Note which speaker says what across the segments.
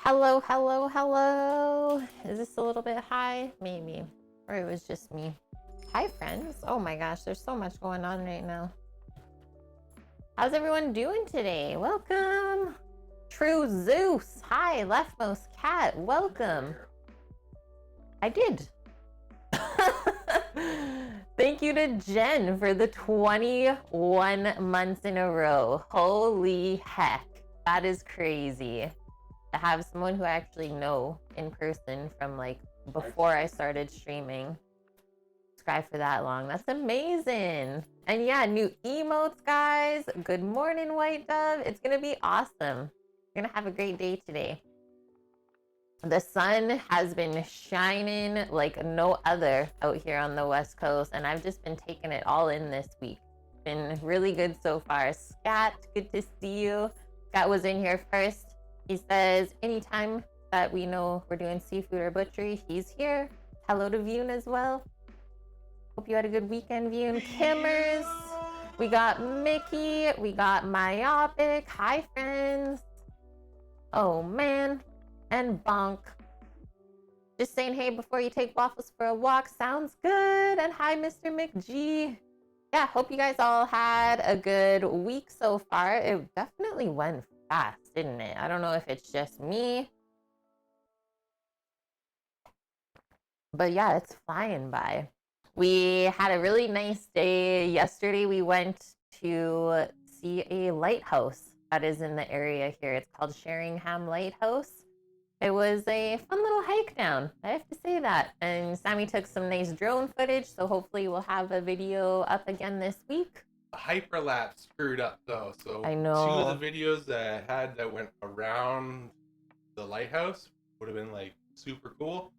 Speaker 1: Hello, hello, hello. Is this a little bit high? Maybe. Or it was just me. Hi, friends. Oh my gosh, there's so much going on right now. How's everyone doing today? Welcome. True Zeus. Hi, leftmost cat. Welcome. I did. Thank you to Jen for the 21 months in a row. Holy heck. That is crazy. To have someone who I actually know in person from like before I started streaming subscribe for that long. That's amazing. And yeah, new emotes, guys. Good morning, White Dove. It's gonna be awesome. We're gonna have a great day today. The sun has been shining like no other out here on the West Coast, and I've just been taking it all in this week. Been really good so far. Scat, good to see you. Scat was in here first. He says, anytime that we know we're doing seafood or butchery, he's here. Hello to Vune as well. Hope you had a good weekend, Vune. Kimmers. We got Mickey. We got Myopic. Hi, friends. Oh, man. And Bonk. Just saying, hey, before you take waffles for a walk. Sounds good. And hi, Mr. McG. Yeah, hope you guys all had a good week so far. It definitely went fast, didn't it? I don't know if it's just me, but yeah, it's flying by. We had a really nice day yesterday. We went to see a lighthouse that is in the area here. It's called Sheringham Lighthouse. It was a fun little hike down, I have to say that. And Sammy took some nice drone footage, so hopefully we'll have a video up again this week.
Speaker 2: The hyperlapse screwed up though, so
Speaker 1: I know.
Speaker 2: 2 of the videos that I had that went around the lighthouse would have been like super cool.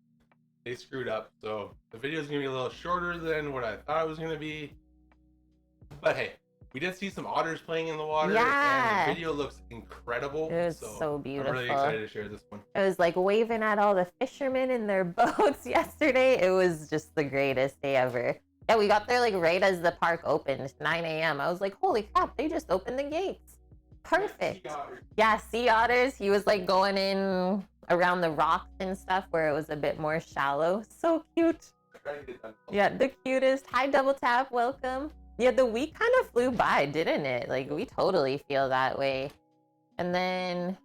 Speaker 2: They screwed up, so the video is gonna be a little shorter than what I thought it was gonna be. But hey, we did see some otters playing in the water,
Speaker 1: Yeah.
Speaker 2: and the video looks incredible.
Speaker 1: It was so beautiful.
Speaker 2: I'm really excited to share this one.
Speaker 1: It was like waving at all the fishermen in their boats yesterday. It was just the greatest day ever. Yeah, we got there like right as the park opened, 9 a.m. I was like, holy crap, they just opened the gates. Perfect. Yeah, sea otters. He was like going in around the rocks and stuff where it was a bit more shallow. So cute. Yeah, the cutest. Hi, Double Tap. Welcome. Yeah, the week kind of flew by, didn't it? Like, we totally feel that way. And then,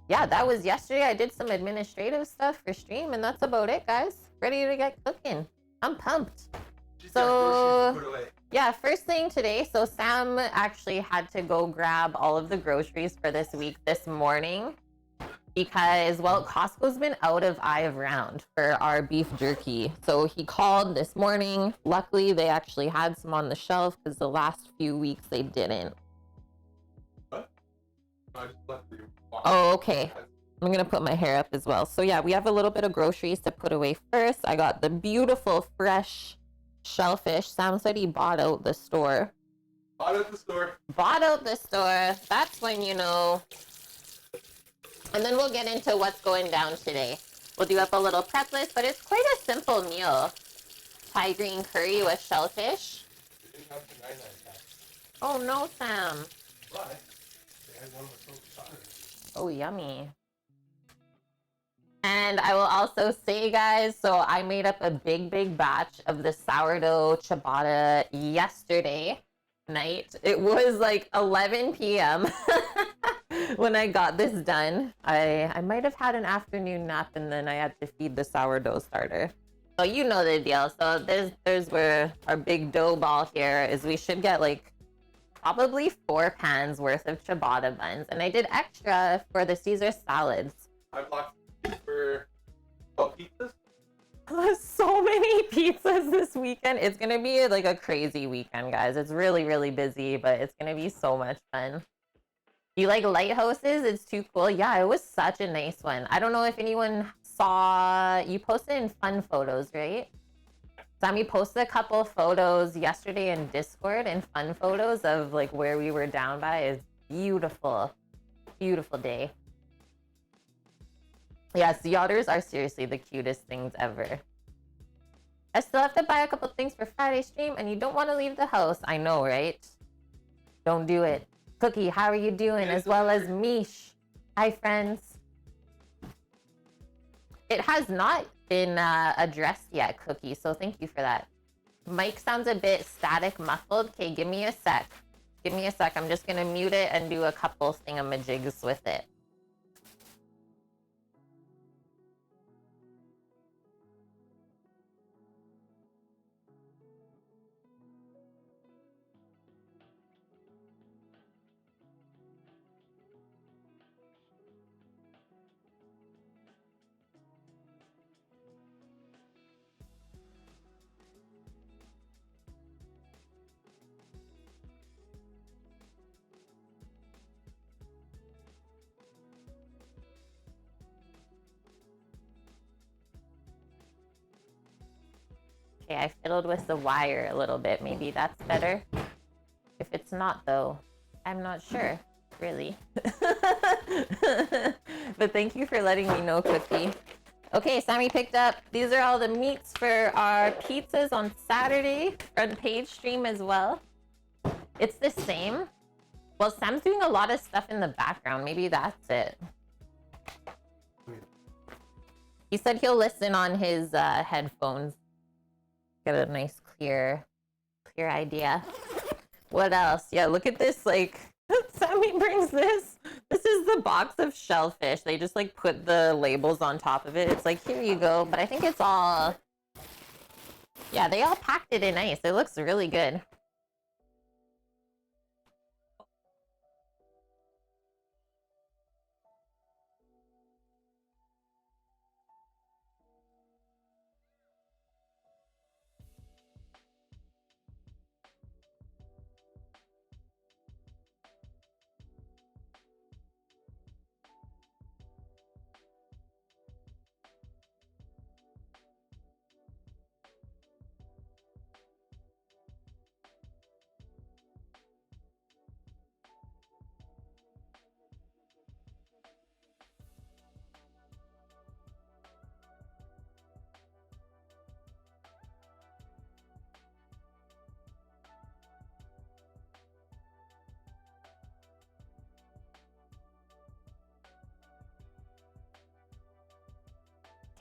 Speaker 1: yeah, that was yesterday. I did some administrative stuff for stream, and that's about it, guys. Ready to get cooking. I'm pumped. So, yeah, first thing today, so Sam actually had to go grab all of the groceries for this week this morning because, well, Costco's been out of eye of round for our beef jerky. So he called this morning. Luckily, they actually had some on the shelf because the last few weeks they didn't.
Speaker 2: What?
Speaker 1: Oh, okay. I'm going to put my hair up as well. So, yeah, we have a little bit of groceries to put away first. I got the beautiful, fresh shellfish. Sam said he bought out the store.
Speaker 2: Bought out the store.
Speaker 1: Bought out the store. That's when you know. And then we'll get into what's going down today. We'll do up a little prep list, but it's quite a simple meal. Thai green curry with shellfish. Oh no, Sam.
Speaker 2: Why? They had one with so much.
Speaker 1: Oh, yummy. And I will also say, guys, so I made up a big batch of the sourdough ciabatta yesterday night. It was like 11 p.m. when I got this done. I might have had an afternoon nap, and then I had to feed the sourdough starter. So you know the deal. So there's where our big dough ball here is. We should get like probably 4 pans worth of ciabatta buns. And I did extra for the Caesar salads.
Speaker 2: I blocked for pizzas.
Speaker 1: So many pizzas this weekend. It's gonna be like a crazy weekend, guys. It's really busy, but it's gonna be so much fun. You like lighthouses? It's too cool. Yeah, it was such a nice one. I don't know if anyone saw, you posted in fun photos, right? Sammy posted a couple photos yesterday in Discord and fun photos of like where we were down by. It's beautiful day. Yes, the otters are seriously the cutest things ever. I still have to buy a couple things for Friday stream, and you don't want to leave the house. I know, right? Don't do it. Cookie, how are you doing? As well as Mish. Hi, friends. It has not been addressed yet, Cookie, so thank you for that. Mic sounds a bit static, muffled. Okay, give me a sec. Give me a sec. I'm just gonna mute it and do a couple thingamajigs with it. Okay, I fiddled with the wire a little bit. Maybe that's better. If it's not, though, I'm not sure, really. But thank you for letting me know, Cookie. Okay, Sammy picked up. These are all the meats for our pizzas on Saturday. Front page stream as well. It's the same. Well, Sam's doing a lot of stuff in the background. Maybe that's it. He said he'll listen on his headphones. Get a nice clear idea. What else? Yeah, look at this. Like, Sammy brings this. This is the box of shellfish. They just like put the labels on top of it. It's like, here you go. But I think it's all, yeah, they all packed it in nice. It looks really good.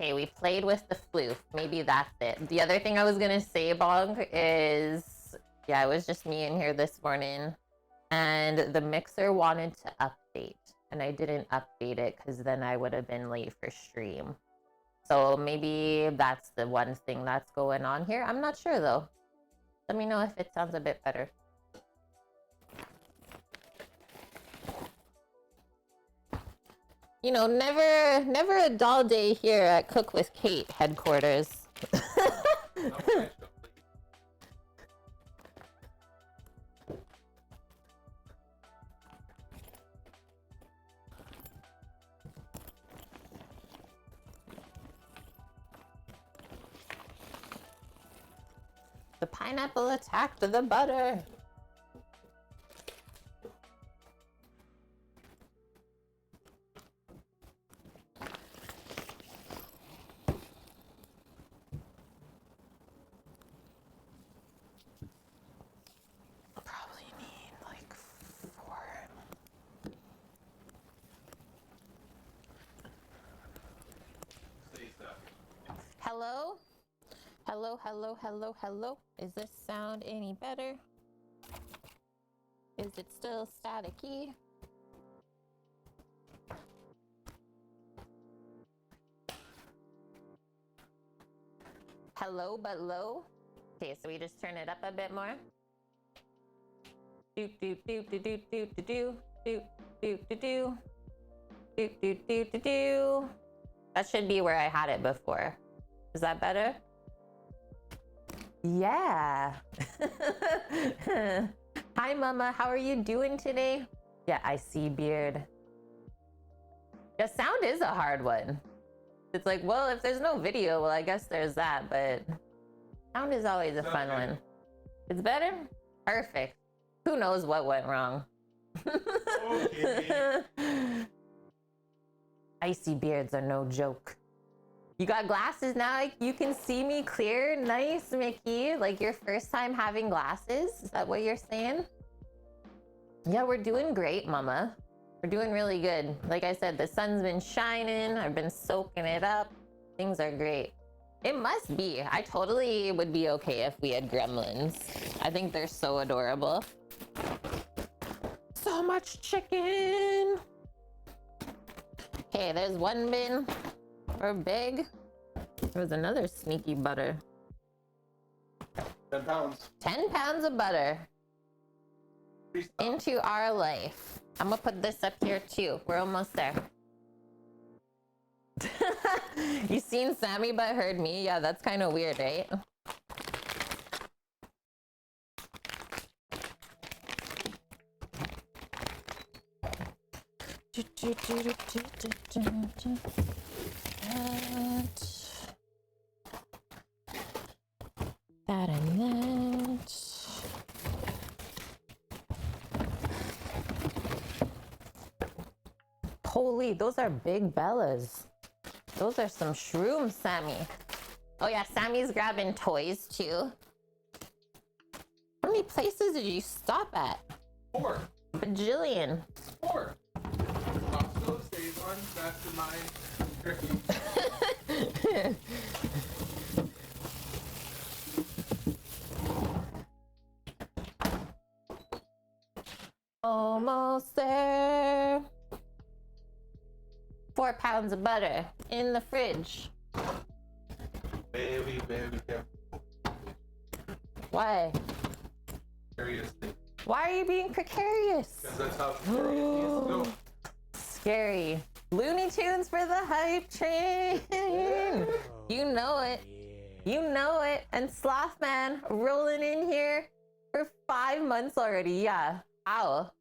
Speaker 1: Okay, we played with the floof. Maybe that's it. The other thing I was gonna say, Bong, is, yeah, it was just me in here this morning, and the mixer wanted to update, and I didn't update it because then I would have been late for stream. So maybe that's the one thing that's going on here. I'm not sure though. Let me know if it sounds a bit better. You know, never a dull day here at Cook with Kate headquarters. The pineapple attacked the butter. Hello? Hello, hello, hello, hello. Is this sound any better? Is it still staticky? Hello, but low? Okay, so we just turn it up a bit more. Do do do do do do do do do do do do do do do do do. That should be where I had it before. Is that better? Yeah. Hi, Mama. How are you doing today? Yeah, I see beard. Yeah, sound is a hard one. It's like, well, if there's no video, well, I guess there's that, but sound is always a fun one. It's better? Perfect. Who knows what went wrong? Okay. Icy beards are no joke. You got glasses now, like you can see me clear. Nice, Mickey. Like your first time having glasses? Is that what you're saying? Yeah, we're doing great, Mama. We're doing really good. Like I said, the sun's been shining. I've been soaking it up. Things are great. It must be. I totally would be okay if we had gremlins. I think they're so adorable. So much chicken. Okay, there's one bin for big. There was another sneaky butter.
Speaker 2: 10 pounds.
Speaker 1: 10 pounds of butter into our life. I'm gonna put this up here too. We're almost there. You seen Sammy but heard me? Yeah, that's kind of weird, right? That and that. Holy, those are big Bellas. Those are some shrooms, Sammy. Oh yeah, Sammy's grabbing toys too. How many places did you stop at?
Speaker 2: 4.
Speaker 1: Bajillion.
Speaker 2: 4. Costco stays on. That's my turkey.
Speaker 1: Almost there. 4 pounds of butter in the fridge.
Speaker 2: Very, very careful.
Speaker 1: Why?
Speaker 2: Seriously.
Speaker 1: Why are you being precarious?
Speaker 2: Because that's how scary it needs to go.
Speaker 1: Scary. Looney Tunes for the hype train. You know it. You know it. And Slothman rolling in here for 5 months already. Yeah. How?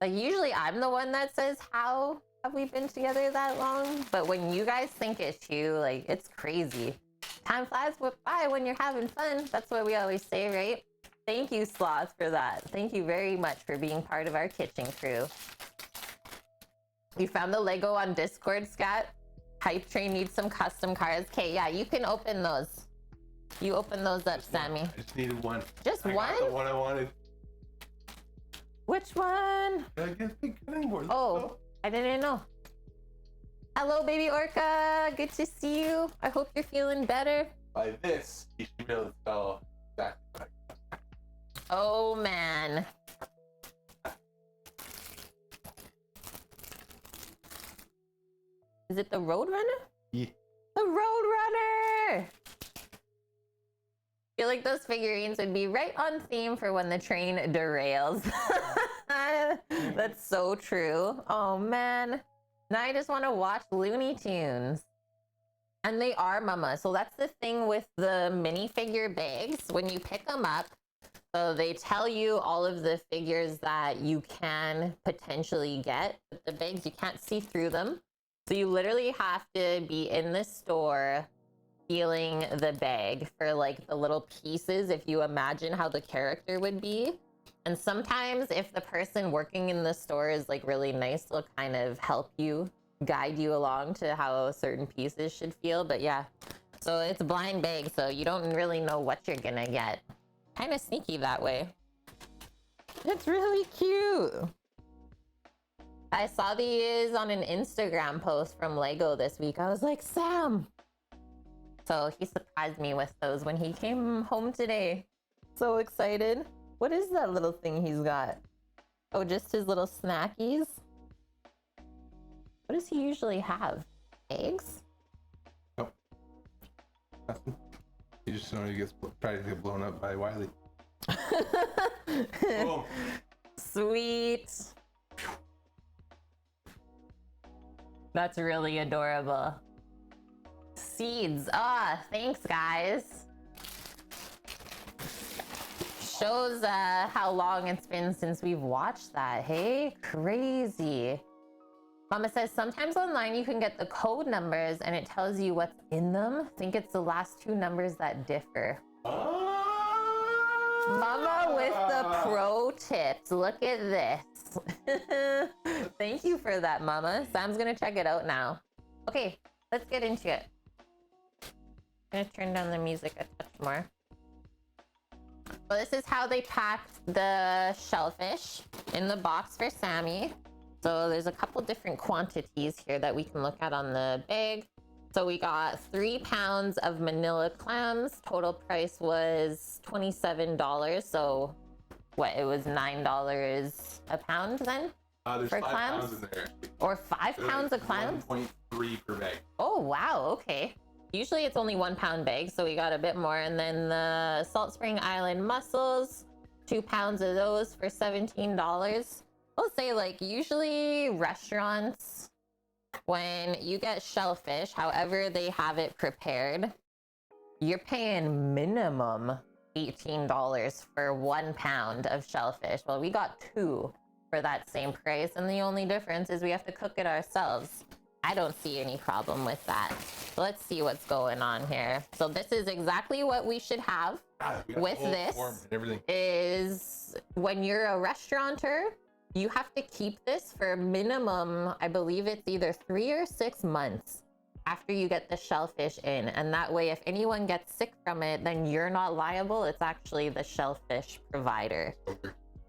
Speaker 1: Like, usually I'm the one that says, how have we been together that long? But when you guys think it too, like, it's crazy. Time flies by when you're having fun. That's what we always say, right? Thank you, Sloth, for that. Thank you very much for being part of our kitchen crew. You found the Lego on Discord, Scat? Hype Train needs some custom cars. Okay, yeah, you can open those. You open those up, Sammy.
Speaker 2: I just needed one.
Speaker 1: Just
Speaker 2: I
Speaker 1: one?
Speaker 2: got the one I wanted.
Speaker 1: Which one?
Speaker 2: I guess we couldn't anymore.
Speaker 1: Oh, I didn't know. Hello, baby Orca. Good to see you. I hope you're feeling better.
Speaker 2: By this, you should be able to tell that.
Speaker 1: Oh, man. Is it the Roadrunner?
Speaker 2: Yeah.
Speaker 1: The Roadrunner! I feel like those figurines would be right on theme for when the train derails. That's so true. Oh, man. Now I just want to watch Looney Tunes. And they are, Mama. So that's the thing with the minifigure bags. When you pick them up, so they tell you all of the figures that you can potentially get. But the bags, you can't see through them. So you literally have to be in the store feeling the bag for like the little pieces, if you imagine how the character would be. And sometimes if the person working in the store is like really nice, they'll kind of help you, guide you along to how certain pieces should feel. But yeah, so it's a blind bag, so you don't really know what you're gonna get. Kind of sneaky that way. It's really cute. I saw these on an Instagram post from Lego this week. I was like, Sam. So he surprised me with those when he came home today. So excited. What is that little thing he's got? Oh, just his little snackies? What does he usually have? Eggs?
Speaker 2: Nope. Nothing. You just know he gets tries to get blown up by Wiley. Oh.
Speaker 1: Sweet. That's really adorable. Seeds. Ah, thanks, guys. Shows how long it's been since we've watched that. Hey, crazy. Mama says sometimes online you can get the code numbers and it tells you what's in them. I think it's the last 2 numbers that differ. Mama with the pro tips. Look at this. Thank you for that, Mama. Sam's gonna check it out now. Okay, let's get into it. I'm gonna turn down the music a touch more. So this is how they packed the shellfish in the box for Sammy. So there's a couple different quantities here that we can look at on the bag. So we got 3 pounds of manila clams. Total price was $27. So what, it was $9 a pound then?
Speaker 2: There's
Speaker 1: for
Speaker 2: 5
Speaker 1: clams?
Speaker 2: pounds in there.
Speaker 1: Or 5 pounds of clams?
Speaker 2: 1.3 per bag.
Speaker 1: Oh, wow. Okay. Usually it's only 1 pound bag, so we got a bit more. And then the Salt Spring Island mussels, 2 pounds of those for $17. I'll say, like, usually restaurants, when you get shellfish, however they have it prepared, you're paying minimum $18 for 1 pound of shellfish. Well, we got 2 for that same price, and the only difference is we have to cook it ourselves. I don't see any problem with that. So let's see what's going on here. So this is exactly what we should have with this. Is when you're a restaurateur, you have to keep this for minimum, I believe it's either 3 or 6 months after you get the shellfish in. And that way, if anyone gets sick from it, then you're not liable. It's actually the shellfish provider.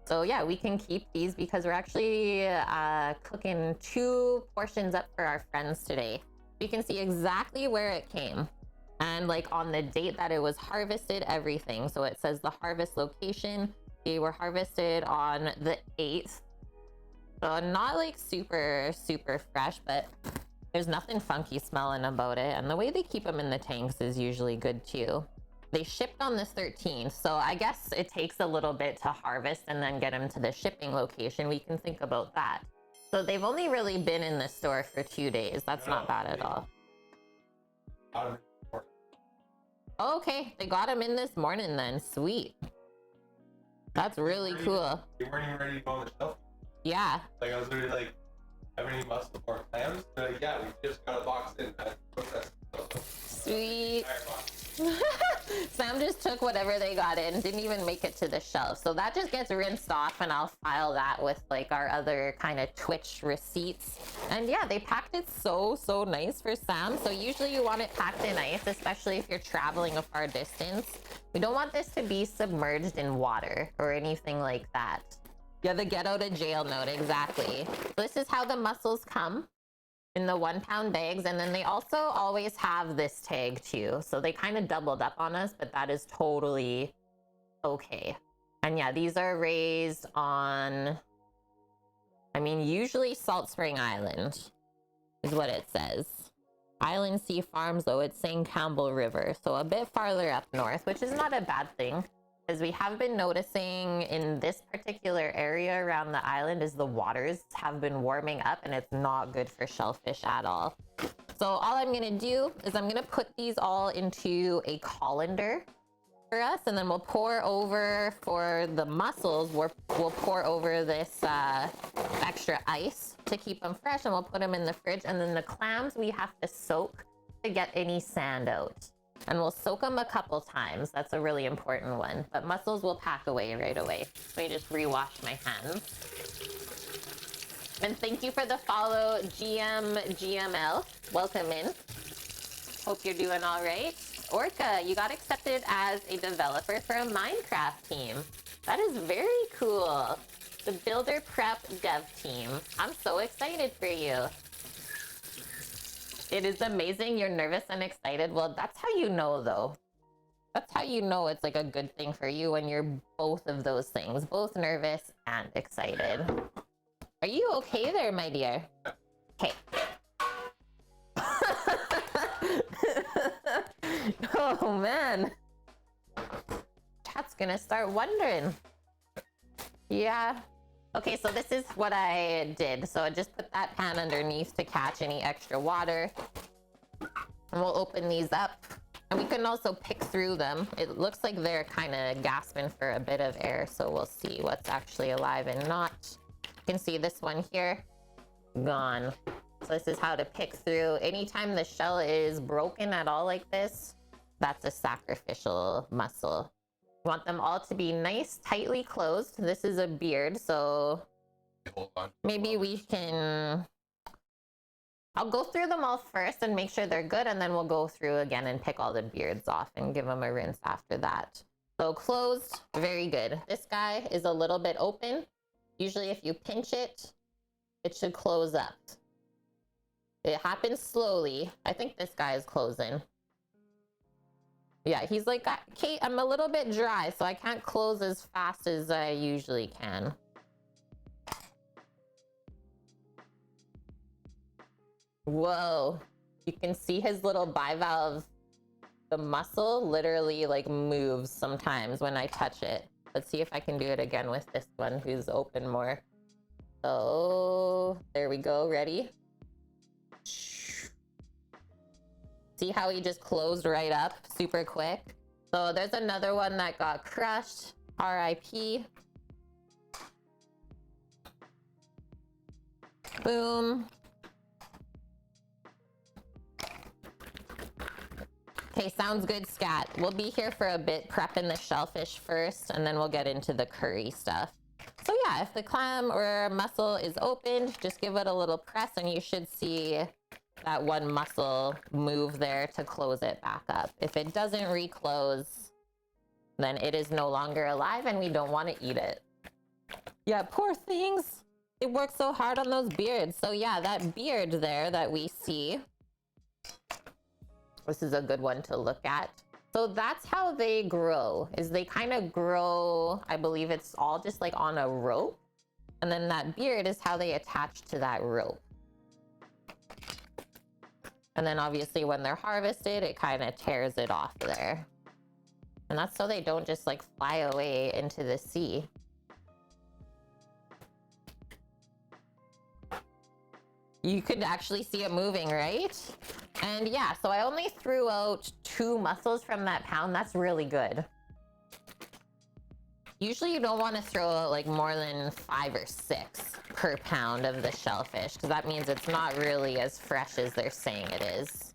Speaker 1: So yeah, we can keep these because we're actually cooking 2 portions up for our friends today. You can see exactly where it came and like on the date that it was harvested, everything. So it says the harvest location. They were harvested on the 8th. So not like super fresh, but there's nothing funky smelling about it. And the way they keep them in the tanks is usually good too. They shipped on the 13th, so I guess it takes a little bit to harvest and then get them to the shipping location. We can think about that. So they've only really been in the store for 2 days. That's not bad at all. Okay, they got them in this morning then. Sweet. That's really cool.
Speaker 2: They weren't even ready to go on the shelf.
Speaker 1: Yeah.
Speaker 2: Like I was literally like, have any mussel or clams? They're like, yeah, we just got a box in.
Speaker 1: Sweet. Sam just took whatever they got in, didn't even make it to the shelf. So that just gets rinsed off, and I'll file that with like our other kind of Twitch receipts. And yeah, they packed it so nice for Sam. So usually you want it packed in ice, especially if you're traveling a far distance. We don't want this to be submerged in water or anything like that. Yeah, the get out of jail note, exactly. This is how the mussels come in the 1 pound bags. And then they also always have this tag too. So they kind of doubled up on us, but that is totally okay. And yeah, these are raised on, I mean, usually Salt Spring Island is what it says. Island Sea Farms, though, it's saying Campbell River. So a bit farther up north, which is not a bad thing. As we have been noticing in this particular area around the island is the waters have been warming up, and it's not good for shellfish at all. So all I'm gonna do is I'm gonna put these all into a colander for us, and then we'll pour over for the mussels. We'll pour over this extra ice to keep them fresh, and we'll put them in the fridge. And then the clams we have to soak to get any sand out. And we'll soak them a couple times. That's a really important one. But mussels will pack away right away. Let me just rewash my hands. And thank you for the follow, GML. Welcome in. Hope you're doing all right. Orca, you got accepted as a developer for a Minecraft team. That is very cool. The Builder Prep Dev team. I'm so excited for you. It is amazing. You're nervous and excited. Well, that's how you know, though. That's how you know it's like a good thing for you when you're both of those things, both nervous and excited. Are you okay there, my dear? Okay. Oh, man. Chat's gonna start wondering. Yeah. Okay, so this is what I did. So I just put that pan underneath to catch any extra water. And we'll open these up. And we can also pick through them. It looks like they're kind of gasping for a bit of air. So we'll see what's actually alive and not. You can see this one here, gone. So this is how to pick through. Anytime the shell is broken at all like this, that's a sacrificial mussel. You want them all to be nice, tightly closed. This is a beard, so
Speaker 2: Hold on.
Speaker 1: maybe we can... I'll go through them all first and make sure they're good, and then we'll go through again and pick all the beards off and give them a rinse after that. So closed, very good. This guy is a little bit open. Usually if you pinch it, it should close up. It happens slowly. I think this guy is closing. Yeah, he's like, Kate, I'm a little bit dry, so I can't close as fast as I usually can. Whoa. You can see his little bivalve. The mussel literally like moves sometimes when I touch it. Let's see if I can do it again with this one who's open more. So there we go. Ready? See how he just closed right up super quick? So there's another one that got crushed. RIP. Boom. Okay, sounds good, Scat. We'll be here for a bit prepping the shellfish first, and then we'll get into the curry stuff. So yeah, if the clam or mussel is opened, just give it a little press and you should see that one mussel move there to close it back up. If it doesn't reclose, then it is no longer alive and we don't want to eat it. Yeah, poor things. They work so hard on those beards. So yeah, that beard there that we see, this is a good one to look at. So that's how they grow, is they kind of grow, I believe it's all just like on a rope. And then that beard is how they attach to that rope. And then obviously when they're harvested, it kind of tears it off there. And that's so they don't just like fly away into the sea. You could actually see it moving, right? And yeah, so I only threw out 2 mussels from that pound. That's really good. Usually you don't want to throw out like more than 5 or 6 per pound of the shellfish, because that means it's not really as fresh as they're saying it is.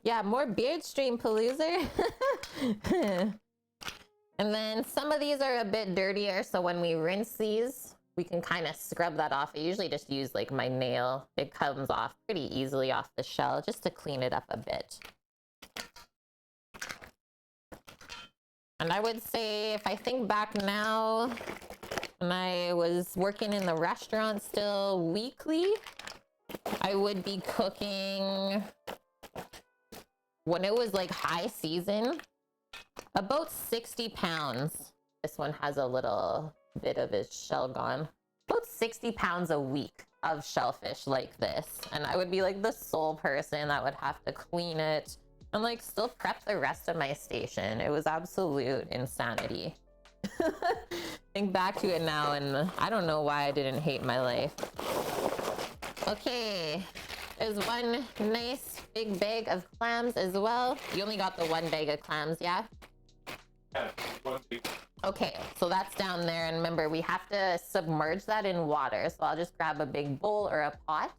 Speaker 1: Yeah, more beard stream, Paloozer. And then some of these are a bit dirtier, so when we rinse these, we can kind of scrub that off. I usually just use like my nail. It comes off pretty easily off the shell just to clean it up a bit. And I would say, if I think back now, when I was working in the restaurant still weekly, I would be cooking, when it was like high season, about 60 pounds. This one has a little bit of its shell gone. About 60 pounds a week of shellfish like this. And I would be like the sole person that would have to clean it and like still prep the rest of my station. It was absolute insanity. Think back to it now and I don't know why I didn't hate my life. Okay, there's one nice big bag of clams as well. You only got the 1 bag of clams, yeah?
Speaker 2: Yeah, 1 big.
Speaker 1: Okay, so that's down there, and remember we have to submerge that in water. So I'll just grab a big bowl or a pot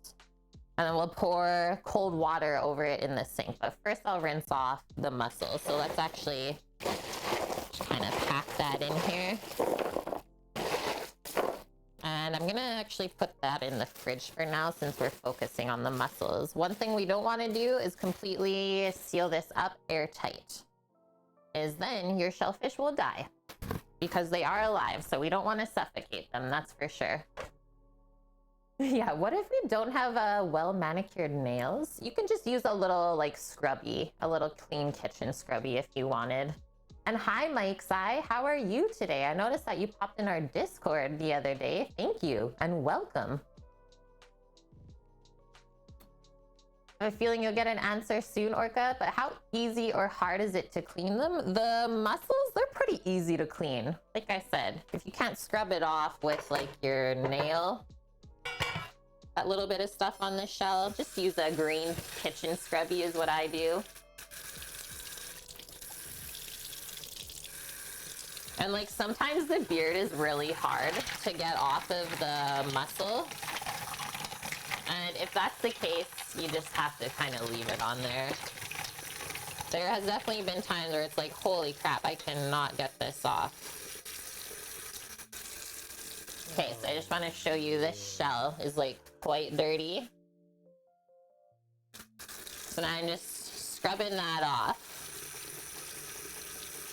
Speaker 1: and then we'll pour cold water over it in the sink. But first I'll rinse off the mussels. So let's actually just kind of pack that in here. And I'm gonna actually put that in the fridge for now since we're focusing on the mussels. One thing we don't want to do is completely seal this up airtight, is then your shellfish will die because they are alive. So we don't want to suffocate them, that's for sure. Yeah, what if we don't have well manicured nails? You can just use a little like scrubby, a little clean kitchen scrubby if you wanted. And hi, Mike Sai, how are you today? I noticed that you popped in our Discord the other day. Thank you and welcome. I have a feeling you'll get an answer soon, Orca, but how easy or hard is it to clean them? The mussels, they're pretty easy to clean. Like I said, if you can't scrub it off with like your nail, that little bit of stuff on the shell, just use a green kitchen scrubby is what I do. And like sometimes the beard is really hard to get off of the mussel. And if that's the case, you just have to kind of leave it on there. There has definitely been times where it's like, holy crap, I cannot get this off. Okay, so I just want to show you this shell is like quite dirty. So now I'm just scrubbing that off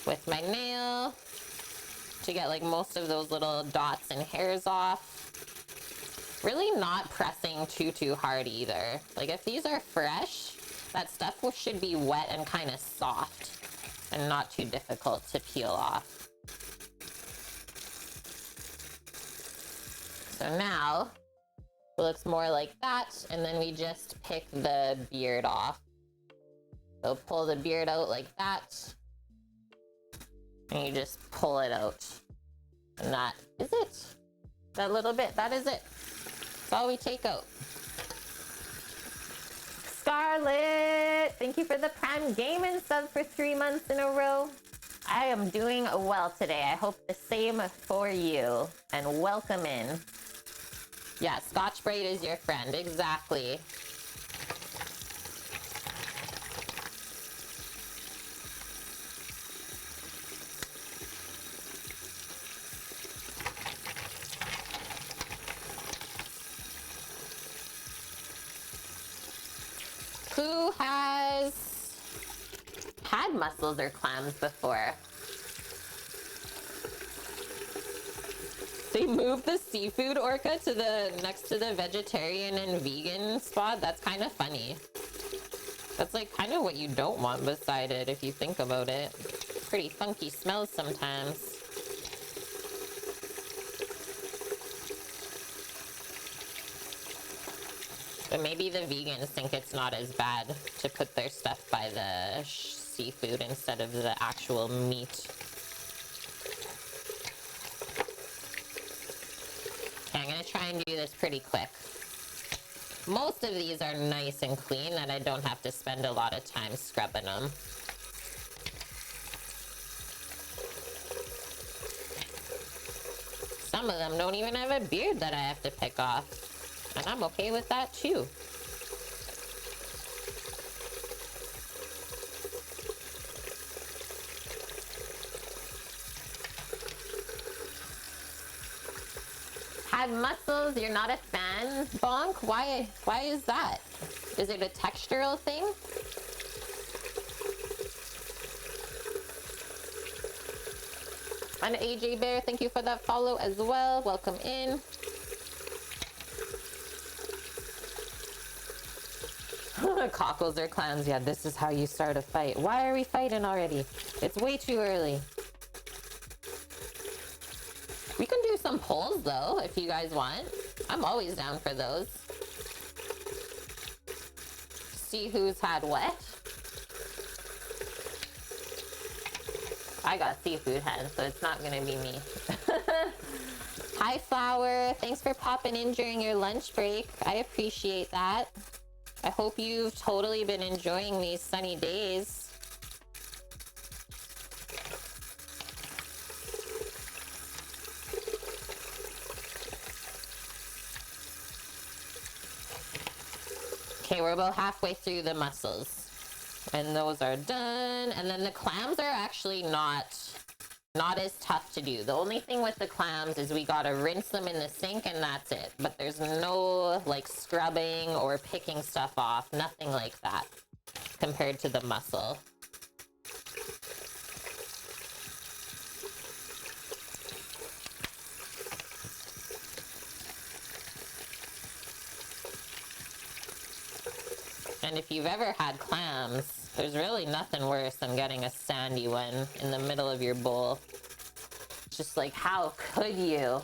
Speaker 1: with my nail. to get like most of those little dots and hairs off. Really not pressing too hard either. Like if these are fresh, that stuff should be wet and kind of soft and not too difficult to peel off. So now it looks more like that, and then we just pick the beard off. So pull the beard out like that, and you just pull it out. And that is it. That little bit, that is it. That's all we take out. Scarlett, thank you for the Prime Gaming sub for 3 months in a row. I am doing well today. I hope the same for you. And welcome in. Yeah, Scotch-Brite is your friend. Exactly. Who has had mussels or clams before? They moved the seafood orca to the next to the vegetarian and vegan spot. That's kind of funny. That's like kind of what you don't want beside it if you think about it. Pretty funky smells sometimes. But maybe the vegans think it's not as bad to put their stuff by the seafood instead of the actual meat. Okay, I'm gonna try and do this pretty quick. Most of these are nice and clean and I don't have to spend a lot of time scrubbing them. Some of them don't even have a beard that I have to pick off. And I'm okay with that too. Had mussels, you're not a fan, Bonk? Why is that? Is it a textural thing? And AJ Bear, thank you for that follow as well. Welcome in. Cockles or clams. Yeah, this is how you start a fight. Why are we fighting already? It's way too early. We can do some polls though, if you guys want. I'm always down for those. See who's had what. I got seafood head, so it's not gonna be me. Hi, Flower. Thanks for popping in during your lunch break. I appreciate that. I hope you've totally been enjoying these sunny days. Okay, we're about halfway through the mussels. And those are done. And then the clams are actually not as tough to do. The only thing with the clams is we gotta rinse them in the sink and that's it. But there's no like scrubbing or picking stuff off, nothing like that compared to the mussel. And if you've ever had clams, there's really nothing worse than getting a sandy one in the middle of your bowl. It's just like, how could you?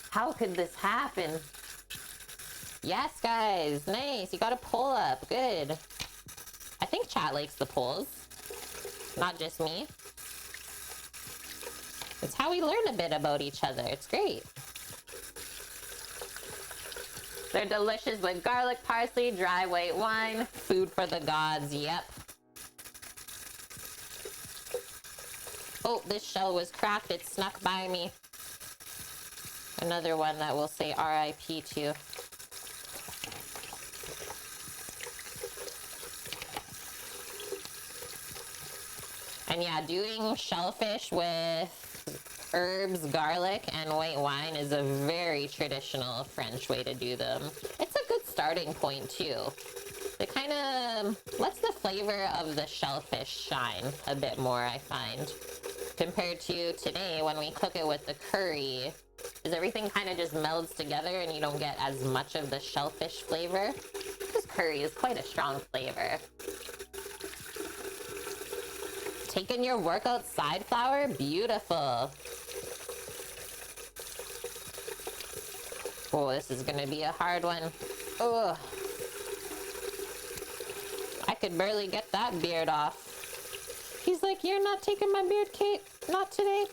Speaker 1: How could this happen? Yes, guys, nice. You got a pull up, good. I think chat likes the pulls, not just me. It's how we learn a bit about each other. It's great. They're delicious with garlic, parsley, dry white wine. Food for the gods, yep. Oh, this shell was cracked. It snuck by me. Another one that we'll say RIP to. And yeah, doing shellfish with herbs, garlic, and white wine is a very traditional French way to do them. It's a good starting point too. It kind of lets the flavor of the shellfish shine a bit more, I find. Compared to today when we cook it with the curry, is everything kind of just melds together and you don't get as much of the shellfish flavor. Because curry is quite a strong flavor. Taking your workout side flour? Beautiful. Oh, this is gonna be a hard one. Ugh. I could barely get that beard off. He's like, you're not taking my beard, Kate. Not today.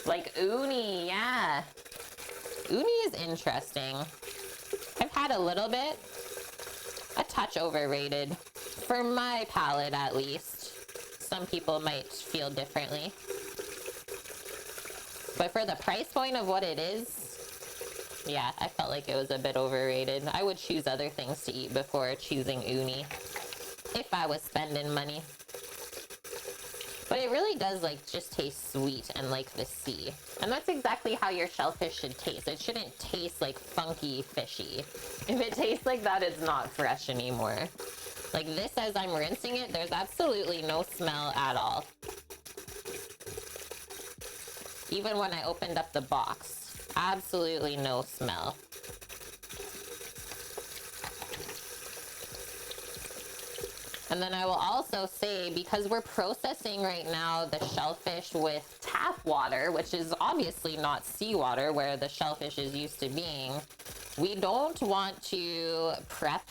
Speaker 1: Like uni, yeah. Uni is interesting. I've had a little bit. A touch overrated. For my palate, at least. Some people might feel differently. But for the price point of what it is, yeah, I felt like it was a bit overrated. I would choose other things to eat before choosing uni, if I was spending money. But it really does like just taste sweet and like the sea. And that's exactly how your shellfish should taste. It shouldn't taste like funky fishy. If it tastes like that, it's not fresh anymore. Like this, as I'm rinsing it, there's absolutely no smell at all. Even when I opened up the box, absolutely no smell. And then I will also say, because we're processing right now the shellfish with tap water, which is obviously not seawater where the shellfish is used to being, we don't want to prep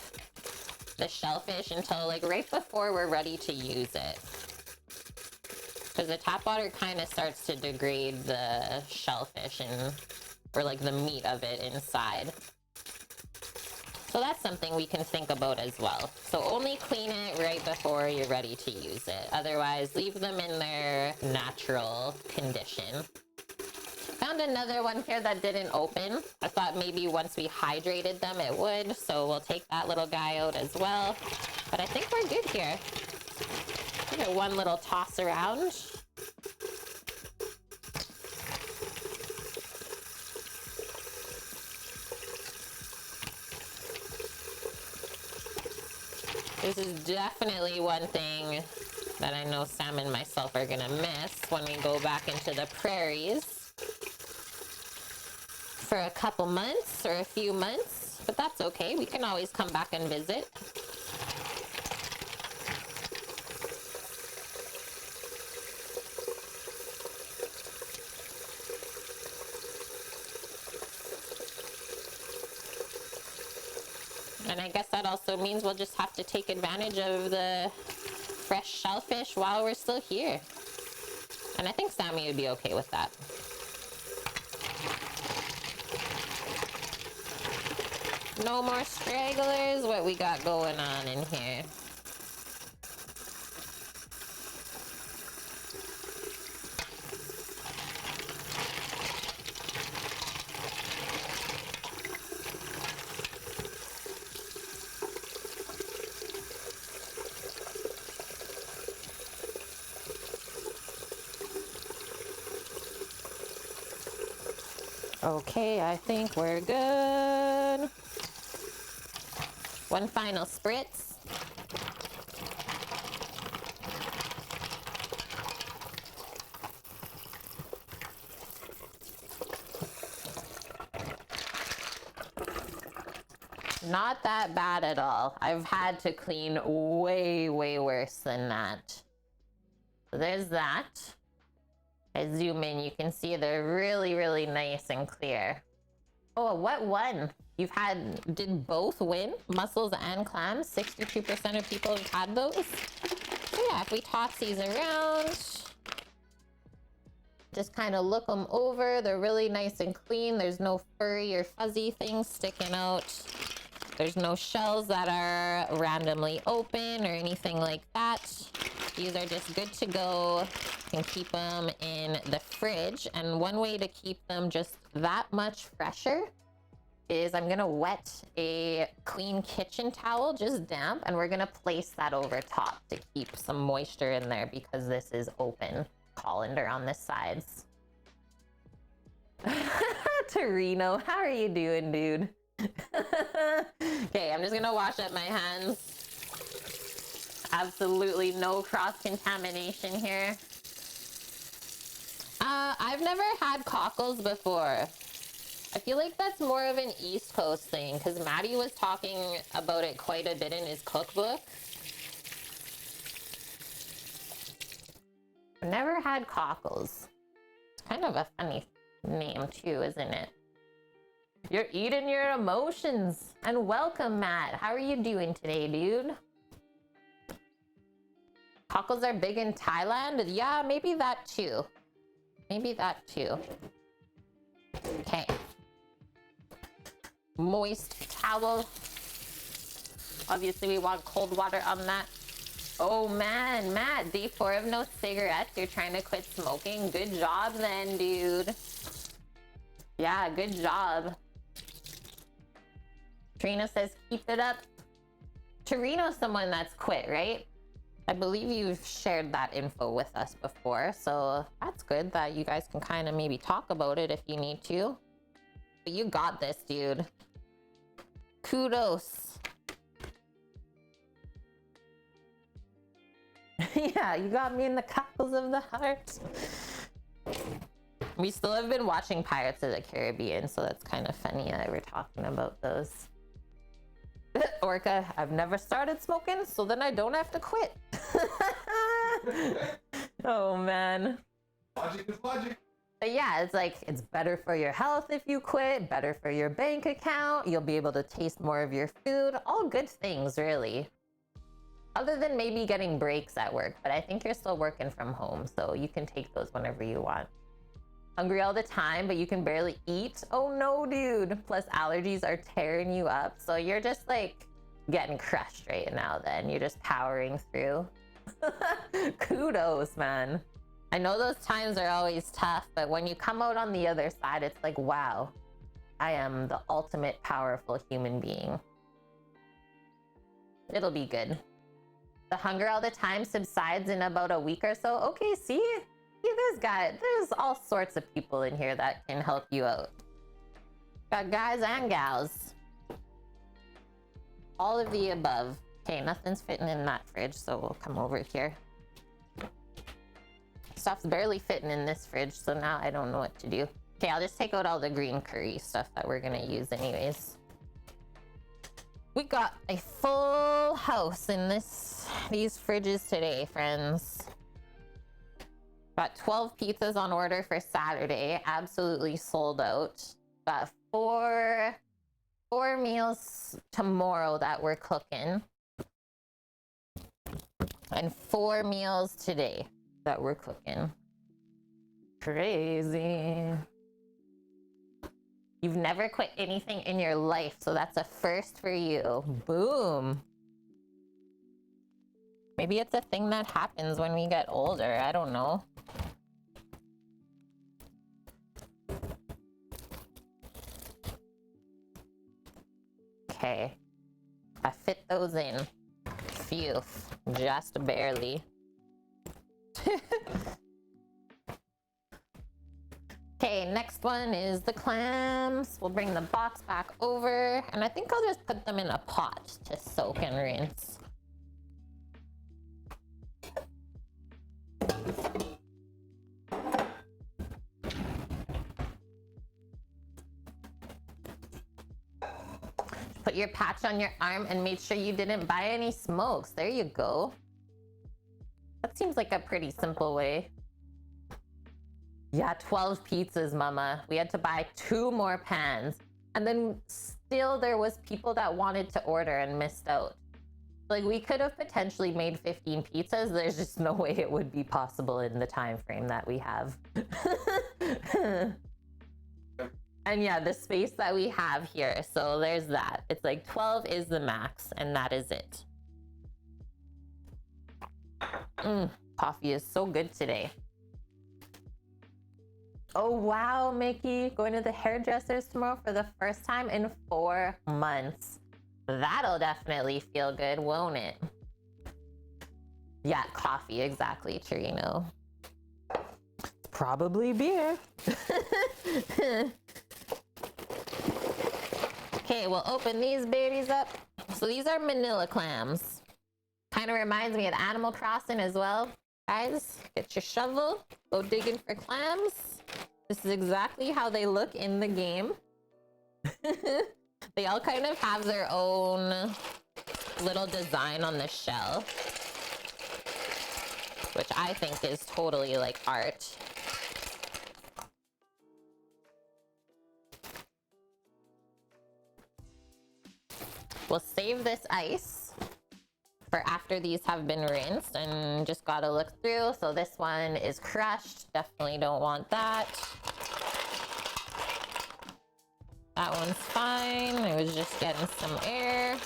Speaker 1: the shellfish until like right before we're ready to use it. Because the tap water kind of starts to degrade the shellfish or like the meat of it inside. So that's something we can think about as well. So only clean it right before you're ready to use it. Otherwise, leave them in their natural condition. Found another one here that didn't open. I thought maybe once we hydrated them it would. So we'll take that little guy out as well. But I think we're good here. Give it one little toss around. This is definitely one thing that I know Sam and myself are gonna miss when we go back into the prairies for a couple months or a few months, but that's okay. We can always come back and visit. And I guess that also means we'll just have to take advantage of the fresh shellfish while we're still here. And I think Sammy would be okay with that. No more stragglers. What we got going on in here? Okay, I think we're good. One final spritz. Not that bad at all. I've had to clean way, way worse than that. So there's that. I zoom in, you can see they're really, really nice and clear. Oh, what won? Did both win? Mussels and clams? 62% of people have had those. So yeah, if we toss these around, just kind of look them over. They're really nice and clean. There's no furry or fuzzy things sticking out. There's no shells that are randomly open or anything like that. These are just good to go. You can keep them in the fridge. And one way to keep them just that much fresher is I'm gonna wet a clean kitchen towel, just damp, and we're gonna place that over top to keep some moisture in there because this is open colander on the sides. Torino, how are you doing, dude? Okay, I'm just gonna wash up my hands. Absolutely no cross-contamination here. I've never had cockles before. I feel like that's more of an East Coast thing because Maddie was talking about it quite a bit in his cookbook. I've never had cockles. It's kind of a funny name too, isn't it? You're eating your emotions. And welcome, Matt. How are you doing today, dude? Cockles are big in Thailand? Yeah, maybe that too. Maybe that too. Okay. Moist towel. Obviously, we want cold water on that. Oh man, Matt, day 4 of no cigarettes. You're trying to quit smoking. Good job then, dude. Yeah, good job. Trina says, keep it up. Torino's someone that's quit, right? I believe you've shared that info with us before, so that's good that you guys can kind of maybe talk about it if you need to. But you got this, dude. Kudos. Yeah, you got me in the cockles of the heart. We still have been watching Pirates of the Caribbean, so that's kind of funny that we're talking about those. Orca, I've never started smoking, so then I don't have to quit. Oh man.
Speaker 2: Logic is logic.
Speaker 1: But yeah, it's like, it's better for your health if you quit, better for your bank account, you'll be able to taste more of your food, all good things really. Other than maybe getting breaks at work, but I think you're still working from home, so you can take those whenever you want. Hungry all the time, but you can barely eat? Oh no, dude. Plus allergies are tearing you up, so you're just like getting crushed right now then. You're just powering through. Kudos, man. I know those times are always tough, but when you come out on the other side, it's like, wow, I am the ultimate powerful human being. It'll be good. The hunger all the time subsides in about a week or so. Okay, see? There's all sorts of people in here that can help you out. Got guys and gals. All of the above. Okay, nothing's fitting in that fridge, so we'll come over here. Stuff's barely fitting in this fridge, so now I don't know what to do. Okay, I'll just take out all the green curry stuff that we're gonna use anyways. We got a full house in these fridges today, friends. Got 12 pizzas on order for Saturday, absolutely sold out. Got four meals tomorrow that we're cooking. And 4 meals today that we're cooking. Crazy. You've never quit anything in your life, so that's a first for you. Boom. Maybe it's a thing that happens when we get older. I don't know. Okay. I fit those in. Phew. Just barely. Okay, next one is the clams. We'll bring the box back over, and I think I'll just put them in a pot to soak and rinse. Put your patch on your arm and made sure you didn't buy any smokes. There you go. That seems like a pretty simple way. Yeah, 12 pizzas, mama. We had to buy 2 more pans. And then still there was people that wanted to order and missed out. Like, we could have potentially made 15 pizzas. There's just no way it would be possible in the time frame that we have. And yeah, the space that we have here. So there's that. It's like 12 is the max, and that is it. Coffee is so good today. Oh wow, Mickey, going to the hairdressers tomorrow for the first time in 4 months. That'll definitely feel good, won't it? Yeah, coffee, exactly, Torino. Probably beer. Okay, we'll open these babies up. So these are manila clams. Kind of reminds me of Animal Crossing as well. Guys, get your shovel, go digging for clams. This is exactly how they look in the game. They all kind of have their own little design on the shell, which I think is totally like art. We'll save this ice for after these have been rinsed, and just gotta look through. So this one is crushed. Definitely don't want that. That one's fine. It was just getting some air.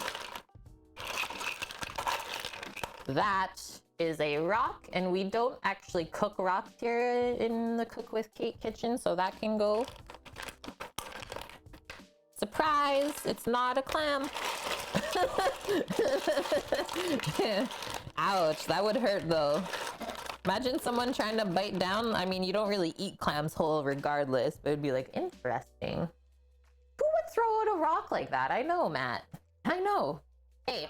Speaker 1: That is a rock, and we don't actually cook rocks here in the Cook with Kate kitchen, so that can go. Surprise! It's not a clam. Ouch, that would hurt though. Imagine someone trying to bite down. I mean, you don't really eat clams whole regardless, but it'd be like, interesting. Who would throw out a rock like that? I know, Matt. I know. Hey,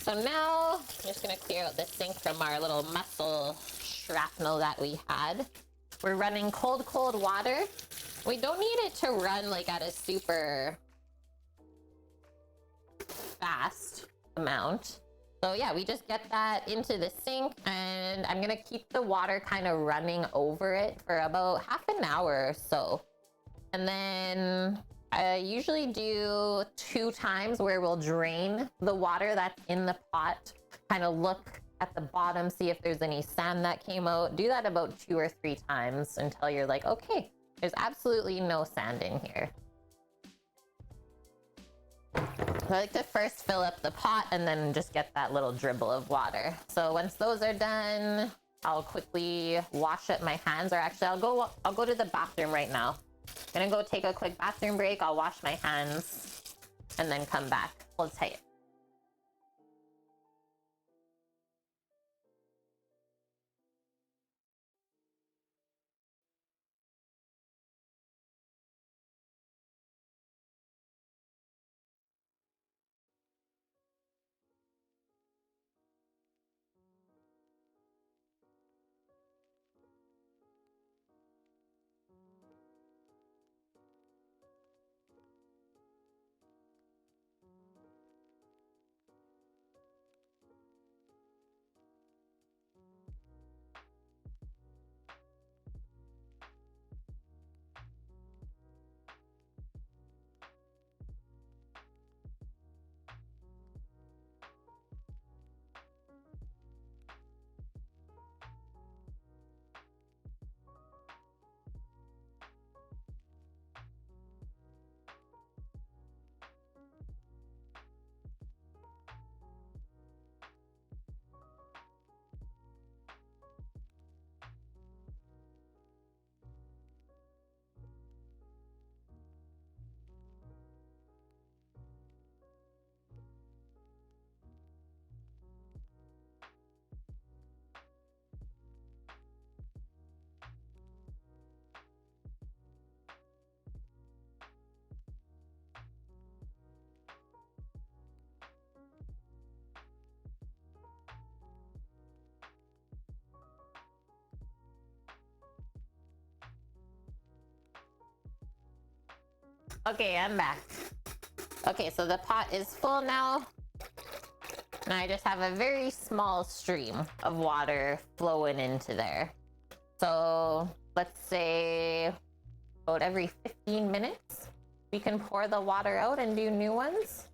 Speaker 1: so now I'm just gonna clear out the sink from our little mussel shrapnel that we had. We're running cold water. We don't need it to run like at a super fast amount. So yeah, we just get that into the sink, and I'm gonna keep the water kind of running over it for about half an hour or so. And then I usually do 2 times where we'll drain the water that's in the pot, kind of look at the bottom, see if there's any sand that came out. Do that about 2 or 3 times until you're like, okay, there's absolutely no sand in here. I like to first fill up the pot and then just get that little dribble of water. So once those are done, I'll quickly wash up my hands, or actually I'll go to the bathroom right now. I'm gonna go take a quick bathroom break. I'll wash my hands and then come back. Hold tight. Okay, I'm back. Okay, so the pot is full now. And I just have a very small stream of water flowing into there. So let's say about every 15 minutes, we can pour the water out and do new ones.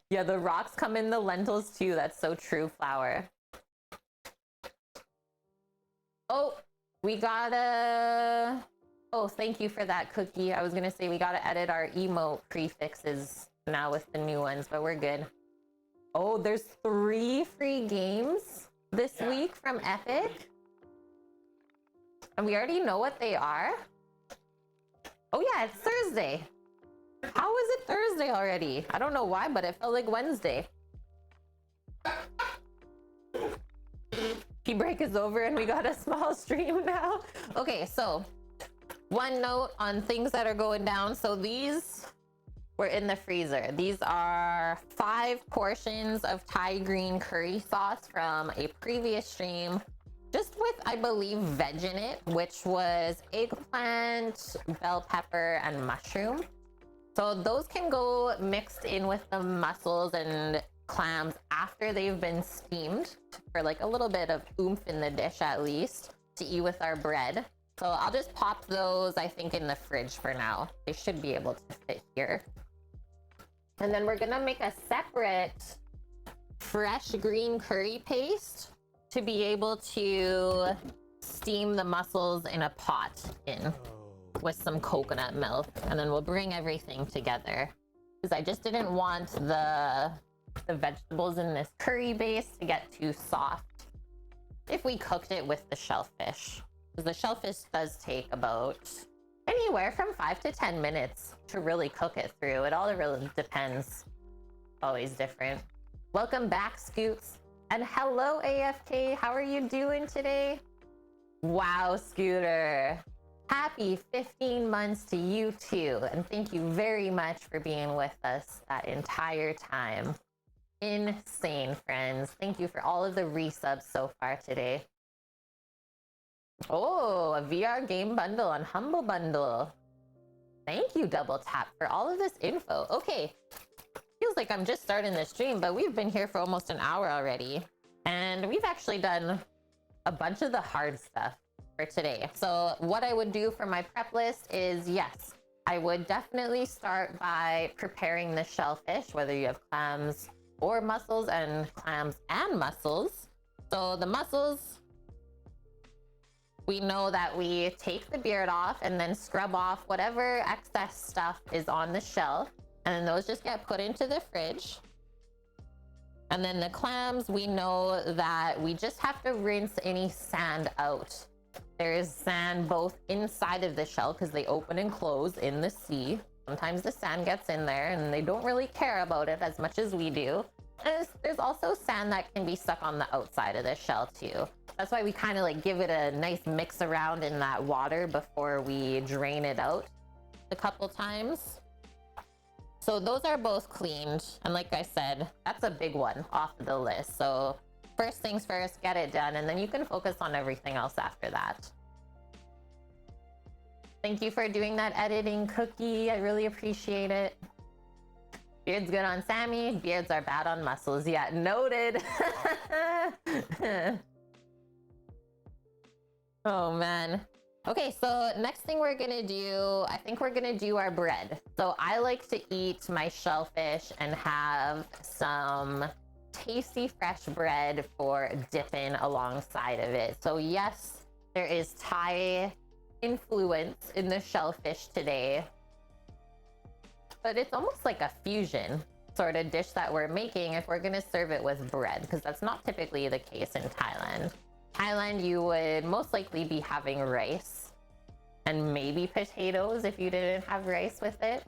Speaker 1: Yeah, the rocks come in the lentils too. That's so true, Flower. Oh, we gotta... Oh, thank you for that, Cookie. I was gonna say we gotta edit our emote prefixes now with the new ones, but we're good. Oh, there's 3 free games this week from Epic. And we already know what they are. Oh yeah, it's Thursday. How is it Thursday already? I don't know why, but it felt like Wednesday. Tea break is over and we got a small stream now. Okay, so One note on things that are going down. So these were in the freezer. These are 5 portions of Thai green curry sauce from a previous stream, just with, I believe, veg in it, which was eggplant, bell pepper, and mushroom. So those can go mixed in with the mussels and clams after they've been steamed for like a little bit of oomph in the dish at least to eat with our bread. So I'll just pop those, I think, in the fridge for now. They should be able to fit here. And then we're gonna make a separate fresh green curry paste to be able to steam the mussels in a pot with some coconut milk. And then we'll bring everything together, because I just didn't want the vegetables in this curry base to get too soft if we cooked it with the shellfish, because the shellfish does take about anywhere from 5 to 10 minutes to really cook it through. It all really depends. Always different. Welcome back, Scoots. And hello, AFK. How are you doing today? Wow, Scooter. Happy 15 months to you too. And thank you very much for being with us that entire time. Insane, friends. Thank you for all of the resubs so far today. Oh, a VR game bundle on Humble Bundle. Thank you, Double Tap, for all of this info. Okay, feels like I'm just starting the stream, but we've been here for almost an hour already. And we've actually done a bunch of the hard stuff for today. So what I would do for my prep list is, yes, I would definitely start by preparing the shellfish, whether you have clams or mussels, and clams and mussels. So the mussels, we know that we take the beard off and then scrub off whatever excess stuff is on the shell. And then those just get put into the fridge. And then the clams, we know that we just have to rinse any sand out. There is sand both inside of the shell because they open and close in the sea. Sometimes the sand gets in there and they don't really care about it as much as we do. And there's also sand that can be stuck on the outside of the shell too. That's why we kind of like give it a nice mix around in that water before we drain it out a couple times. So those are both cleaned. And like I said, that's a big one off of the list. So first things first, get it done, and then you can focus on everything else after that. Thank you for doing that editing, Cookie. I really appreciate it. Beards good on Sammy, beards are bad on mussels. Yeah, noted. Oh man. Okay, so next thing we're gonna do, I think we're gonna do our bread. So I like to eat my shellfish and have some tasty fresh bread for dipping alongside of it. So yes, there is Thai influence in the shellfish today, but it's almost like a fusion sort of dish that we're making if we're gonna serve it with bread, because that's not typically the case in Thailand. Thailand, you would most likely be having rice and maybe potatoes if you didn't have rice with it.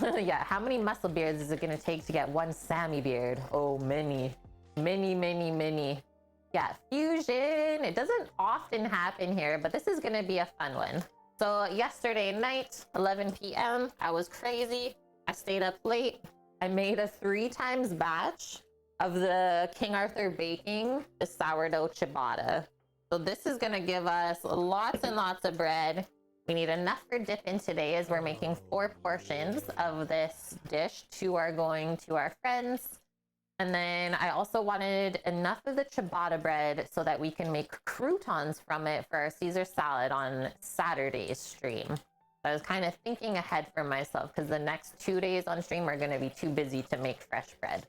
Speaker 1: Yeah, how many mussel beards is it gonna take to get one Sammy beard? Oh, many. Many, many, many. Yeah, fusion. It doesn't often happen here, but this is gonna be a fun one. So yesterday night, 11 p.m., I was crazy. I stayed up late. I made a 3 times batch of the King Arthur baking, the sourdough ciabatta. So this is gonna give us lots and lots of bread. We need enough for dip in today, as we're making 4 portions of this dish. 2 are going to our friends. And then I also wanted enough of the ciabatta bread so that we can make croutons from it for our Caesar salad on Saturday's stream. I was kind of thinking ahead for myself because the next 2 days on stream are gonna be too busy to make fresh bread.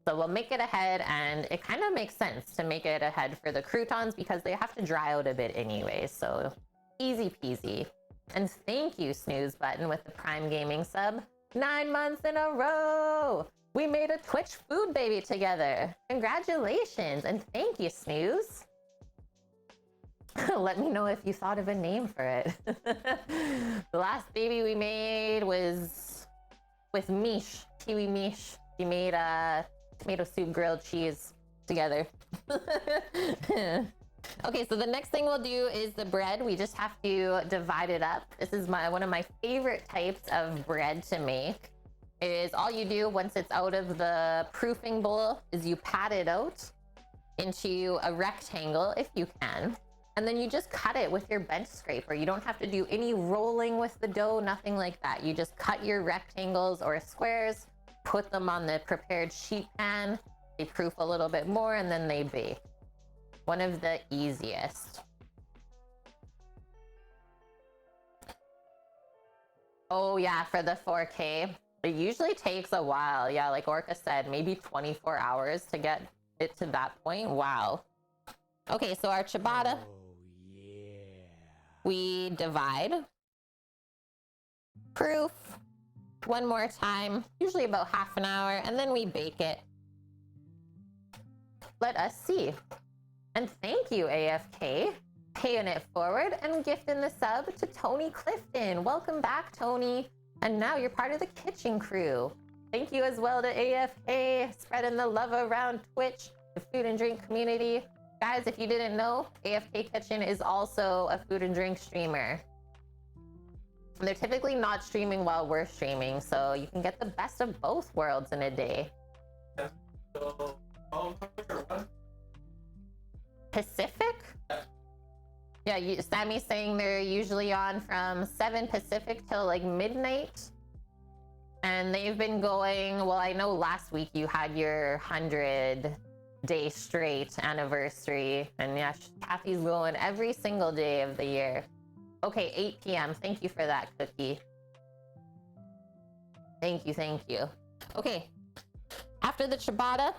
Speaker 1: So we'll make it ahead, and it kind of makes sense to make it ahead for the croutons because they have to dry out a bit anyway. So easy peasy. And thank you, Snooze Button, with the Prime Gaming sub. 9 months in a row! We made a Twitch food baby together. Congratulations, and thank you, Snooze. Let me know if you thought of a name for it. The last baby we made was with Mish, Tiwi Mish. She made tomato soup, grilled cheese together. Okay, so the next thing we'll do is the bread. We just have to divide it up. This is one of my favorite types of bread to make. Is all you do once it's out of the proofing bowl is you pat it out into a rectangle if you can. And then you just cut it with your bench scraper. You don't have to do any rolling with the dough, nothing like that. You just cut your rectangles or squares, put them on the prepared sheet pan. They proof a little bit more and then they bake. One of the easiest. Oh yeah, for the 4K. It usually takes a while. Yeah, like Orca said, maybe 24 hours to get it to that point. Wow. Okay, so our ciabatta.
Speaker 3: Oh, yeah.
Speaker 1: We divide. Proof. One more time, usually about half an hour, and then we bake it. Let us see. And thank you, AFK, paying it forward and gifting the sub to Tony Clifton. Welcome back, Tony. And now you're part of the kitchen crew. Thank you as well to AFK, spreading the love around Twitch, the food and drink community. Guys, if you didn't know, AFK Kitchen is also a food and drink streamer. And they're typically not streaming while we're streaming, so you can get the best of both worlds in a day. Pacific? Yeah, Sammy's saying they're usually on from 7 Pacific till like midnight. And they've been going, well, I know last week you had your 100-day straight anniversary. And yeah, Kathy's going every single day of the year. Okay, 8 p.m. Thank you for that, Cookie. Thank you, thank you. Okay, after the ciabatta,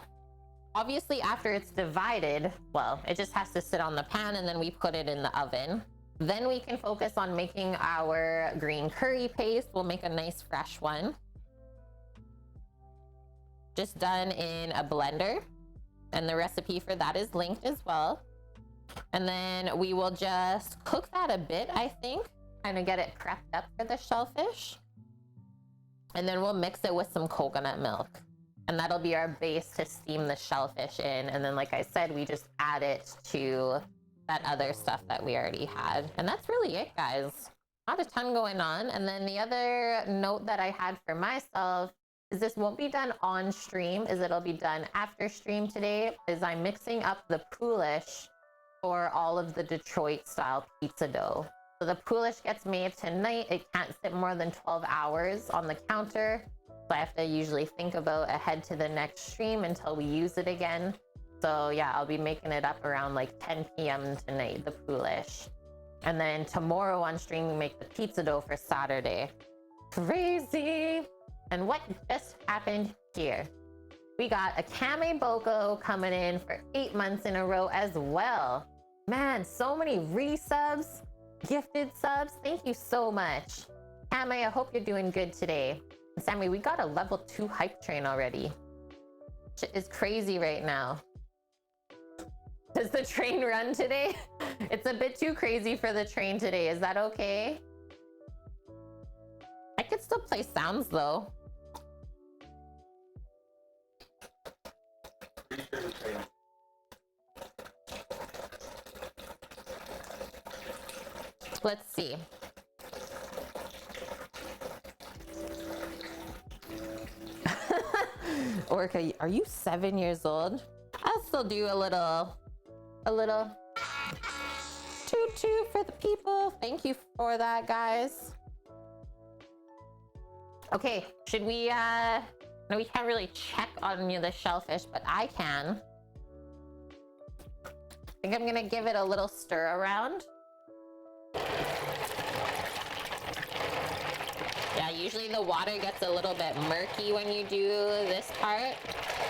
Speaker 1: obviously after it's divided, well, it just has to sit on the pan and then we put it in the oven. Then we can focus on making our green curry paste. We'll make a nice fresh one. Just done in a blender. And the recipe for that is linked as well. And then we will just cook that a bit, I think. Kind of get it prepped up for the shellfish. And then we'll mix it with some coconut milk. And that'll be our base to steam the shellfish in. And then, like I said, we just add it to that other stuff that we already had. And that's really it, guys. Not a ton going on. And then the other note that I had for myself is this won't be done on stream, is it'll be done after stream today, is I'm mixing up the poolish for all of the Detroit style pizza dough. So the poolish gets made tonight. It can't sit more than 12 hours on the counter. So I have to usually think about ahead to the next stream until we use it again. So yeah, I'll be making it up around like 10 p.m. tonight, the poolish. And then tomorrow on stream, we make the pizza dough for Saturday. Crazy! And what just happened here? We got a Kame Boko coming in for 8 months in a row as well. Man, so many resubs, gifted subs. Thank you so much. Kame, I hope you're doing good today. And Sammy, we got a level 2 hype train already. Shit is crazy right now. Does the train run today? It's a bit too crazy for the train today. Is that okay? I could still play sounds though. Let's see. Orca, are you 7 years old? I'll still do a little toot toot for the people. Thank you for that, guys. Okay, should we, no, we can't really check on the shellfish, but I can. I think I'm gonna give it a little stir around. Yeah, usually the water gets a little bit murky when you do this part,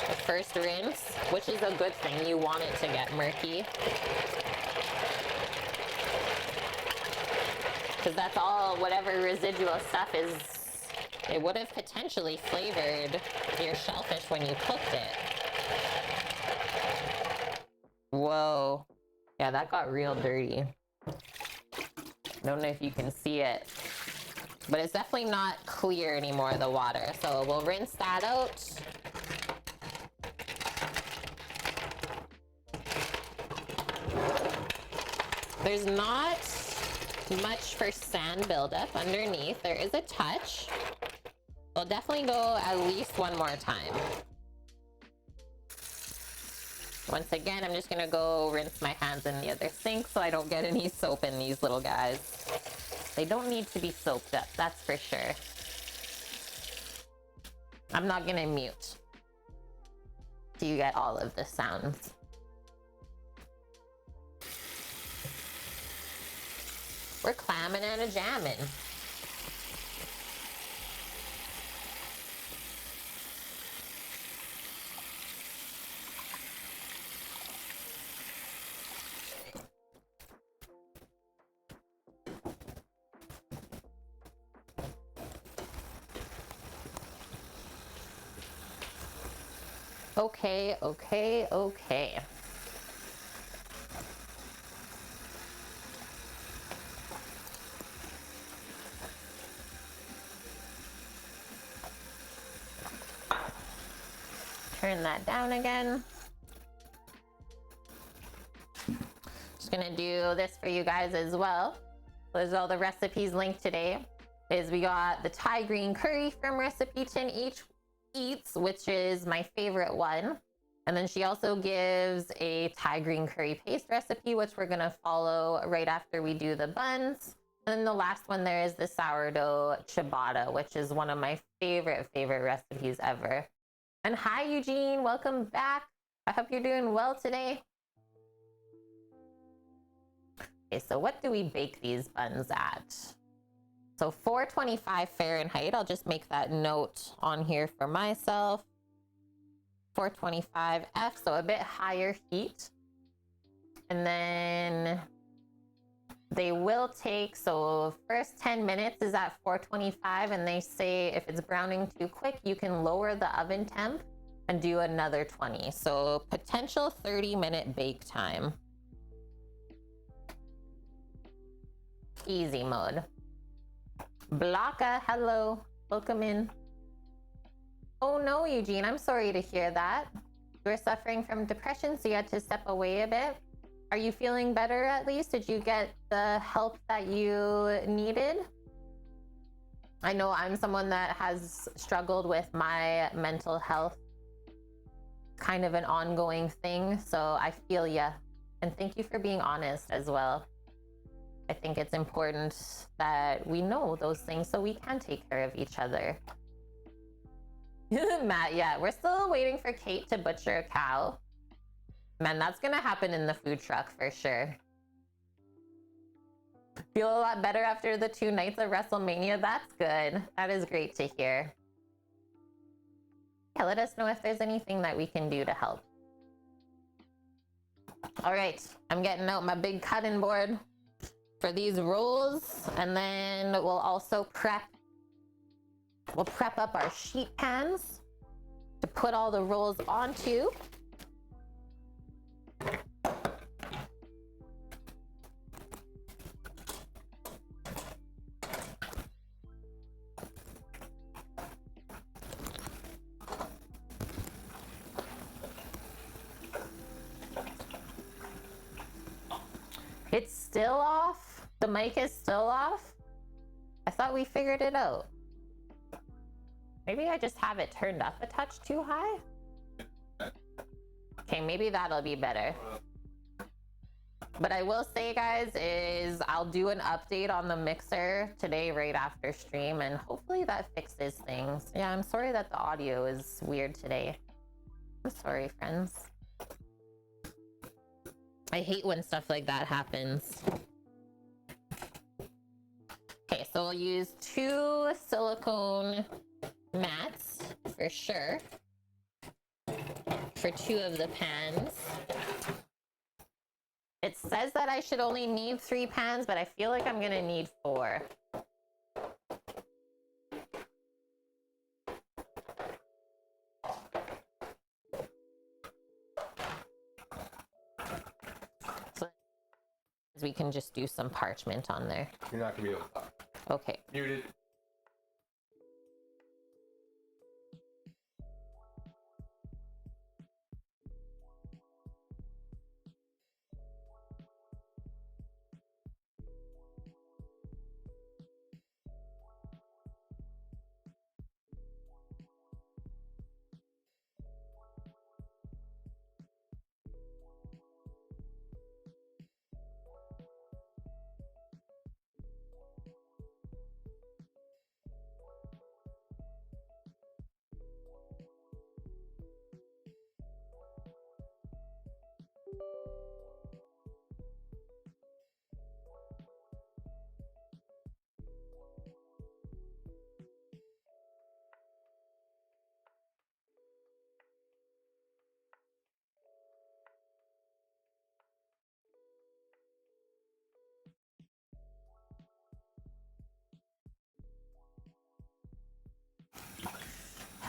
Speaker 1: the first rinse, which is a good thing. You want it to get murky. Because that's all, whatever residual stuff is, it would have potentially flavored your shellfish when you cooked it. Whoa. Yeah, that got real dirty. Don't know if you can see it. But it's definitely not clear anymore, the water. So we'll rinse that out. There's not much for sand buildup underneath. There is a touch. We'll definitely go at least one more time. Once again, I'm just gonna go rinse my hands in the other sink so I don't get any soap in these little guys. They don't need to be soaped up, that's for sure. I'm not gonna mute so you get all of the sounds. We're clamming and a jamming. Okay, okay, okay. Turn that down again. Just gonna do this for you guys as well. There's all the recipes linked today. We got the Thai green curry from Recipe Tin Eats, which is my favorite one. And then she also gives a Thai green curry paste recipe, which we're gonna follow right after we do the buns. And then the last one there is the sourdough ciabatta, which is one of my favorite recipes ever. And hi, Eugene, welcome back. I hope you're doing well today. Okay, so what do we bake these buns at? So 425 Fahrenheit, I'll just make that note on here for myself. 425 F, so a bit higher heat. And then they will take, so first 10 minutes is at 425, and they say if it's browning too quick, you can lower the oven temp and do another 20. So potential 30-minute bake time. Easy mode. Blocka, hello, welcome in. Oh no, Eugene, I'm sorry to hear that. You were suffering from depression, so you had to step away a bit. Are you feeling better at least? Did you get the help that you needed? I know I'm someone that has struggled with my mental health. Kind of an ongoing thing, so I feel ya. And thank you for being honest as well. I think it's important that we know those things so we can take care of each other. Matt, yeah, we're still waiting for Kate to butcher a cow. Man, that's gonna happen in the food truck for sure. Feel a lot better after the 2 nights of WrestleMania. That's good. That is great to hear. Yeah, let us know if there's anything that we can do to help. All right, I'm getting out my big cutting board for these rolls, and then we'll also prep up our sheet pans to put all the rolls onto. It's still off? The mic is still off? I thought we figured it out. Maybe I just have it turned up a touch too high? Okay, maybe that'll be better. But I will say, guys, is I'll do an update on the mixer today right after stream, and hopefully that fixes things. Yeah, I'm sorry that the audio is weird today. I'm sorry, friends. I hate when stuff like that happens. Okay, so we'll use 2 silicone mats for sure for 2 of the pans. It says that I should only need 3 pans, but I feel like I'm gonna need 4. So we can just do some parchment on there.
Speaker 2: You're not gonna be able to talk.
Speaker 1: Okay.
Speaker 2: Muted.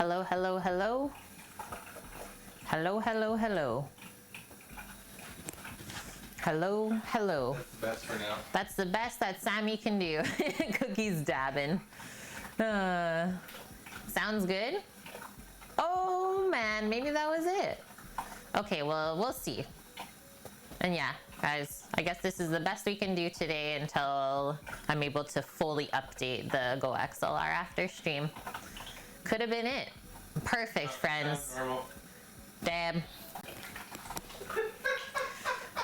Speaker 1: Hello, hello, hello. Hello, hello, hello. Hello, hello.
Speaker 2: That's the best for now.
Speaker 1: That's the best that Sammy can do. Cookies dabbing. Sounds good. Oh man, maybe that was it. Okay, well, we'll see. And yeah, guys, I guess this is the best we can do today until I'm able to fully update the Go XLR after stream. Could have been it. Perfect, friends. Damn.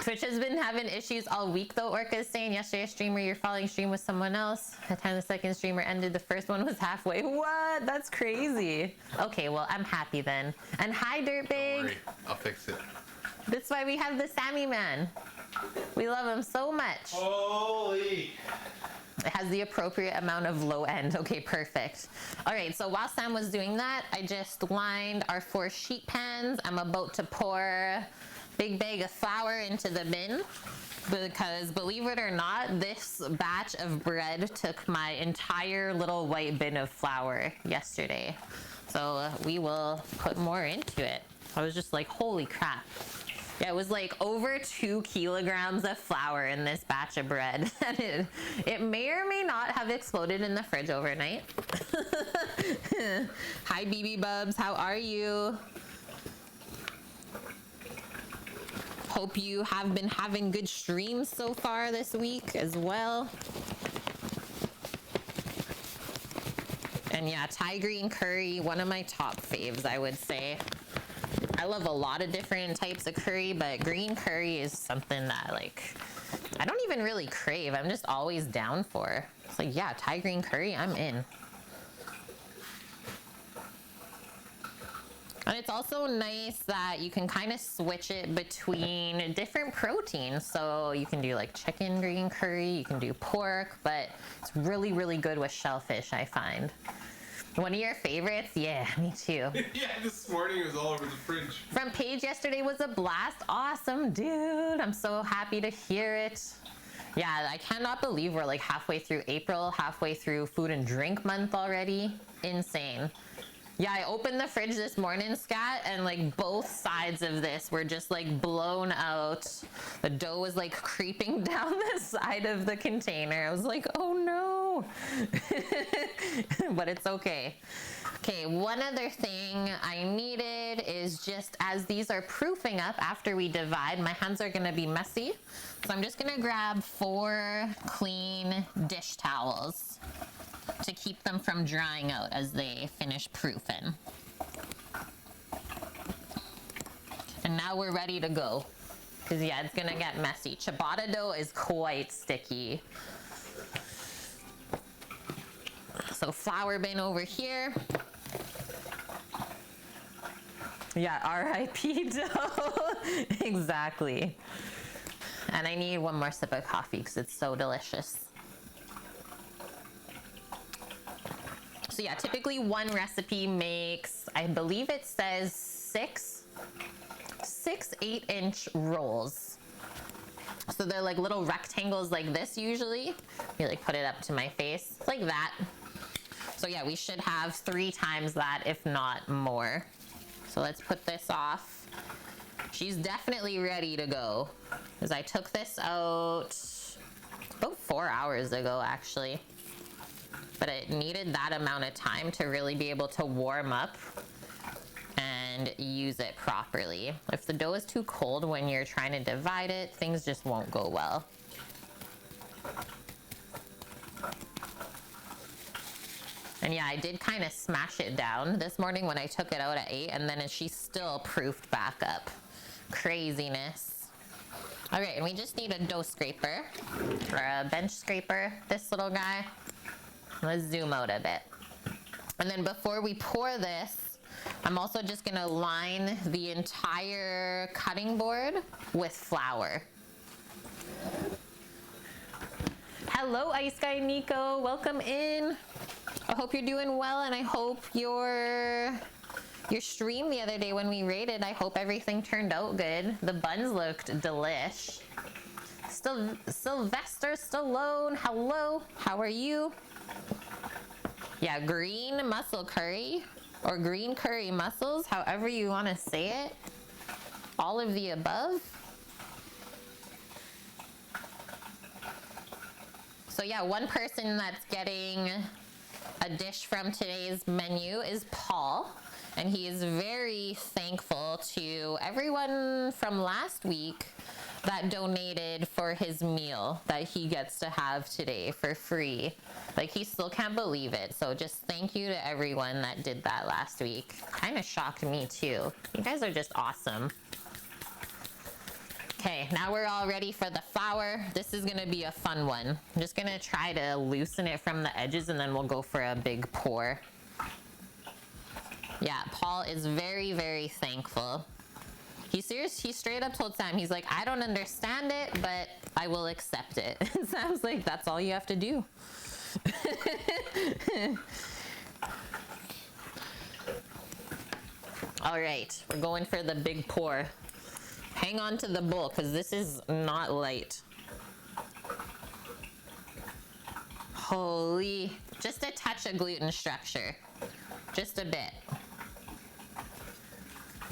Speaker 1: Twitch has been having issues all week though. Orca's saying yesterday a streamer, you're following stream with someone else. By the time the second streamer ended, the first one was halfway. What? That's crazy. Okay, well, I'm happy then. And hi, Dirtbag.
Speaker 2: Don't worry, I'll fix it.
Speaker 1: That's why we have the Sammy man. We love him so much.
Speaker 2: Holy!
Speaker 1: It has the appropriate amount of low end. Okay, perfect. All right, so while Sam was doing that, I just lined our 4 sheet pans. I'm about to pour big bag of flour into the bin because, believe it or not, this batch of bread took my entire little white bin of flour yesterday. So we will put more into it. I was just like, holy crap. Yeah, it was like over 2 kilograms of flour in this batch of bread. And it may or may not have exploded in the fridge overnight. Hi, BB Bubs. How are you? Hope you have been having good streams so far this week as well. And yeah, Thai green curry, one of my top faves, I would say. I love a lot of different types of curry, but green curry is something that, like, I don't even really crave. I'm just always down for. It's like, yeah, Thai green curry, I'm in. And it's also nice that you can kind of switch it between different proteins. So you can do like chicken green curry, you can do pork, but it's really, really good with shellfish, I find. One of your favorites? Yeah, me too.
Speaker 2: Yeah, this morning it was all over the fridge.
Speaker 1: Front page yesterday was a blast. Awesome, dude. I'm so happy to hear it. Yeah, I cannot believe we're like halfway through April, halfway through food and drink month already. Insane. Yeah, I opened the fridge this morning, Scat, and like both sides of this were just like blown out. The dough was like creeping down the side of the container. I was like, oh no. But it's okay. Okay, one other thing I needed is just as these are proofing up after we divide, my hands are gonna be messy. So I'm just gonna grab 4 clean dish towels to keep them from drying out as they finish proofing. And now we're ready to go. Because yeah, it's gonna get messy. Ciabatta dough is quite sticky. So flour bin over here. Yeah, R.I.P. dough. Exactly. And I need one more sip of coffee because it's so delicious. So yeah, typically one recipe makes, I believe it says 6 8-inch rolls. So they're like little rectangles like this usually. You like put it up to my face, like that. So yeah, we should have 3 times that, if not more. So let's put this off. She's definitely ready to go. Because I took this out about 4 hours ago, actually. But it needed that amount of time to really be able to warm up and use it properly. If the dough is too cold when you're trying to divide it, things just won't go well. And yeah, I did kind of smash it down this morning when I took it out at 8, and then she's still proofed back up. Craziness. All right, and we just need a dough scraper or a bench scraper, this little guy. Let's zoom out a bit. And then before we pour this, I'm also just gonna line the entire cutting board with flour. Hello, Ice Guy Nico, welcome in. I hope you're doing well, and I hope your stream the other day when we raided, I hope everything turned out good. The buns looked delish. Sylvester Stallone, hello, how are you? Yeah, green mussel curry. or green curry mussels, however you want to say it. All of the above. So yeah, one person that's getting a dish from today's menu is Paul, and he is very thankful to everyone from last week that donated for his meal that he gets to have today for free. Like, he still can't believe it. So just thank you to everyone that did that last week. Kind of shocked me too. You guys are just awesome. Okay, now we're all ready for the flour. This is gonna be a fun one. I'm just gonna try to loosen it from the edges and then we'll go for a big pour. Yeah, Paul is very, very thankful. He straight up told Sam, he's like, I don't understand it, but I will accept it. And Sam's like, that's all you have to do. All right, we're going for the big pour. Hang on to the bowl, because this is not light. Holy, just a touch of gluten structure. Just a bit.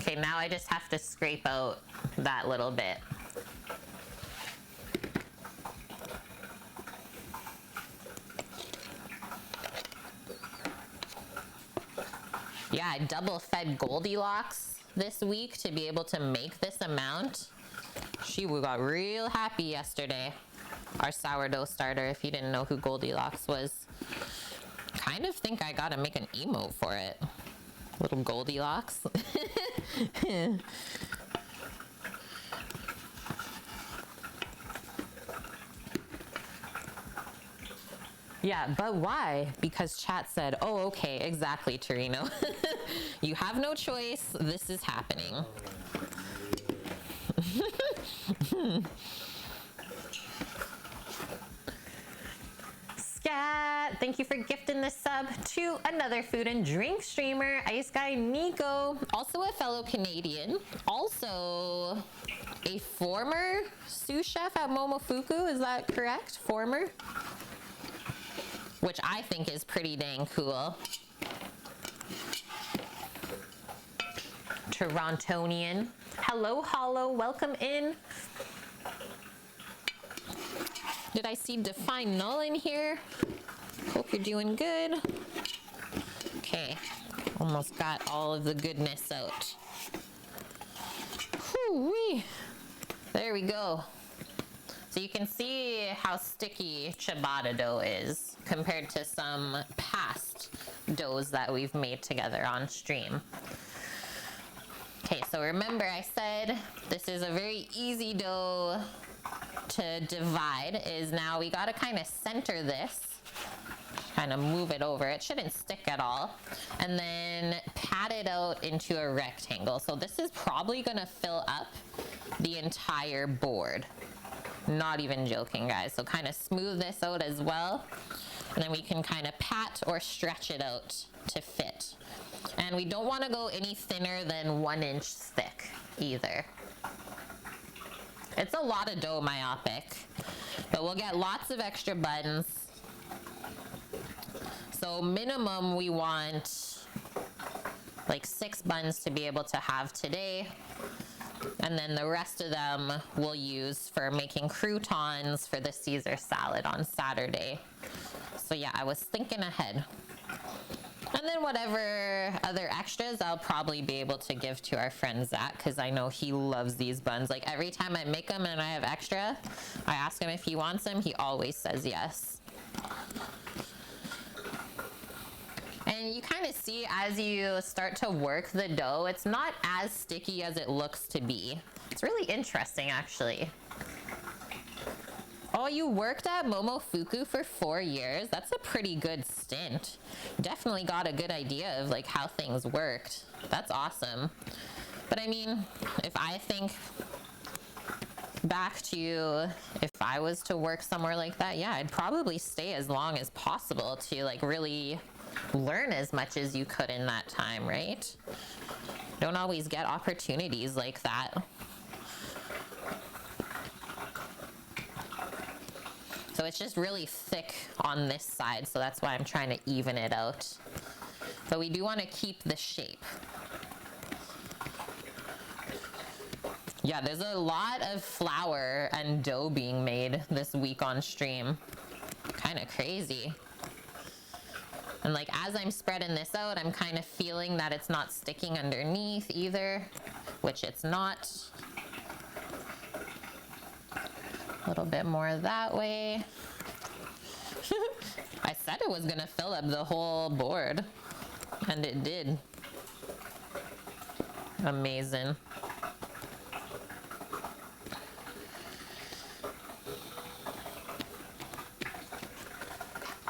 Speaker 1: Okay, now I just have to scrape out that little bit. Yeah, I double fed Goldilocks this week to be able to make this amount. She got real happy yesterday. Our sourdough starter, if you didn't know who Goldilocks was. Kind of think I gotta make an emote for it. Little Goldilocks. Yeah, but why? Because chat said, oh, okay, exactly, Torino. You have no choice. This is happening. Scat, thank you for gifting the sub to another food and drink streamer, Ice Guy Nico, also a fellow Canadian, also a former sous chef at Momofuku, is that correct? Former? Which I think is pretty dang cool. Torontonian. Hello, Hollow, welcome in. Did I see Define Null in here? Hope you're doing good. Okay, almost got all of the goodness out. Whew-wee. There we go. So you can see how sticky ciabatta dough is compared to some past doughs that we've made together on stream. Okay, so remember I said this is a very easy dough to divide. Is now we gotta kind of center this, kind of move it over. It shouldn't stick at all. And then pat it out into a rectangle. So this is probably gonna fill up the entire board. Not even joking, guys. So kind of smooth this out as well. And then we can kind of pat or stretch it out to fit. And we don't want to go any thinner than 1 inch thick either. It's a lot of dough, myopic, but we'll get lots of extra buns. So minimum we want like 6 buns to be able to have today. And then the rest of them we'll use for making croutons for the Caesar salad on Saturday. So yeah, I was thinking ahead. And then whatever other extras I'll probably be able to give to our friend Zach, because I know he loves these buns. Like every time I make them and I have extra, I ask him if he wants them. He always says yes. And you kind of see as you start to work the dough, it's not as sticky as it looks to be. It's really interesting, actually. Oh, you worked at Momofuku for 4 years? That's a pretty good stint. Definitely got a good idea of like how things worked. That's awesome. But I mean, if I think back to if I was to work somewhere like that, yeah, I'd probably stay as long as possible to like really learn as much as you could in that time, right? Don't always get opportunities like that. So it's just really thick on this side, so that's why I'm trying to even it out. but we do want to keep the shape. Yeah, there's a lot of flour and dough being made this week on stream. Kind of crazy. And like as I'm spreading this out, I'm kind of feeling that it's not sticking underneath either, which it's not. A little bit more that way. I said it was gonna fill up the whole board, and it did. Amazing.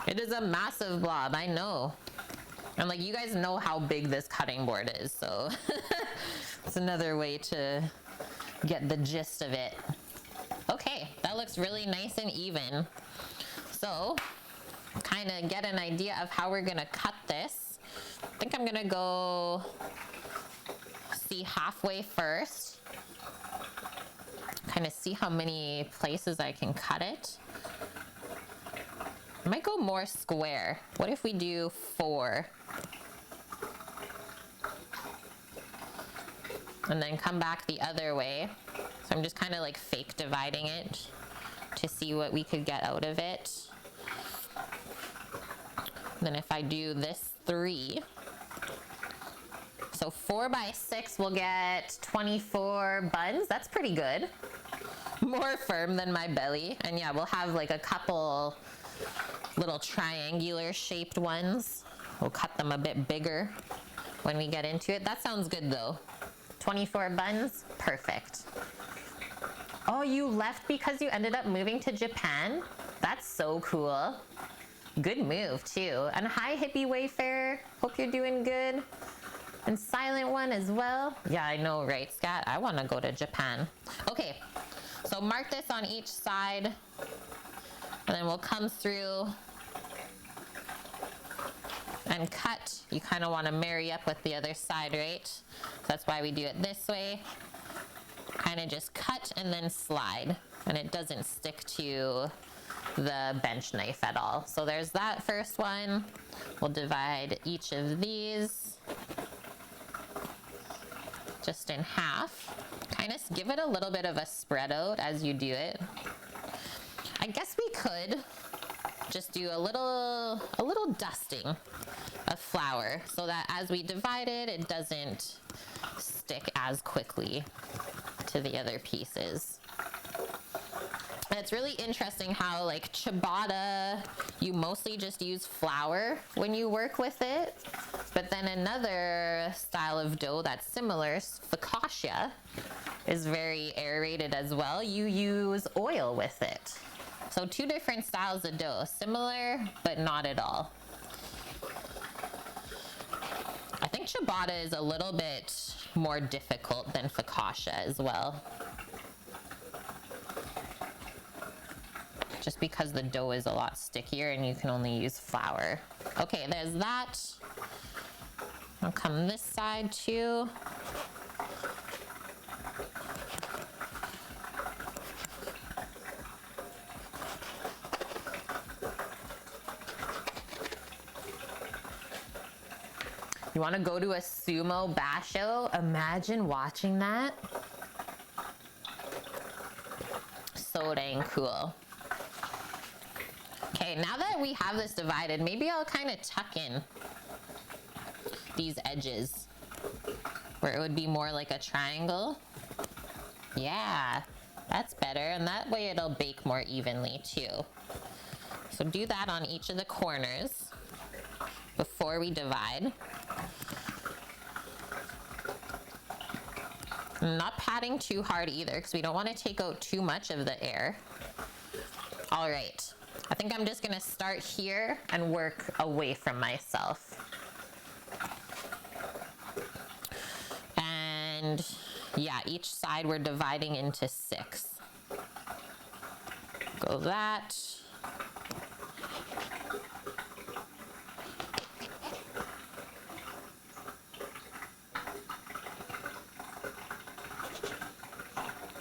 Speaker 1: It is a massive blob, I know. And like you guys know how big this cutting board is, so it's another way to get the gist of it. Okay, that looks really nice and even. So, kind of get an idea of how we're gonna cut this. I think I'm gonna go see halfway first. Kind of see how many places I can cut it. I might go more square. What if we do 4? And then come back the other way. So I'm just kind of like fake dividing it to see what we could get out of it. Then if I do this 3, so 4 by 6 will get 24 buns. That's pretty good. More firm than my belly. And yeah, we'll have like a couple little triangular shaped ones. We'll cut them a bit bigger when we get into it. That sounds good though. 24 buns, perfect. Oh, you left because you ended up moving to Japan? That's so cool. Good move too. And hi hippie wayfarer, hope you're doing good. And silent one as well. Yeah, I know, right, Scat? I want to go to Japan. Okay, so mark this on each side. And then we'll come through and cut. You kind of want to marry up with the other side, right? So that's why we do it this way. Kind of just cut and then slide. And it doesn't stick to the bench knife at all. So there's that first one. We'll divide each of these just in half. Kind of give it a little bit of a spread out as you do it. I guess we could just do a little dusting of flour so that as we divide it, it doesn't stick as quickly to the other pieces. And it's really interesting how like ciabatta, you mostly just use flour when you work with it. But then another style of dough that's similar, focaccia, is very aerated as well. You use oil with it. So 2 different styles of dough, similar, but not at all. I think ciabatta is a little bit more difficult than focaccia as well. Just because the dough is a lot stickier and you can only use flour. Okay, there's that. I'll come this side too. You want to go to a sumo basho? Imagine watching that. So dang cool. Okay, now that we have this divided, maybe I'll kind of tuck in these edges where it would be more like a triangle. Yeah, that's better. And that way it'll bake more evenly too. So do that on each of the corners before we divide. I'm not patting too hard either because we don't want to take out too much of the air. All right, I think I'm just gonna start here and work away from myself. And yeah, each side we're dividing into 6. Go that.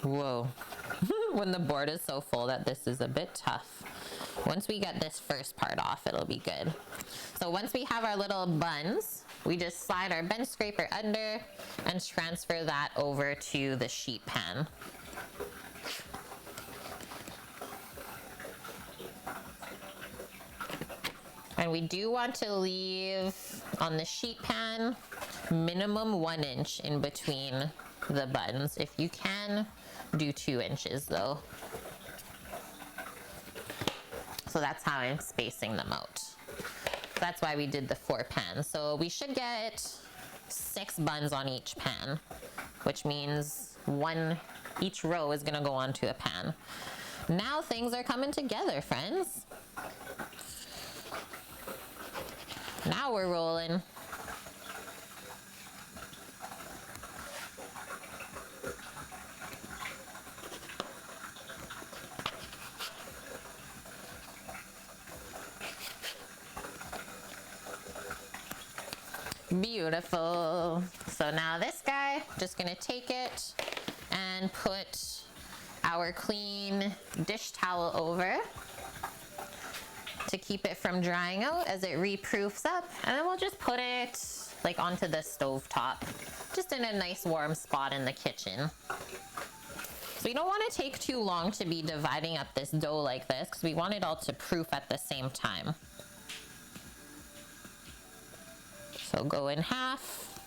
Speaker 1: Whoa. When the board is so full that this is a bit tough. Once we get this first part off, it'll be good. So once we have our little buns, we just slide our bench scraper under and transfer that over to the sheet pan. And we do want to leave on the sheet pan minimum 1 inch in between the buns. If you can, do 2 inches though. So that's how I'm spacing them out. That's why we did the 4 pans. So we should get 6 buns on each pan, which means each row is gonna go onto a pan. Now things are coming together, friends. Now we're rolling. Beautiful. So now this guy, just gonna take it and put our clean dish towel over to keep it from drying out as it reproofs up, and then we'll just put it like onto the stove top, just in a nice warm spot in the kitchen. So you don't want to take too long to be dividing up this dough like this, because we want it all to proof at the same time. So go in half,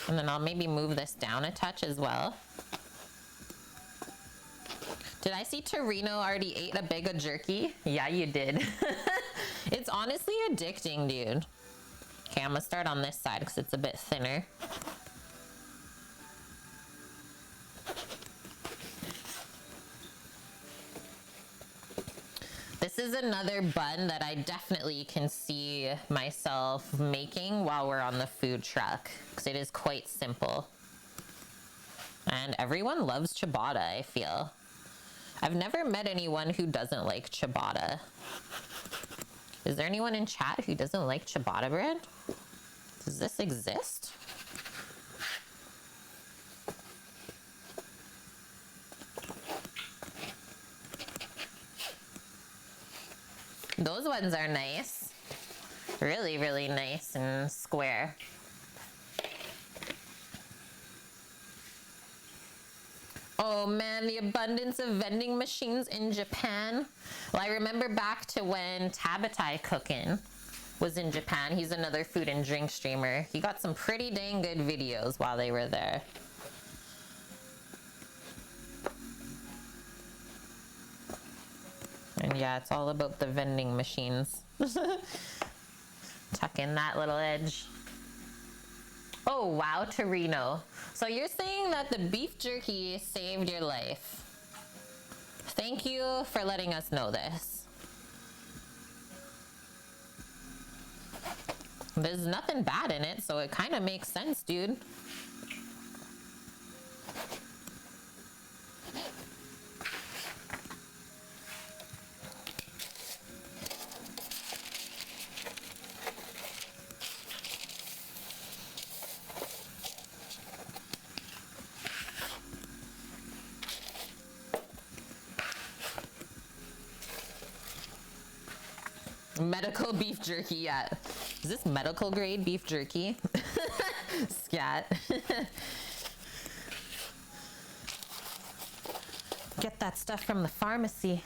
Speaker 1: and then I'll maybe move this down a touch as well. Did I see Torino already ate a bag of jerky? Yeah, you did. It's honestly addicting, dude. Okay, I'm gonna start on this side because it's a bit thinner. This is another bun that I definitely can see myself making while we're on the food truck, because it is quite simple. And everyone loves ciabatta, I feel. I've never met anyone who doesn't like ciabatta. Is there anyone in chat who doesn't like ciabatta bread? Does this exist? Those ones are nice. Really, really nice and square. Oh man, the abundance of vending machines in Japan. Well, I remember back to when Ciabatta Cookin' was in Japan. He's another food and drink streamer. He got some pretty dang good videos while they were there. And yeah, it's all about the vending machines. Tuck in that little edge. Oh wow, Torino. So you're saying that the beef jerky saved your life. Thank you for letting us know this. There's nothing bad in it, so it kind of makes sense, dude. Medical beef jerky, yeah. Is this medical grade beef jerky? Scat. Get that stuff from the pharmacy.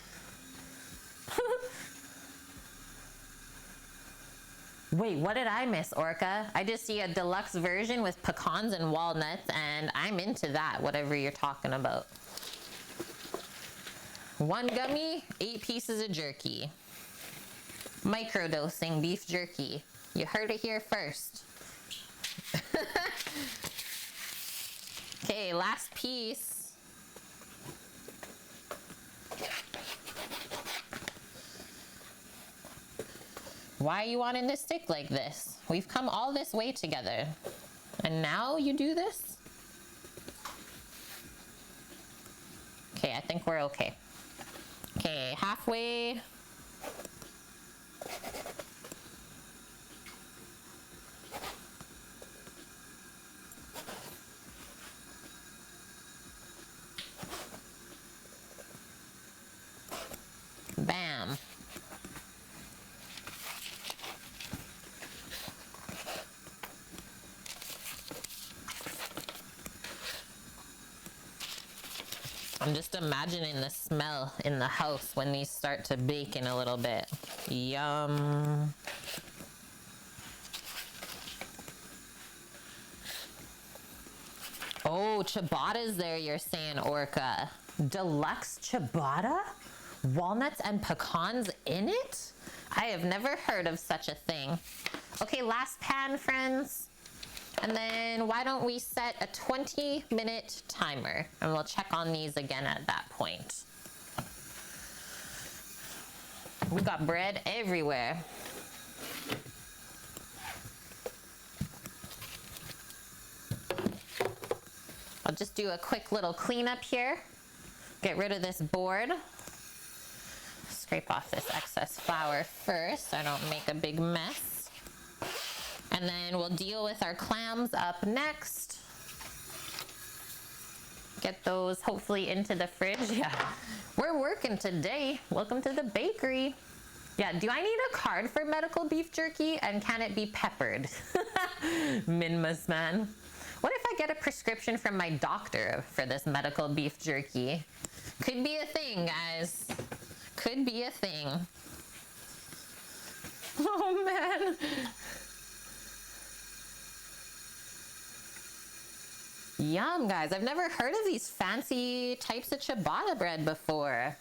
Speaker 1: Wait, what did I miss, Orca? I just see a deluxe version with pecans and walnuts, and I'm into that, whatever you're talking about. 1 gummy, 8 pieces of jerky. Microdosing beef jerky. You heard it here first. Okay, last piece. Why are you wanting to stick like this? We've come all this way together. And now you do this? Okay, I think we're okay. Okay, halfway. Bam. I'm just imagining the smell in the house when these start to bake in a little bit. Yum. Oh, ciabatta's there, you're saying, Orca. Deluxe ciabatta? Walnuts and pecans in it? I have never heard of such a thing. Okay, last pan, friends. And then why don't we set a 20-minute timer and we'll check on these again at that point. We got bread everywhere. I'll just do a quick little cleanup here. Get rid of this board. Scrape off this excess flour first so I don't make a big mess. And then we'll deal with our clams up next. Get those hopefully into the fridge. Yeah, we're working today. Welcome to the bakery. Yeah, do I need a card for medical beef jerky? And can it be peppered? Minmus man. What if I get a prescription from my doctor for this medical beef jerky? Could be a thing, guys. Could be a thing. Oh man. Yum, guys. I've never heard of these fancy types of ciabatta bread before.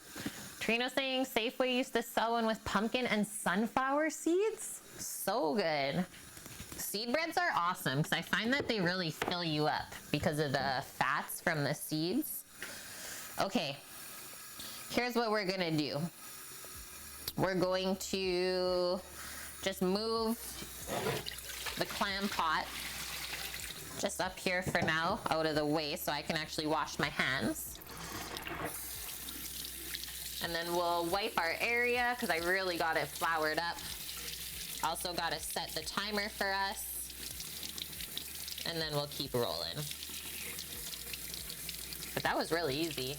Speaker 1: Trino saying Safeway used to sell one with pumpkin and sunflower seeds. So good. Seed breads are awesome because I find that they really fill you up because of the fats from the seeds. Okay, here's what we're gonna do. We're going to just move the clam pot just up here for now, out of the way, so I can actually wash my hands. And then we'll wipe our area because I really got it floured up. Also got to set the timer for us. And then we'll keep rolling. But that was really easy.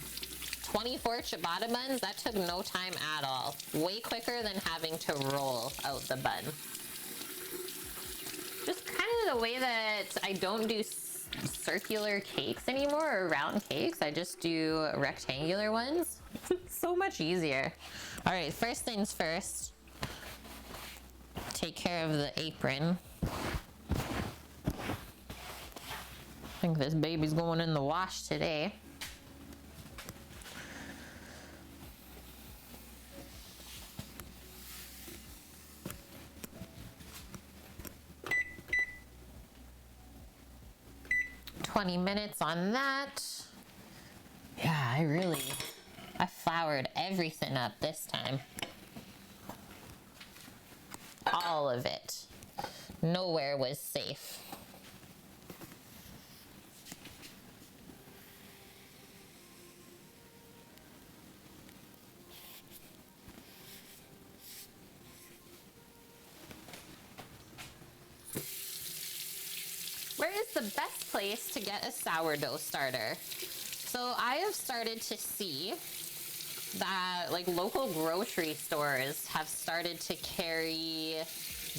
Speaker 1: 24 ciabatta buns, that took no time at all. Way quicker than having to roll out the bun. Just kind of the way that I don't do circular cakes anymore, or round cakes. I just do rectangular ones. So much easier. All right, first things first. Take care of the apron. I think this baby's going in the wash today. $20 minutes on that. Yeah, I floured everything up this time. All of it. Nowhere was safe. Where is the best place to get a sourdough starter? So I have started to see that like local grocery stores have started to carry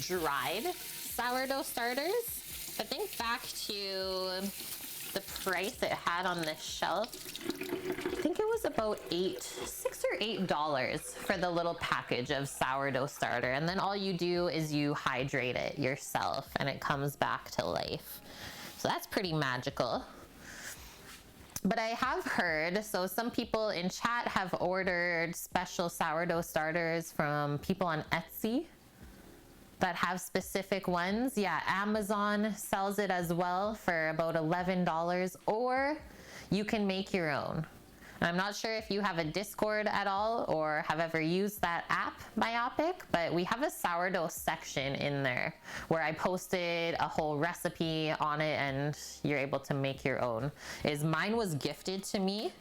Speaker 1: dried sourdough starters. But think back to the price it had on the shelf. I think it was about $6 or $8 for the little package of sourdough starter. And then all you do is you hydrate it yourself and it comes back to life. So that's pretty magical. But I have heard, so some people in chat have ordered special sourdough starters from people on Etsy that have specific ones. Yeah, Amazon sells it as well for about $11, or you can make your own. And I'm not sure if you have a Discord at all or have ever used that app, Myopic, but we have a sourdough section in there where I posted a whole recipe on it and you're able to make your own. Mine was gifted to me,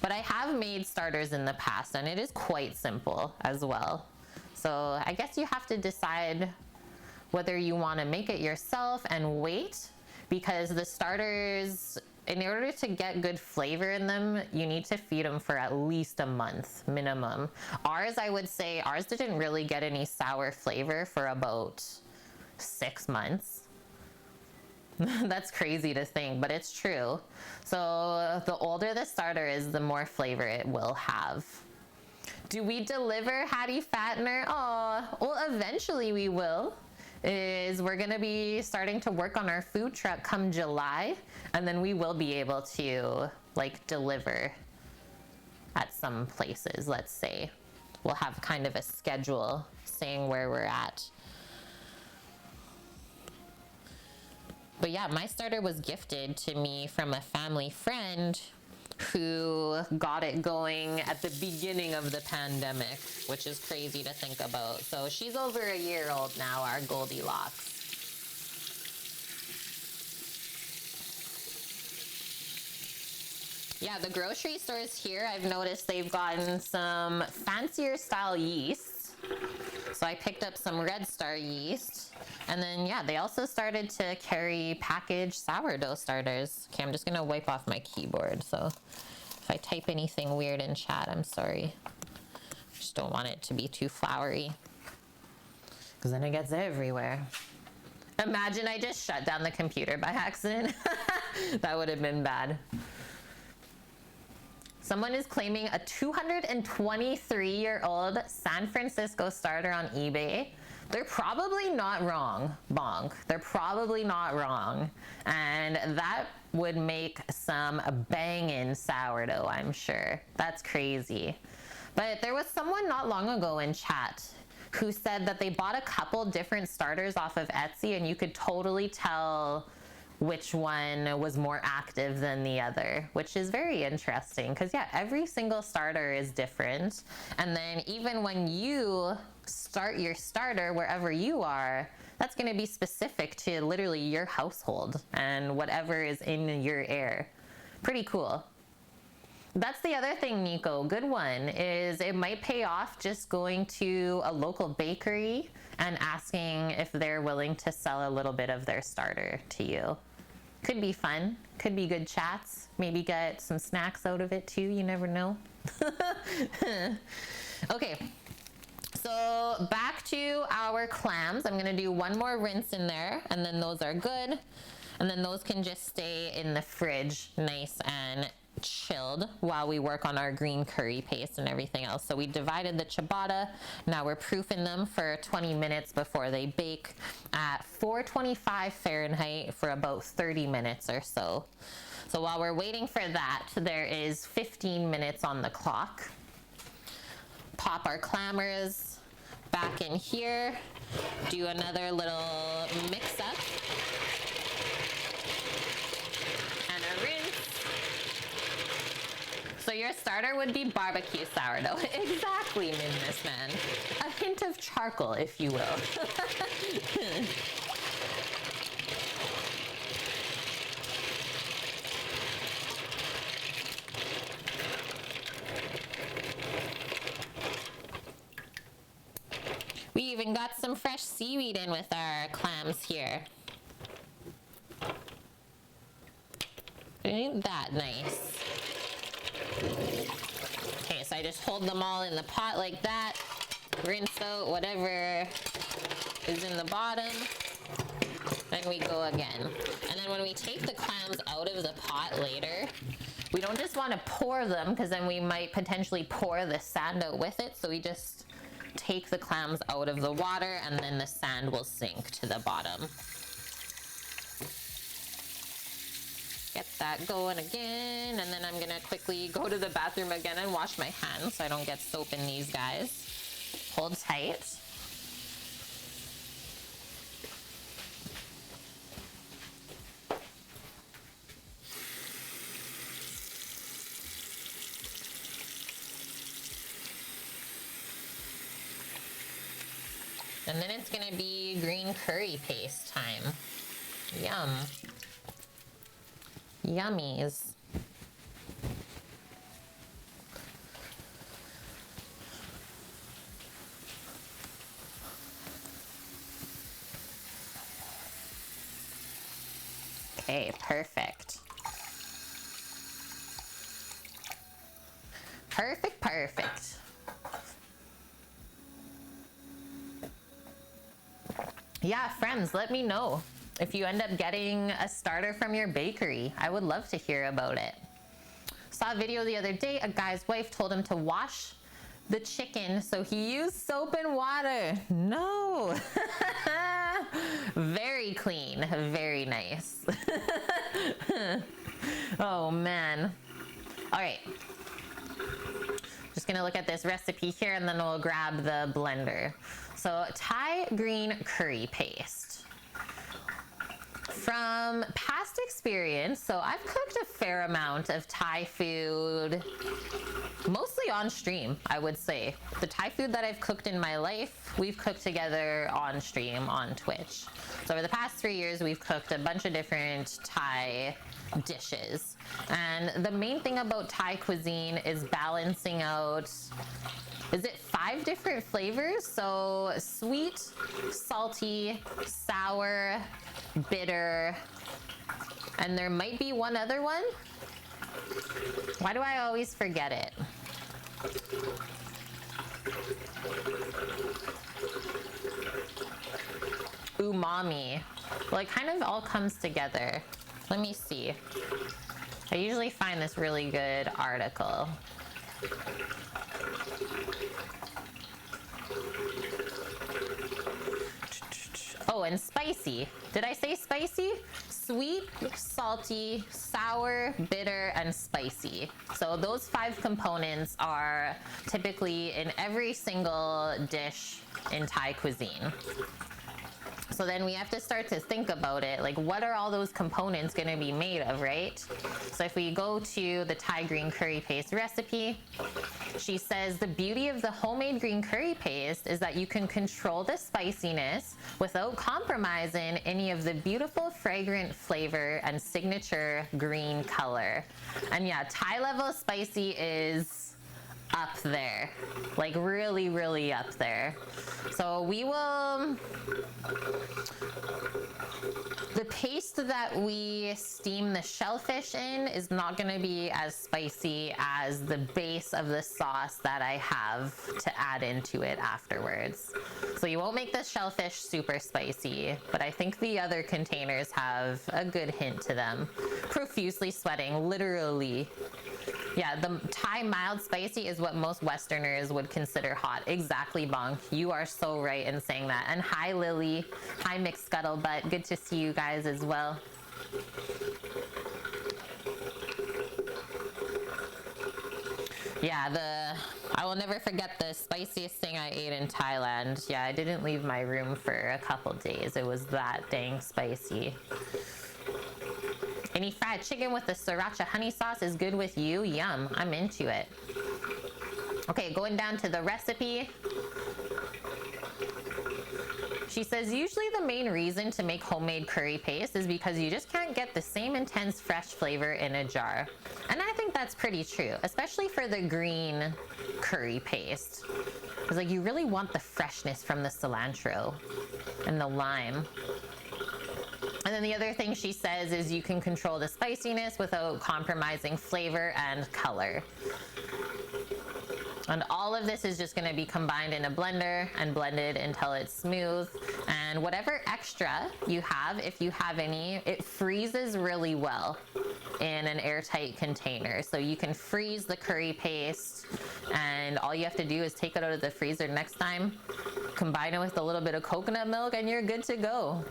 Speaker 1: but I have made starters in the past and it is quite simple as well. So I guess you have to decide whether you want to make it yourself and wait, because the starters, in order to get good flavor in them, you need to feed them for at least a month minimum. Ours, I would say, ours didn't really get any sour flavor for about 6 months. That's crazy to think, but it's true. So the older the starter is, the more flavor it will have. Do we deliver Hattie Fattener? Oh, well, eventually we will. We're gonna be starting to work on our food truck come July, and then we will be able to like deliver at some places. Let's say we'll have kind of a schedule saying where we're at. But yeah, my starter was gifted to me from a family friend who got it going at the beginning of the pandemic, which is crazy to think about. So she's over a year old now, our Goldilocks. Yeah, the grocery stores here, I've noticed they've gotten some fancier style yeast. So I picked up some Red Star yeast. And then, yeah, they also started to carry packaged sourdough starters. Okay, I'm just gonna wipe off my keyboard. So if I type anything weird in chat, I'm sorry. Just don't want it to be too floury, because then it gets everywhere. Imagine I just shut down the computer by accident. That would have been bad. Someone is claiming a 223-year-old San Francisco starter on eBay. They're probably not wrong, bonk. They're probably not wrong. And that would make some bangin' sourdough, I'm sure. That's crazy. But there was someone not long ago in chat who said that they bought a couple different starters off of Etsy, and you could totally tell which one was more active than the other, which is very interesting because, yeah, every single starter is different. And then even when you start your starter wherever you are, that's going to be specific to literally your household and whatever is in your air. Pretty cool. That's the other thing, Nico, good one, is it might pay off just going to a local bakery and asking if they're willing to sell a little bit of their starter to you. Could be fun, could be good chats, maybe get some snacks out of it too, you never know. Okay, so back to our clams. I'm gonna do one more rinse in there, and then those are good. And then those can just stay in the fridge nice and chilled while we work on our green curry paste and everything else. So we divided the ciabatta. Now we're proofing them for 20 minutes before they bake at 425 Fahrenheit for about 30 minutes or so. So while we're waiting for that, there is 15 minutes on the clock. Pop our clammers back in here. Do another little mix up. And a rinse. So your starter would be barbecue sourdough. Exactly, Miss Man. A hint of charcoal, if you will. We even got some fresh seaweed in with our clams here. Ain't that nice? Okay, so I just hold them all in the pot like that, rinse out whatever is in the bottom, then we go again. And then when we take the clams out of the pot later, we don't just want to pour them, because then we might potentially pour the sand out with it, so we just take the clams out of the water and then the sand will sink to the bottom. Get that going again, and then I'm gonna quickly go to the bathroom again and wash my hands so I don't get soap in these guys. Hold tight. And then it's gonna be green curry paste time. Yum. Yummies. Okay, perfect. Perfect, perfect. Yeah, friends, let me know. if you end up getting a starter from your bakery. I would love to hear about it. Saw a video the other day, a guy's wife told him to wash the chicken, so he used soap and water. No. Very clean, very nice. Oh man. All right. Just gonna look at this recipe here and then we'll grab the blender. So Thai green curry paste. From past experience, so I've cooked a fair amount of Thai food, mostly on stream, I would say. The Thai food that I've cooked in my life, we've cooked together on stream on Twitch. So over the past 3 years, we've cooked a bunch of different Thai dishes. And the main thing about Thai cuisine is balancing out, is it 5 different flavors? So sweet, salty, sour, bitter, and there might be one other one. Why do I always forget it? Umami. Well, it kind of all comes together. Let me see. I usually find this really good article. Oh, and spicy. Did I say spicy? Sweet, salty, sour, bitter, and spicy. So those 5 components are typically in every single dish in Thai cuisine. So then we have to start to think about it, like what are all those components going to be made of, right? So if we go to the Thai green curry paste recipe, she says the beauty of the homemade green curry paste is that you can control the spiciness without compromising any of the beautiful fragrant flavor and signature green color. And yeah, Thai level spicy is up there, like really, really up there. So we will, the paste that we steam the shellfish in is not going to be as spicy as the base of the sauce that I have to add into it afterwards. So you won't make the shellfish super spicy, but I think the other containers have a good hint to them. Profusely sweating, literally. Yeah, the Thai mild spicy is what most Westerners would consider hot. Exactly, Bonk. You are so right in saying that. And hi, Lily. Hi, Mixed Scuttlebutt. Good to see you guys as well. Yeah, I will never forget the spiciest thing I ate in Thailand. Yeah, I didn't leave my room for a couple days. It was that dang spicy. Any fried chicken with the sriracha honey sauce is good with you? Yum, I'm into it. Okay, going down to the recipe. She says usually the main reason to make homemade curry paste is because you just can't get the same intense fresh flavor in a jar. And I think that's pretty true, especially for the green curry paste. It's like you really want the freshness from the cilantro and the lime. And then the other thing she says is you can control the spiciness without compromising flavor and color. And all of this is just going to be combined in a blender and blended until it's smooth. And whatever extra you have, if you have any, it freezes really well in an airtight container. So you can freeze the curry paste and all you have to do is take it out of the freezer next time, combine it with a little bit of coconut milk and you're good to go.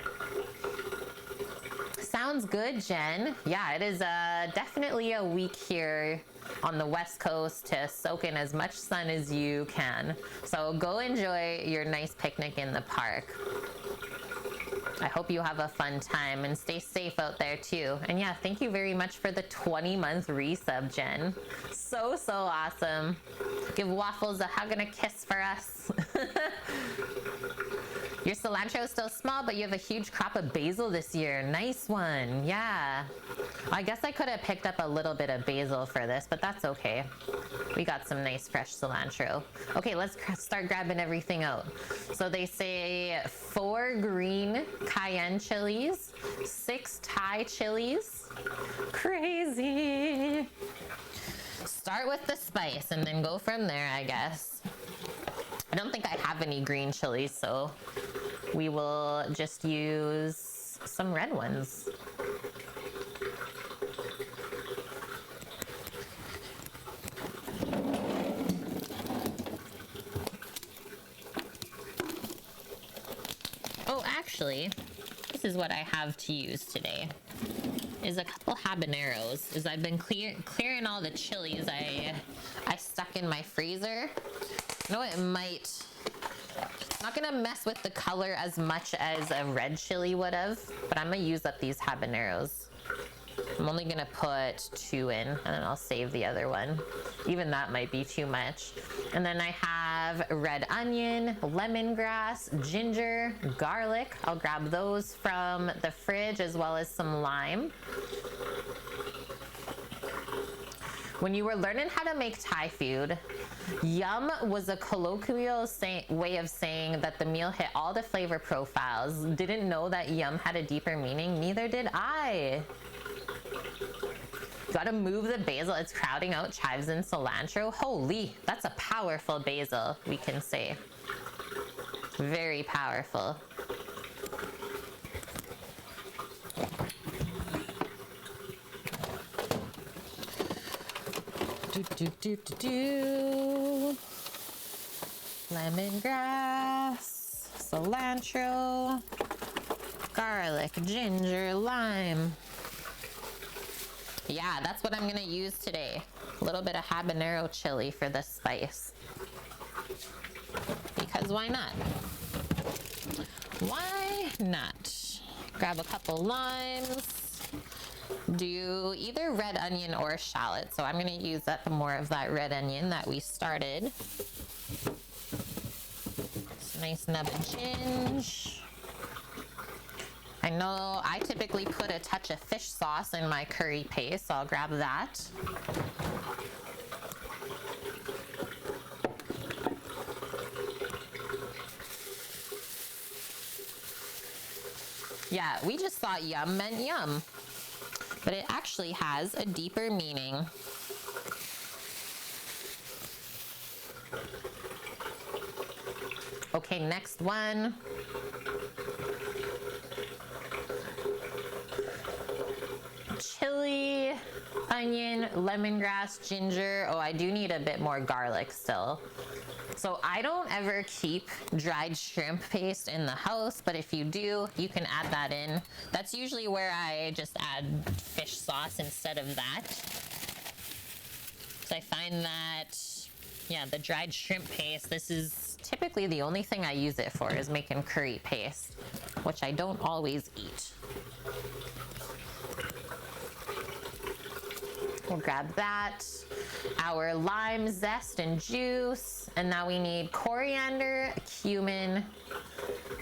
Speaker 1: Sounds good, Jen. Yeah, it is definitely a week here on the West Coast to soak in as much sun as you can. So go enjoy your nice picnic in the park. I hope you have a fun time and stay safe out there too. And yeah, thank you very much for the 20-month resub, Jen. So awesome. Give Waffles a hug and a kiss for us. Your cilantro is still small, but you have a huge crop of basil this year. Nice one. Yeah. I guess I could have picked up a little bit of basil for this, but that's okay. We got some nice fresh cilantro. Okay, let's start grabbing everything out. So they say 4 green cayenne chilies, 6 Thai chilies. Crazy. Start with the spice and then go from there, I guess. I don't think I have any green chilies, so we will just use some red ones. Oh, actually, this is what I have to use today. Is a couple habaneros. Is I've been clearing all the chilies I stuck in my freezer. You know, it might, not gonna mess with the color as much as a red chili would have, but I'm gonna use up these habaneros. I'm only gonna put 2 in, and then I'll save the other one. Even that might be too much. And then I have red onion, lemongrass, ginger, garlic. I'll grab those from the fridge, as well as some lime. When you were learning how to make Thai food, yum was a colloquial way of saying that the meal hit all the flavor profiles. Didn't know that yum had a deeper meaning. Neither did I. Gotta move the basil. It's crowding out chives and cilantro. Holy, that's a powerful basil, we can say. Very powerful. Lemongrass, cilantro, garlic, ginger, lime. Yeah, that's what I'm gonna use today. A little bit of habanero chili for the spice. Because why not? Why not? Grab a couple limes. Do either red onion or shallot. So I'm gonna use up more of that red onion that we started. It's a nice nub of ginger. I know I typically put a touch of fish sauce in my curry paste, so I'll grab that. Yeah, we just thought yum meant yum, but it actually has a deeper meaning. Okay, next one. Chili, onion, lemongrass, ginger. Oh, I do need a bit more garlic still. So I don't ever keep dried shrimp paste in the house, but if you do, you can add that in. That's usually where I just add fish sauce instead of that. So I find that, yeah, the dried shrimp paste, this is typically the only thing I use it for, is making curry paste, which I don't always eat. We'll grab that, our lime zest and juice, and now we need coriander, cumin,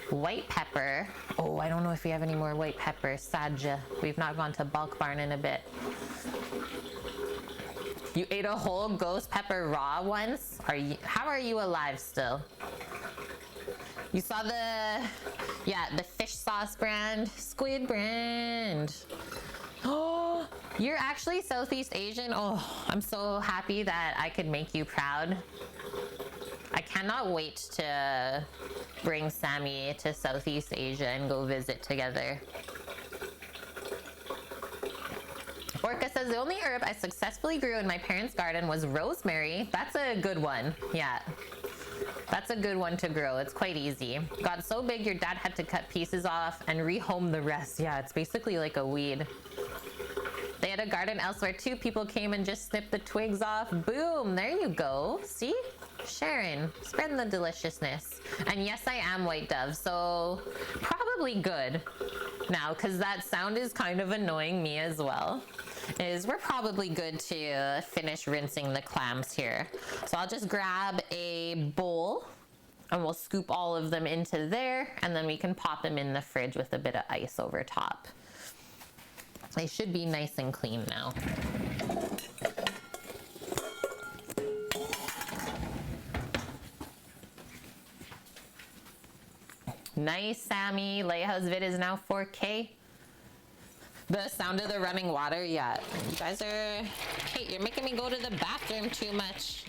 Speaker 1: white pepper. Oh, I don't know if we have any more white pepper. Sadja. We've not gone to Bulk Barn in a bit. You ate a whole ghost pepper raw once? How are you alive still? You saw the fish sauce brand, squid brand. Oh, you're actually Southeast Asian. Oh, I'm so happy that I could make you proud. I cannot wait to bring Sammy to Southeast Asia and go visit together. Orca says the only herb I successfully grew in my parents' garden was rosemary. That's a good one. Yeah. That's a good one to grow. It's quite easy. Got so big your dad had to cut pieces off and rehome the rest. Yeah, it's basically like a weed. They had a garden elsewhere too. People came and just snipped the twigs off. Boom, there you go. See? Sharon, spreading the deliciousness. And yes, I am White Dove, so probably good now, because that sound is kind of annoying me as well. We're probably good to finish rinsing the clams here. So I'll just grab a bowl and we'll scoop all of them into there, and then we can pop them in the fridge with a bit of ice over top. They should be nice and clean now. Nice, Sammy. Leia's vid is now 4K. The sound of the running water, yeah. You guys are... Kate, you're making me go to the bathroom too much.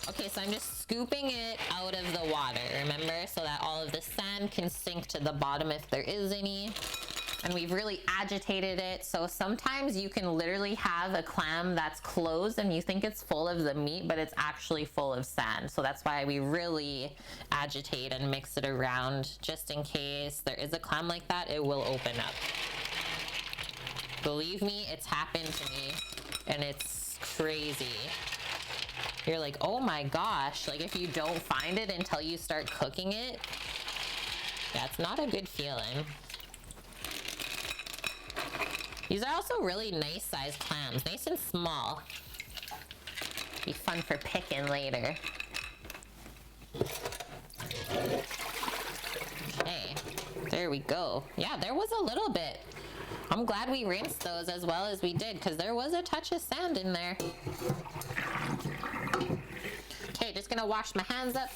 Speaker 1: Okay, so I'm just scooping it out of the water, remember? So that all of the sand can sink to the bottom if there is any. And we've really agitated it. So sometimes you can literally have a clam that's closed and you think it's full of the meat, but it's actually full of sand. So that's why we really agitate and mix it around, just in case there is a clam like that, it will open up. Believe me, it's happened to me and it's crazy. You're like, oh my gosh, like if you don't find it until you start cooking it, that's not a good feeling. These are also really nice sized clams, nice and small. Be fun for picking later. Okay, there we go. Yeah, there was a little bit. I'm glad we rinsed those as well as we did, because there was a touch of sand in there. Okay, just gonna wash my hands up.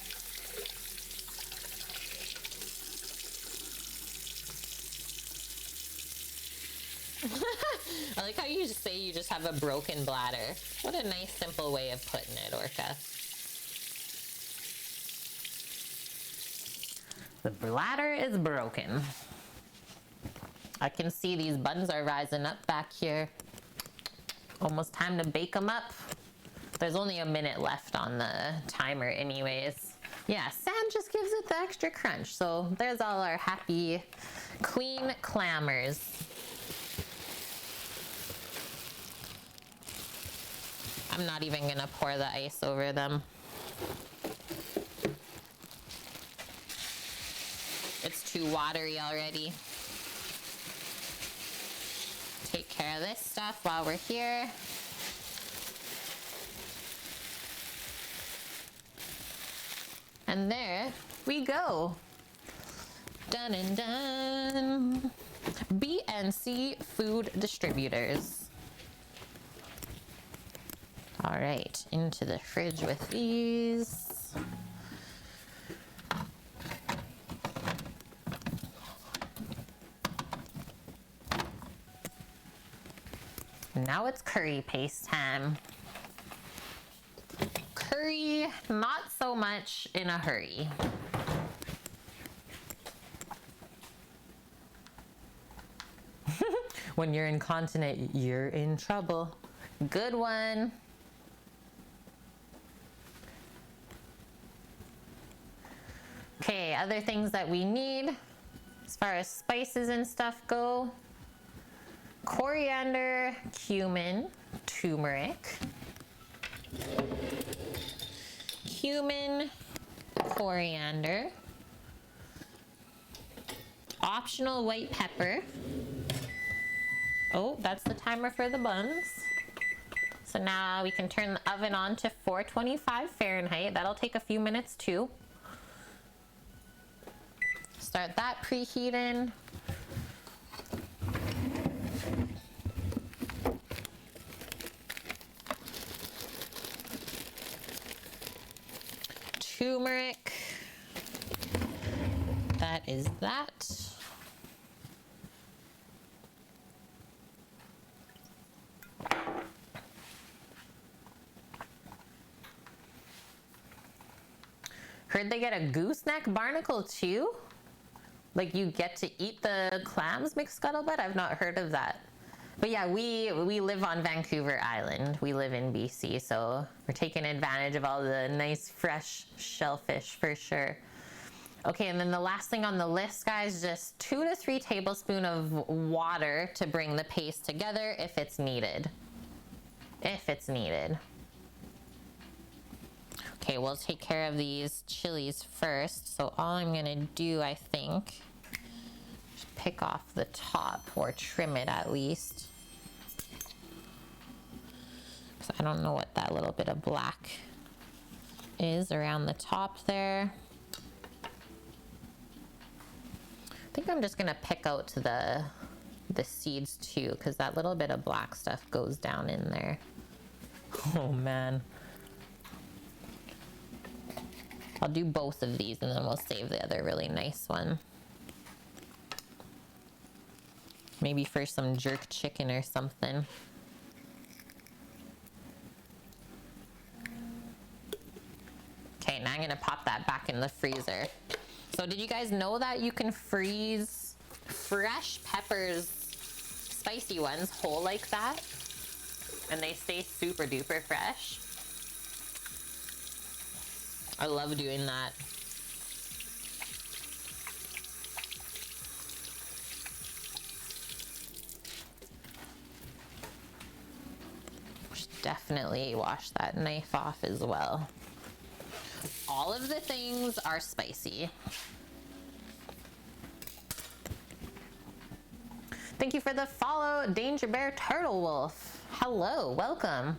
Speaker 1: I like how you just say you just have a broken bladder. What a nice, simple way of putting it, Orca. The bladder is broken. I can see these buns are rising up back here. Almost time to bake them up. There's only a minute left on the timer anyways. Yeah, sand just gives it the extra crunch. So there's all our happy, clean clammers. I'm not even gonna pour the ice over them. It's too watery already. Take care of this stuff while we're here. And there we go. Done and done. BNC Food Distributors. All right, into the fridge with these. Now it's curry paste time. Curry, not so much in a hurry. When you're incontinent, you're in trouble. Good one. Okay, other things that we need as far as spices and stuff go. Coriander, cumin, turmeric. Cumin, coriander. Optional white pepper. Oh, that's the timer for the buns. So now we can turn the oven on to 425 Fahrenheit. That'll take a few minutes too. Start that preheating. Turmeric. That is that. Heard they get a gooseneck barnacle too? Like you get to eat the clams, McScuttlebutt? I've not heard of that. But yeah, we live on Vancouver Island. We live in BC, so we're taking advantage of all the nice fresh shellfish for sure. Okay, and then the last thing on the list, guys, just 2 to 3 tablespoons of water to bring the paste together if it's needed. If it's needed. Okay, we'll take care of these chilies first. So all I'm gonna do, I think, is pick off the top or trim it at least. So I don't know what that little bit of black is around the top there. I think I'm just gonna pick out the seeds too, because that little bit of black stuff goes down in there. Oh man. I'll do both of these and then we'll save the other really nice one. Maybe for some jerk chicken or something. Okay, now I'm gonna pop that back in the freezer. So did you guys know that you can freeze fresh peppers, spicy ones, whole like that? And they stay super duper fresh. I love doing that. Should definitely wash that knife off as well. All of the things are spicy. Thank you for the follow, Danger Bear Turtle Wolf. Hello, welcome.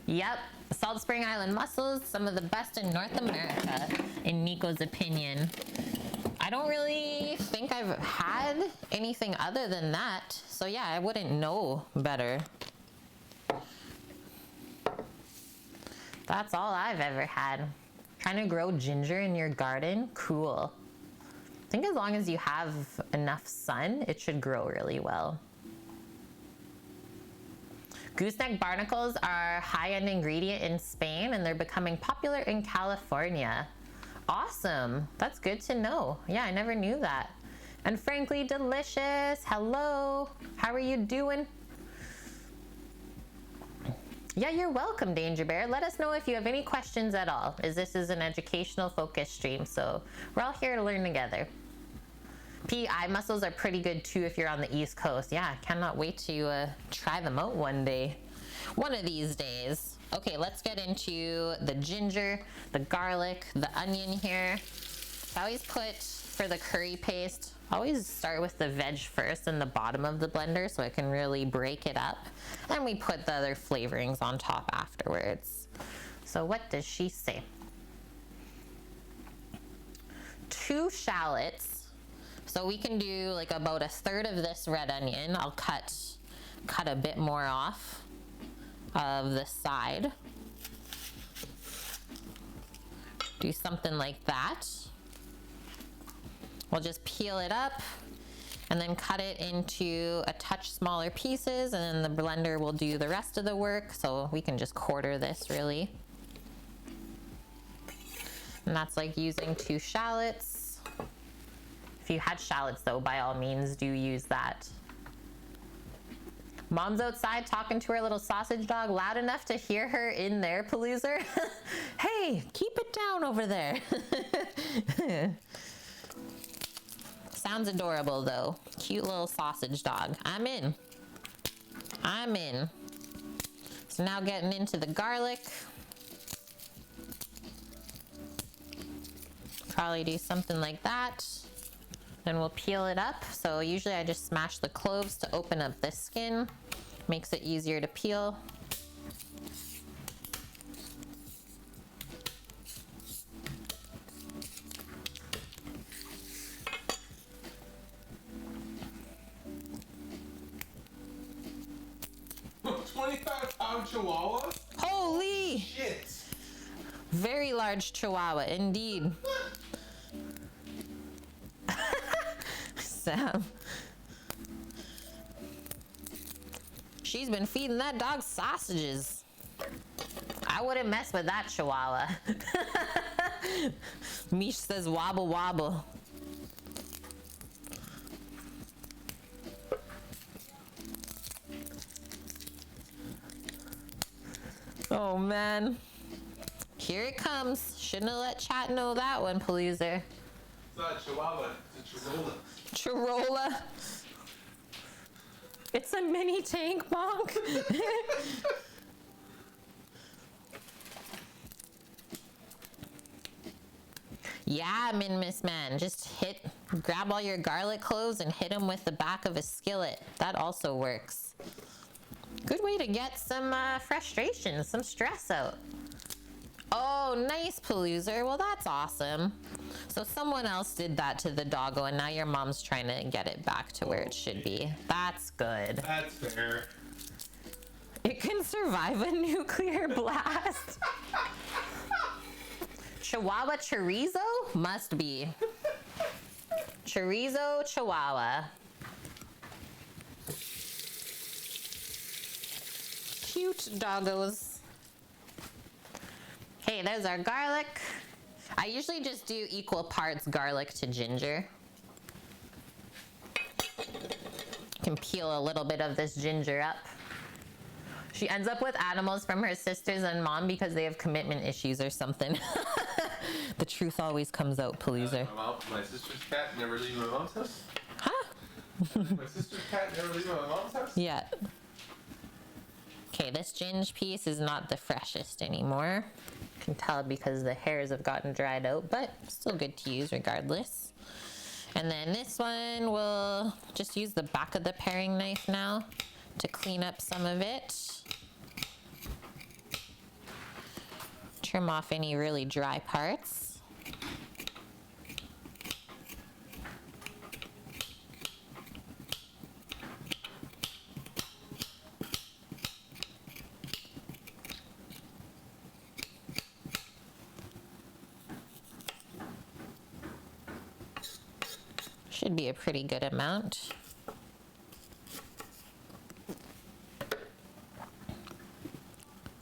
Speaker 1: Yep, Salt Spring Island mussels, some of the best in North America, in Nico's opinion. I don't really think I've had anything other than that. So yeah, I wouldn't know better. That's all I've ever had. Trying to grow ginger in your garden? Cool. I think as long as you have enough sun, it should grow really well. Gooseneck barnacles are a high-end ingredient in Spain and they're becoming popular in California. Awesome, that's good to know. Yeah, I never knew that. And frankly delicious, hello, how are you doing? Yeah, you're welcome, Danger Bear. Let us know if you have any questions at all, as this is an educational focus stream, so we're all here to learn together. PI mussels are pretty good too if you're on the East Coast. Yeah, cannot wait to try them out one day. One of these days. Okay, let's get into the ginger, the garlic, the onion here. I always put, for the curry paste, I always start with the veg first in the bottom of the blender so I can really break it up. And we put the other flavorings on top afterwards. So what does she say? 2 shallots. So we can do like about 1/3 of this red onion. I'll cut a bit more off of the side. Do something like that. We'll just peel it up and then cut it into a touch smaller pieces, and then the blender will do the rest of the work. So we can just quarter this really. And that's like using 2 shallots. If you had shallots though, by all means do use that. Mom's outside talking to her little sausage dog loud enough to hear her in there, Paloozer. Hey, keep it down over there. Sounds adorable though. Cute little sausage dog. I'm in. I'm in. So now getting into the garlic. Probably do something like that. Then we'll peel it up. So usually I just smash the cloves to open up the skin. Makes it easier to peel.
Speaker 2: £25 chihuahua?
Speaker 1: Holy!
Speaker 2: Shit!
Speaker 1: Very large chihuahua, indeed. Sam. She's been feeding that dog sausages. I wouldn't mess with that chihuahua. Mish says wobble wobble. Oh man. Here it comes. Shouldn't have let chat know that one, Paloozer.
Speaker 2: It's not a chihuahua, it's a chirola.
Speaker 1: Chirola. It's a mini tank, Bonk. Yeah, Miss Man. Just grab all your garlic cloves and hit them with the back of a skillet. That also works. Good way to get some frustration, some stress out. Oh, nice, Paloozer. Well, that's awesome. So someone else did that to the doggo, and now your mom's trying to get it back to where it should be. That's good.
Speaker 2: That's fair.
Speaker 1: It can survive a nuclear blast. Chihuahua chorizo? Must be. Chorizo Chihuahua. Cute doggos. Okay, there's our garlic. I usually just do equal parts garlic to ginger. Can peel a little bit of this ginger up. She ends up with animals from her sisters and mom because they have commitment issues or something. The truth always comes out, Palooza.
Speaker 2: My sister's cat never leaves my mom's house.
Speaker 1: Huh?
Speaker 2: My sister's cat never leaves my mom's house?
Speaker 1: Yeah. Okay, this ginger piece is not the freshest anymore. You can tell because the hairs have gotten dried out, but still good to use regardless. And then this one, we'll just use the back of the paring knife now to clean up some of it. Trim off any really dry parts. Should be a pretty good amount.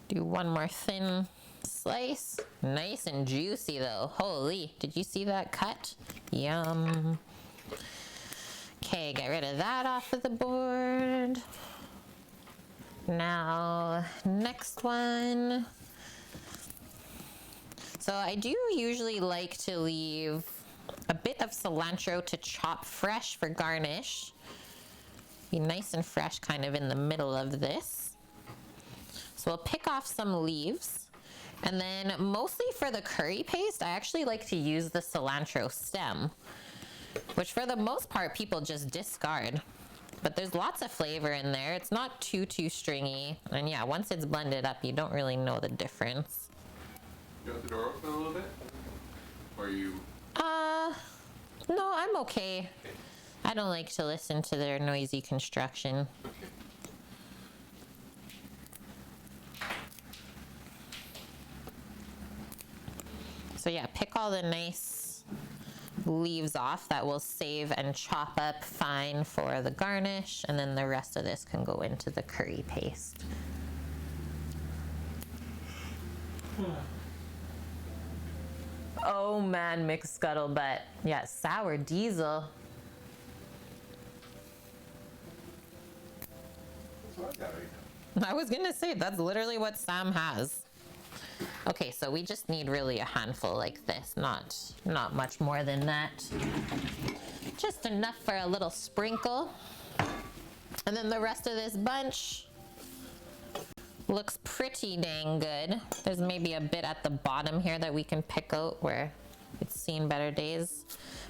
Speaker 1: Do one more thin slice. Nice and juicy though. Holy, did you see that cut? Yum. Okay, get rid of that off of the board. Now, next one. So I do usually like to leave a bit of cilantro to chop fresh for garnish. Be nice and fresh kind of in the middle of this. So we'll pick off some leaves. And then mostly for the curry paste, I actually like to use the cilantro stem, which for the most part people just discard. But there's lots of flavor in there. It's not too stringy. And yeah, once it's blended up, you don't really know the difference.
Speaker 2: You want the door open a little bit? Or you...
Speaker 1: No, I'm okay. I don't like to listen to their noisy construction.
Speaker 2: Okay.
Speaker 1: So yeah, pick all the nice leaves off that will save and chop up fine for the garnish, and then the rest of this can go into the curry paste. Oh man, mixed scuttlebutt. Yeah, sour diesel.
Speaker 2: That's what I got right now.
Speaker 1: I was gonna say, that's literally what Sam has. Okay, so we just need really a handful like this, not much more than that. Just enough for a little sprinkle. And then the rest of this bunch looks pretty dang good. There's maybe a bit at the bottom here that we can pick out where it's seen better days.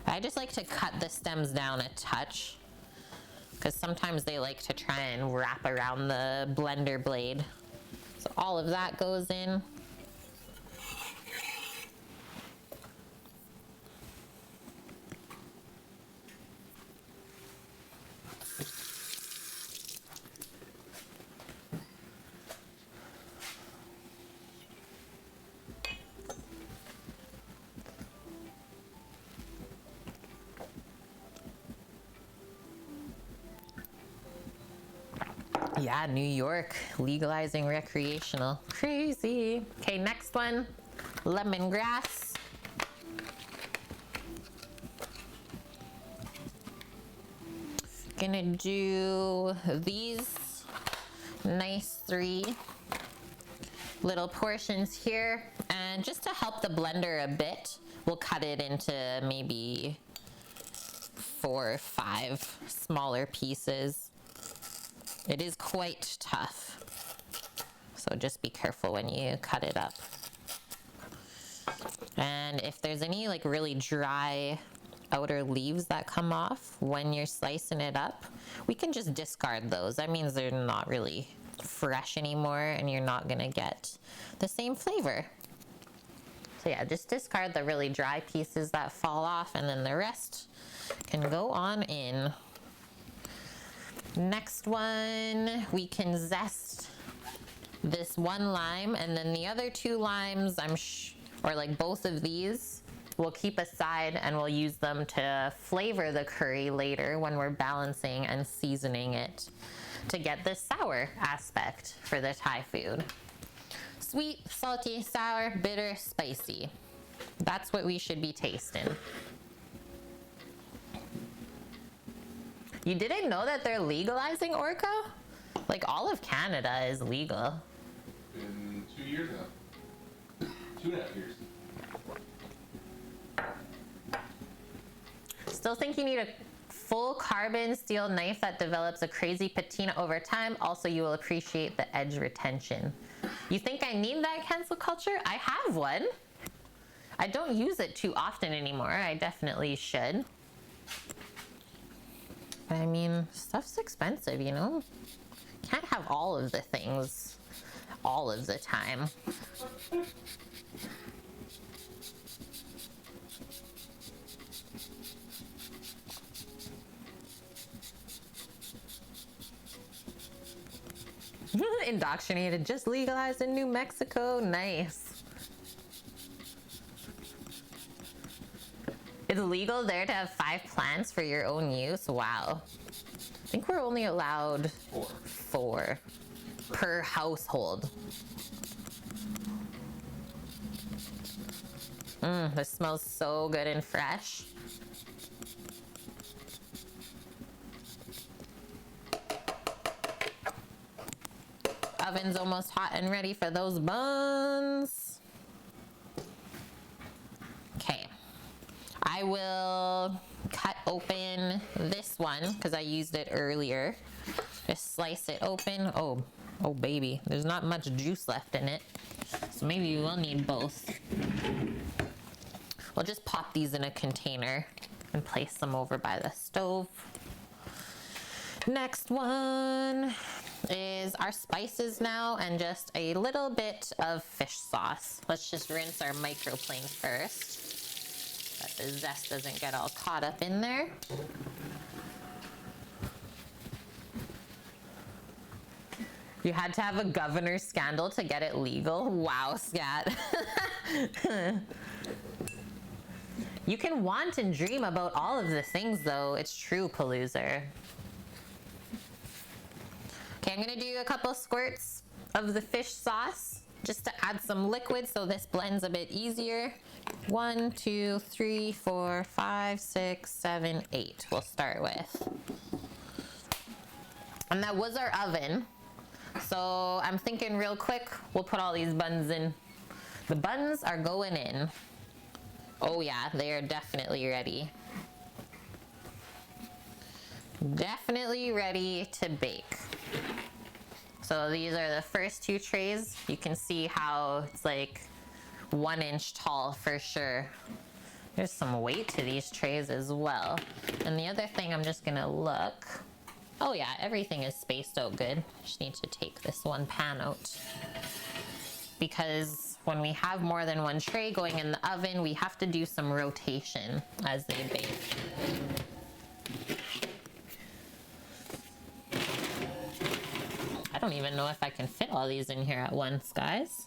Speaker 1: I just like to cut the stems down a touch because sometimes they like to try and wrap around the blender blade. So all of that goes in. Yeah, New York legalizing recreational. Crazy. Okay, next one, lemongrass. Gonna do these nice 3 little portions here, and just to help the blender a bit, we'll cut it into maybe 4 or 5 smaller pieces. It is quite tough, so just be careful when you cut it up. And if there's any like really dry outer leaves that come off when you're slicing it up, we can just discard those. That means they're not really fresh anymore and you're not gonna get the same flavor. So yeah, just discard the really dry pieces that fall off, and then the rest can go on in. Next one, we can zest this 1 lime, and then the other 2 limes, or like both of these, we'll keep aside and we'll use them to flavor the curry later when we're balancing and seasoning it to get the sour aspect for the Thai food. Sweet, salty, sour, bitter, spicy. That's what we should be tasting. You didn't know that they're legalizing orca? Like all of Canada is legal.
Speaker 2: In 2 years now. 2.5 years.
Speaker 1: Still think you need a full carbon steel knife that develops a crazy patina over time. Also, you will appreciate the edge retention. You think I need that, cancel culture? I have one. I don't use it too often anymore. I definitely should. But I mean, stuff's expensive, you know? Can't have all of the things all of the time. Indoctrinated, just legalized in New Mexico. Nice. It's legal there to have 5 plants for your own use. Wow. I think we're only allowed 4 per household. This smells so good and fresh. Oven's almost hot and ready for those buns. Okay. I will cut open this one because I used it earlier. Just slice it open. Oh baby, there's not much juice left in it. So maybe you will need both. We'll just pop these in a container and place them over by the stove. Next one is our spices now and just a little bit of fish sauce. Let's just rinse our microplane first, that the zest doesn't get all caught up in there. You had to have a governor scandal to get it legal? Wow, scat. You can want and dream about all of the things though. It's true, Paloozer. Okay, I'm gonna do a couple squirts of the fish sauce just to add some liquid so this blends a bit easier. 1, 2, 3, 4, 5, 6, 7, 8 we'll start with. And that was our oven. So I'm thinking real quick, we'll put all these buns in. The buns are going in. Oh yeah, they are definitely ready. Definitely ready to bake. So these are the first 2 trays. You can see how it's like 1 inch tall for sure. There's some weight to these trays as well. And the other thing, I'm just gonna look. Oh yeah, everything is spaced out good. Just need to take this one pan out. Because when we have more than 1 tray going in the oven, we have to do some rotation as they bake. I don't even know if I can fit all these in here at once, guys.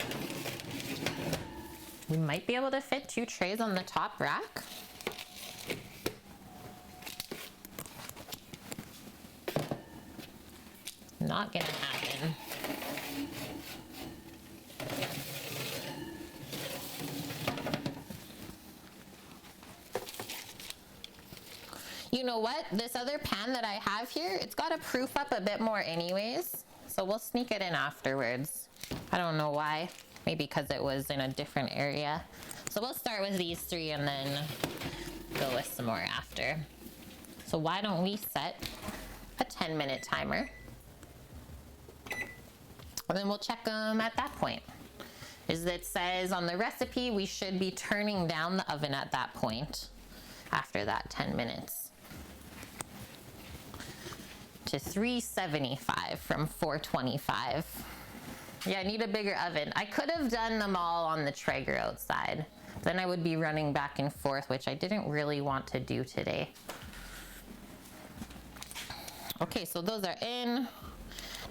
Speaker 1: We might be able to fit 2 trays on the top rack. Not gonna happen. You know what? This other pan that I have here, it's got to proof up a bit more anyways. So we'll sneak it in afterwards. I don't know why. Maybe because it was in a different area. So we'll start with these 3 and then go with some more after. So why don't we set a 10-minute timer? And then we'll check them at that point. As it says on the recipe, we should be turning down the oven at that point after that 10 minutes. To 375 from 425. Yeah, I need a bigger oven. I could have done them all on the Traeger outside. Then I would be running back and forth, which I didn't really want to do today. Okay, so those are in.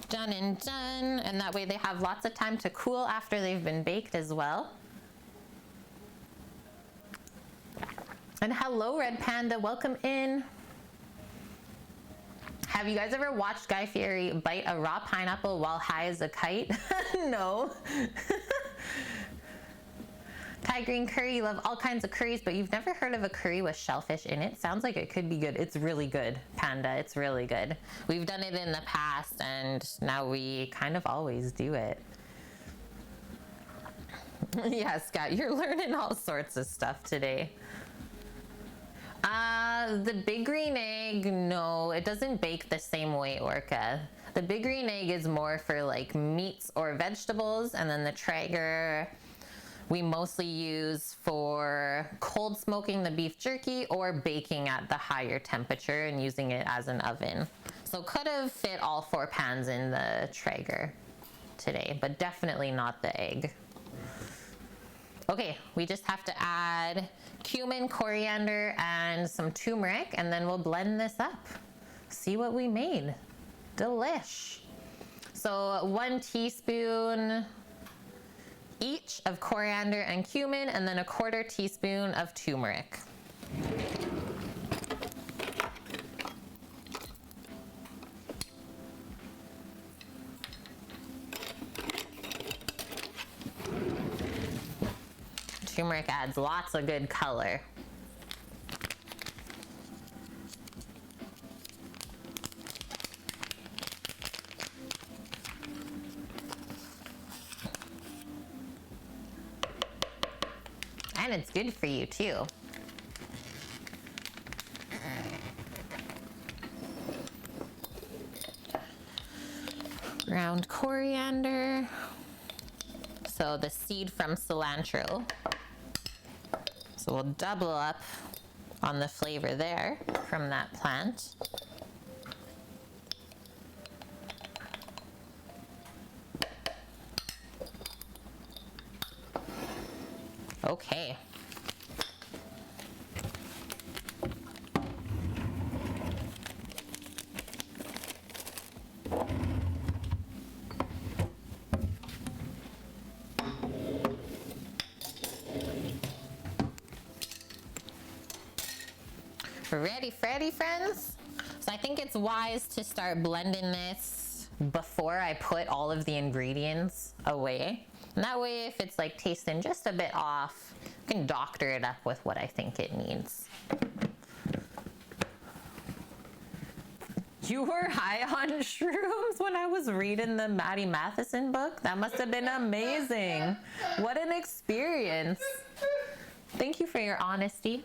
Speaker 1: Done and done. And that way they have lots of time to cool after they've been baked as well. And hello, Red Panda. Welcome in. Have you guys ever watched Guy Fieri bite a raw pineapple while high as a kite? No. Thai green curry, you love all kinds of curries, but you've never heard of a curry with shellfish in it? Sounds like it could be good. It's really good, Panda. It's really good. We've done it in the past, and now we kind of always do it. Yeah, Scott, you're learning all sorts of stuff today. The big green egg, no, it doesn't bake the same way, Orca. The big green egg is more for like meats or vegetables, and then the Traeger we mostly use for cold smoking the beef jerky or baking at the higher temperature and using it as an oven. So could have fit all 4 pans in the Traeger today, but definitely not the egg. Okay, we just have to add cumin, coriander, and some turmeric, and then we'll blend this up. See what we made. Delish. So 1 teaspoon each of coriander and cumin, and then 1/4 teaspoon of turmeric. Turmeric adds lots of good color. And it's good for you too. Ground coriander. So the seed from cilantro. So we'll double up on the flavor there from that plant. Okay. Ready, Freddy, friends? So I think it's wise to start blending this before I put all of the ingredients away. And that way, if it's like tasting just a bit off, I can doctor it up with what I think it needs. You were high on shrooms when I was reading the Maddie Matheson book? That must have been amazing. What an experience. Thank you for your honesty.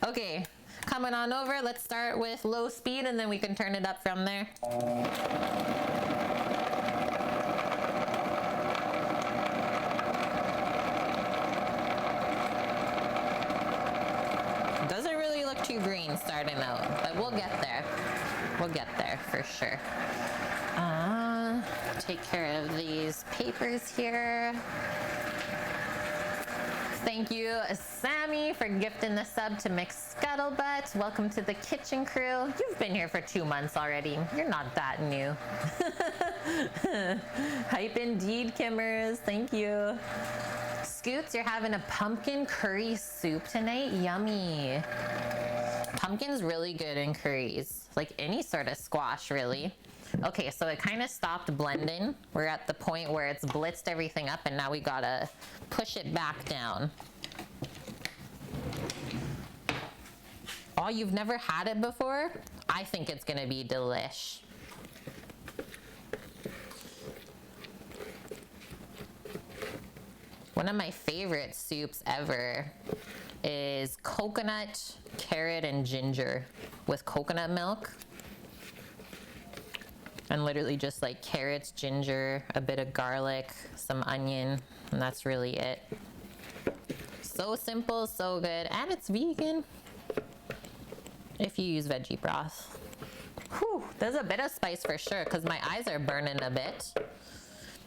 Speaker 1: Okay, coming on over, let's start with low speed and then we can turn it up from there. Doesn't really look too green starting out, but we'll get there. We'll get there for sure. Take care of these papers here. Thank you, Sammy, for gifting the sub to Mix Scuttlebutt. Welcome to the kitchen crew. You've been here for 2 months already. You're not that new. Hype indeed, Kimmers. Thank you. Scoots, you're having a pumpkin curry soup tonight? Yummy. Pumpkin's really good in curries. Like any sort of squash, really. Okay, so it kind of stopped blending. We're at the point where it's blitzed everything up and now we gotta push it back down. Oh, you've never had it before? I think it's gonna be delish. One of my favorite soups ever is coconut, carrot, and ginger with coconut milk. And literally just like carrots, ginger, a bit of garlic, some onion, and that's really it. So simple, so good, and it's vegan if you use veggie broth. Whew, there's a bit of spice for sure because my eyes are burning a bit.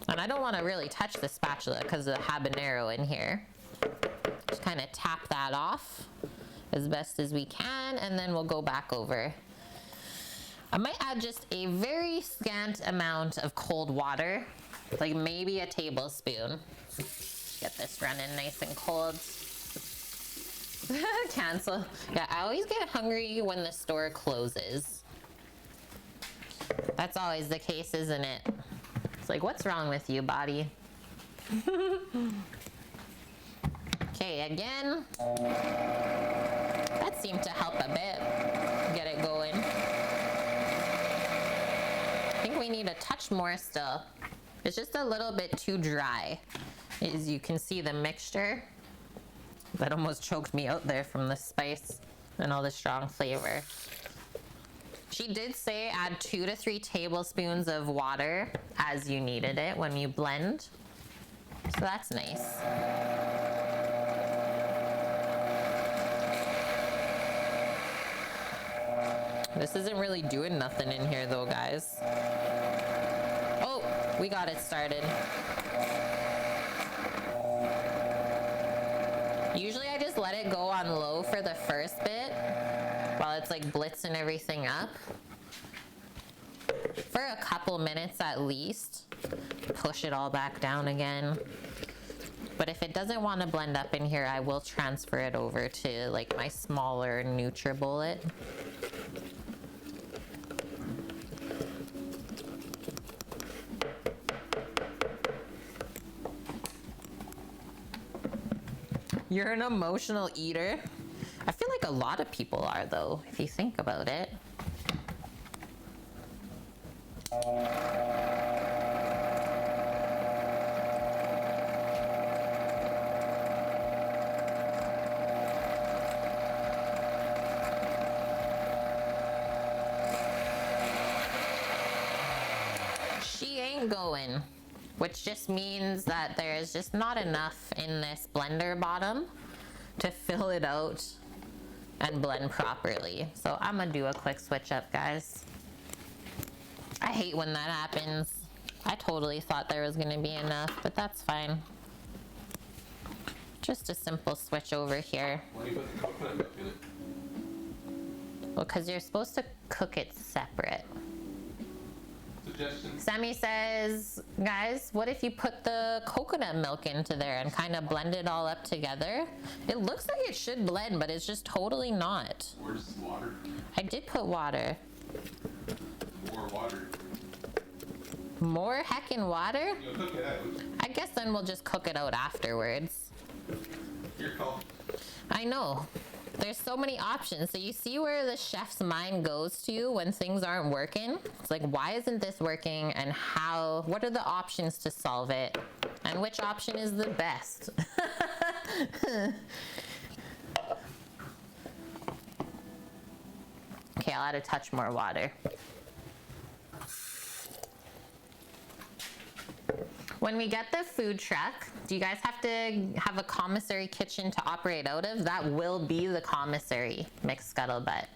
Speaker 1: And I don't want to really touch the spatula because of the habanero in here. Just kind of tap that off as best as we can, and then we'll go back over. I might add just a very scant amount of cold water, like maybe a tablespoon. Get this running nice and cold. Cancel. Yeah, I always get hungry when the store closes. That's always the case, isn't it? It's like, what's wrong with you, body? Okay, again. That seemed to help a bit. Get it going. I think we need a touch more still. It's just a little bit too dry. As you can see the mixture. That almost choked me out there from the spice and all the strong flavor. She did say add 2 to 3 tablespoons of water as you needed it when you blend. So that's nice. This isn't really doing nothing in here though, guys. Oh, we got it started. Usually I just let it go on low for the first bit while it's like blitzing everything up. For a couple minutes at least. Push it all back down again. But if it doesn't want to blend up in here, I will transfer it over to like my smaller NutriBullet. You're an emotional eater? I feel like a lot of people are though, if you think about it. She ain't going. Which just means that there is just not enough in this blender bottom to fill it out and blend properly. So I'm gonna do a quick switch up, guys. I hate when that happens. I totally thought there was gonna be enough, but that's fine. Just a simple switch over here.
Speaker 2: Why do you put the coconut milk in it?
Speaker 1: Well, because you're supposed to cook it separate.
Speaker 2: Suggestions?
Speaker 1: Sammy says, guys, what if you put the coconut milk into there and kind of blend it all up together? It looks like it should blend, but it's just totally not.
Speaker 2: Where's water?
Speaker 1: I did put water.
Speaker 2: More water.
Speaker 1: More heckin' water?
Speaker 2: You'll cook it out.
Speaker 1: I guess then we'll just cook it out afterwards.
Speaker 2: Your call.
Speaker 1: I know. There's so many options. So you see where the chef's mind goes to when things aren't working? It's like, why isn't this working? And how, what are the options to solve it? And which option is the best? Okay, I'll add a touch more water. When we get the food truck, do you guys have to have a commissary kitchen to operate out of? That will be the commissary, mixed scuttlebutt.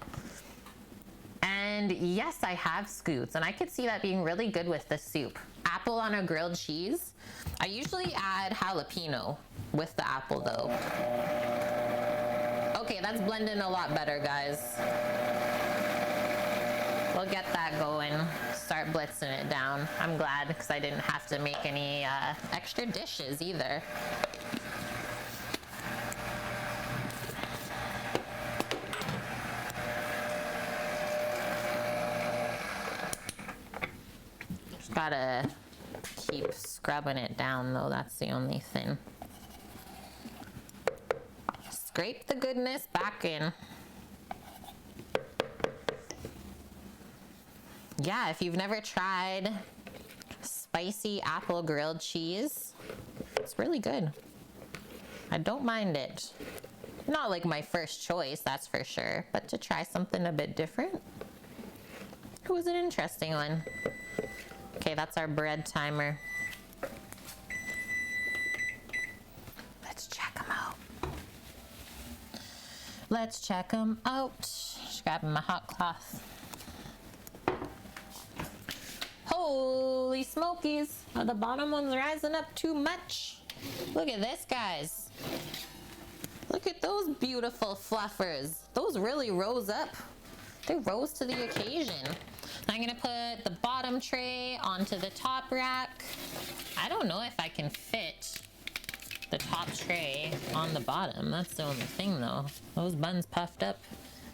Speaker 1: And yes, I have scoots, and I could see that being really good with the soup. Apple on a grilled cheese. I usually add jalapeno with the apple though. Okay, that's blending a lot better, guys. We'll get that going. Start blitzing it down. I'm glad because I didn't have to make any extra dishes either. Just gotta keep scrubbing it down though, that's the only thing. Scrape the goodness back in. Yeah, if you've never tried spicy apple grilled cheese, it's really good. I don't mind it. Not like my first choice, that's for sure, but to try something a bit different, it was an interesting one. Okay, that's our bread timer. Let's check them out. Let's check them out. Just grabbing my hot cloth. Holy smokies, are the bottom ones rising up too much? Look at this, guys. Look at those beautiful fluffers. Those really rose up. They rose to the occasion. I'm gonna put the bottom tray onto the top rack. I don't know if I can fit the top tray on the bottom. That's the only thing though. Those buns puffed up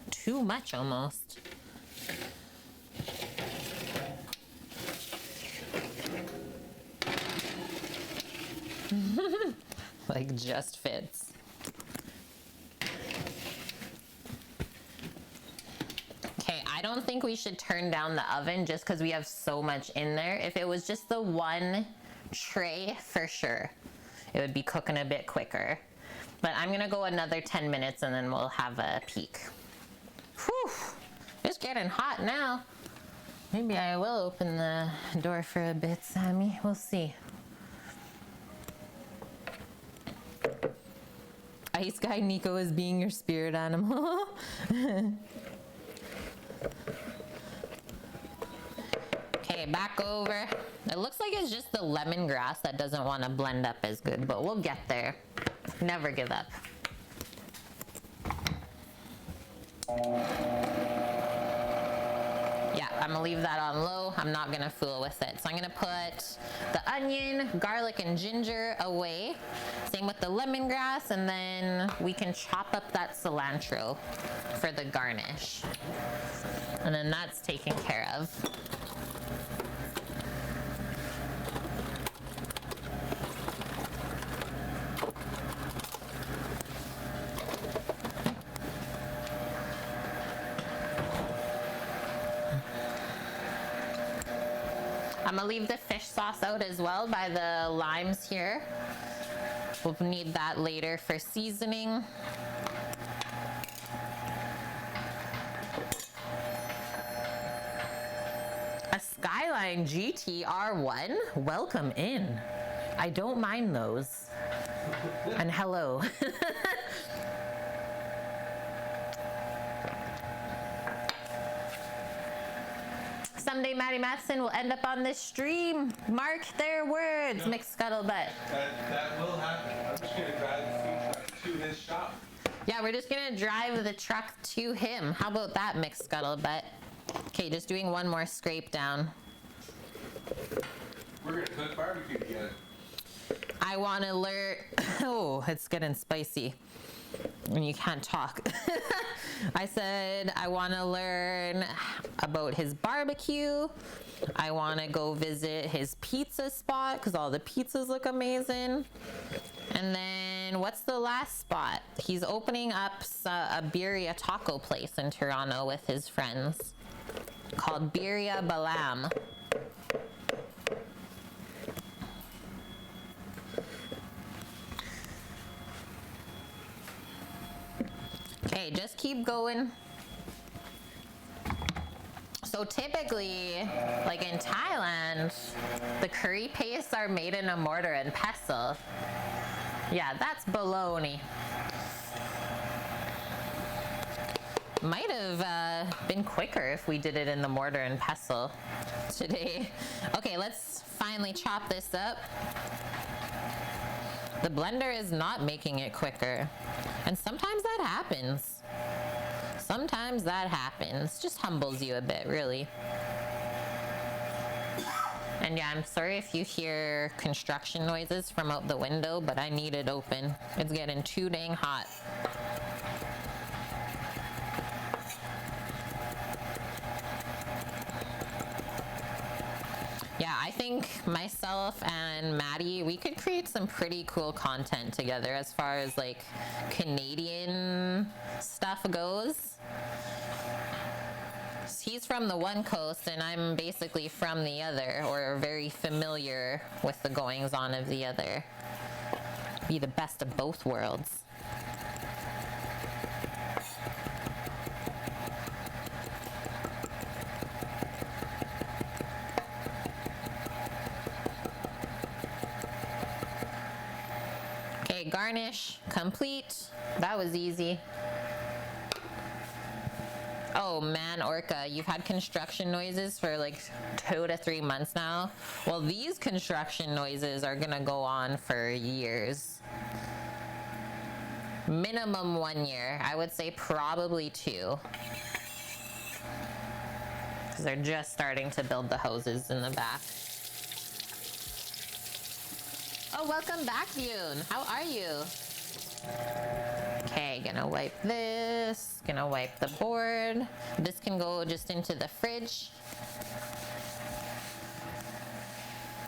Speaker 1: too much almost. Like just fits. Okay, I don't think we should turn down the oven just because we have so much in there. If it was just the one tray, for sure, it would be cooking a bit quicker. But I'm gonna go another 10 minutes and then we'll have a peek. Whew, it's getting hot now. Maybe I will open the door for a bit, Sammy. We'll see. Ice Guy Nico is being your spirit animal. Okay, back over. It looks like it's just the lemongrass that doesn't want to blend up as good, but we'll get there. Never give up. Yeah, I'm gonna leave that on low. I'm not gonna fool with it. So I'm gonna put the onion, garlic, and ginger away. Same with the lemongrass, and then we can chop up that cilantro for the garnish. And then that's taken care of. I'm gonna leave the fish sauce out as well by the limes here. We'll need that later for seasoning. A Skyline GTR1? Welcome in. I don't mind those. And hello. Someday Maddie Matheson will end up on this stream. Mark their words,
Speaker 2: No.
Speaker 1: McScuttlebutt.
Speaker 2: That will happen. I'm just gonna drive the food truck to his shop.
Speaker 1: Yeah, we're just gonna drive the truck to him. How about that, McScuttlebutt? Okay, just doing one more scrape down.
Speaker 2: We're gonna cook barbecue together.
Speaker 1: I wanna learn. Oh, it's getting spicy. And you can't talk. I said I want to learn about his barbecue. I want to go visit his pizza spot because all the pizzas look amazing. And then what's the last spot? He's opening up a birria taco place in Toronto with his friends called Birria Balam. Okay, just keep going. So typically, like in Thailand, the curry pastes are made in a mortar and pestle. Yeah, that's baloney. Might have been quicker if we did it in the mortar and pestle today. Okay, let's finally chop this up. The blender is not making it quicker. And sometimes that happens. Sometimes that happens. Just humbles you a bit, really. And yeah, I'm sorry if you hear construction noises from out the window, but I need it open. It's getting too dang hot. Yeah, I think myself and Maddie, we could create some pretty cool content together as far as like Canadian stuff goes. He's from the one coast and I'm basically from the other, or very familiar with the goings on of the other. Be the best of both worlds. Okay, garnish complete. That was easy. Oh man, Orca, you've had construction noises for like 2 to 3 months now. Well, these construction noises are gonna go on for years. Minimum 1 year. I would say probably 2. Because they're just starting to build the hoses in the back. Oh, welcome back, Yoon. How are you? Okay, gonna wipe this. Gonna wipe the board. This can go just into the fridge.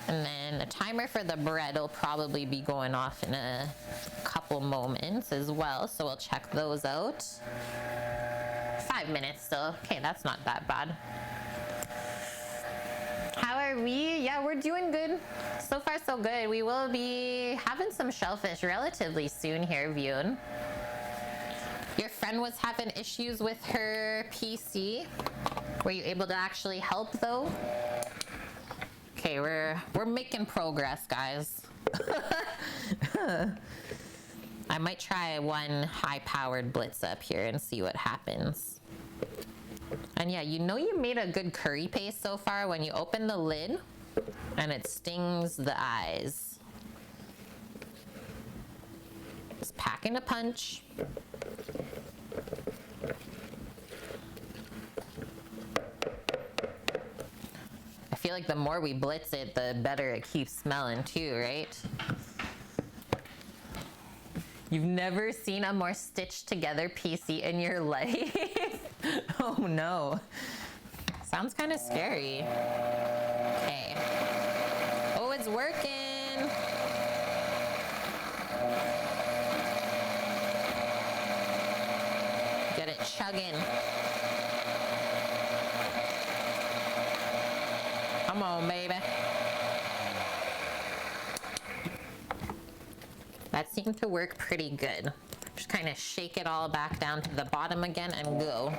Speaker 1: And then the timer for the bread will probably be going off in a couple moments as well. So we'll check those out. 5 minutes still. Okay, that's not that bad. How are we? Yeah, we're doing good. So far, so good. We will be having some shellfish relatively soon here, Vyun. Your friend was having issues with her PC. Were you able to actually help though? Okay, we're making progress, guys. I might try one high-powered blitz up here and see what happens. And yeah, you know you made a good curry paste so far when you open the lid and it stings the eyes. It's packing a punch. I feel like the more we blitz it, the better it keeps smelling too, right? You've never seen a more stitched together PC in your life? Oh no. Sounds kind of scary. Okay. Oh, it's working. Get it chugging. Come on, baby. That seemed to work pretty good. Just kind of shake it all back down to the bottom again and go.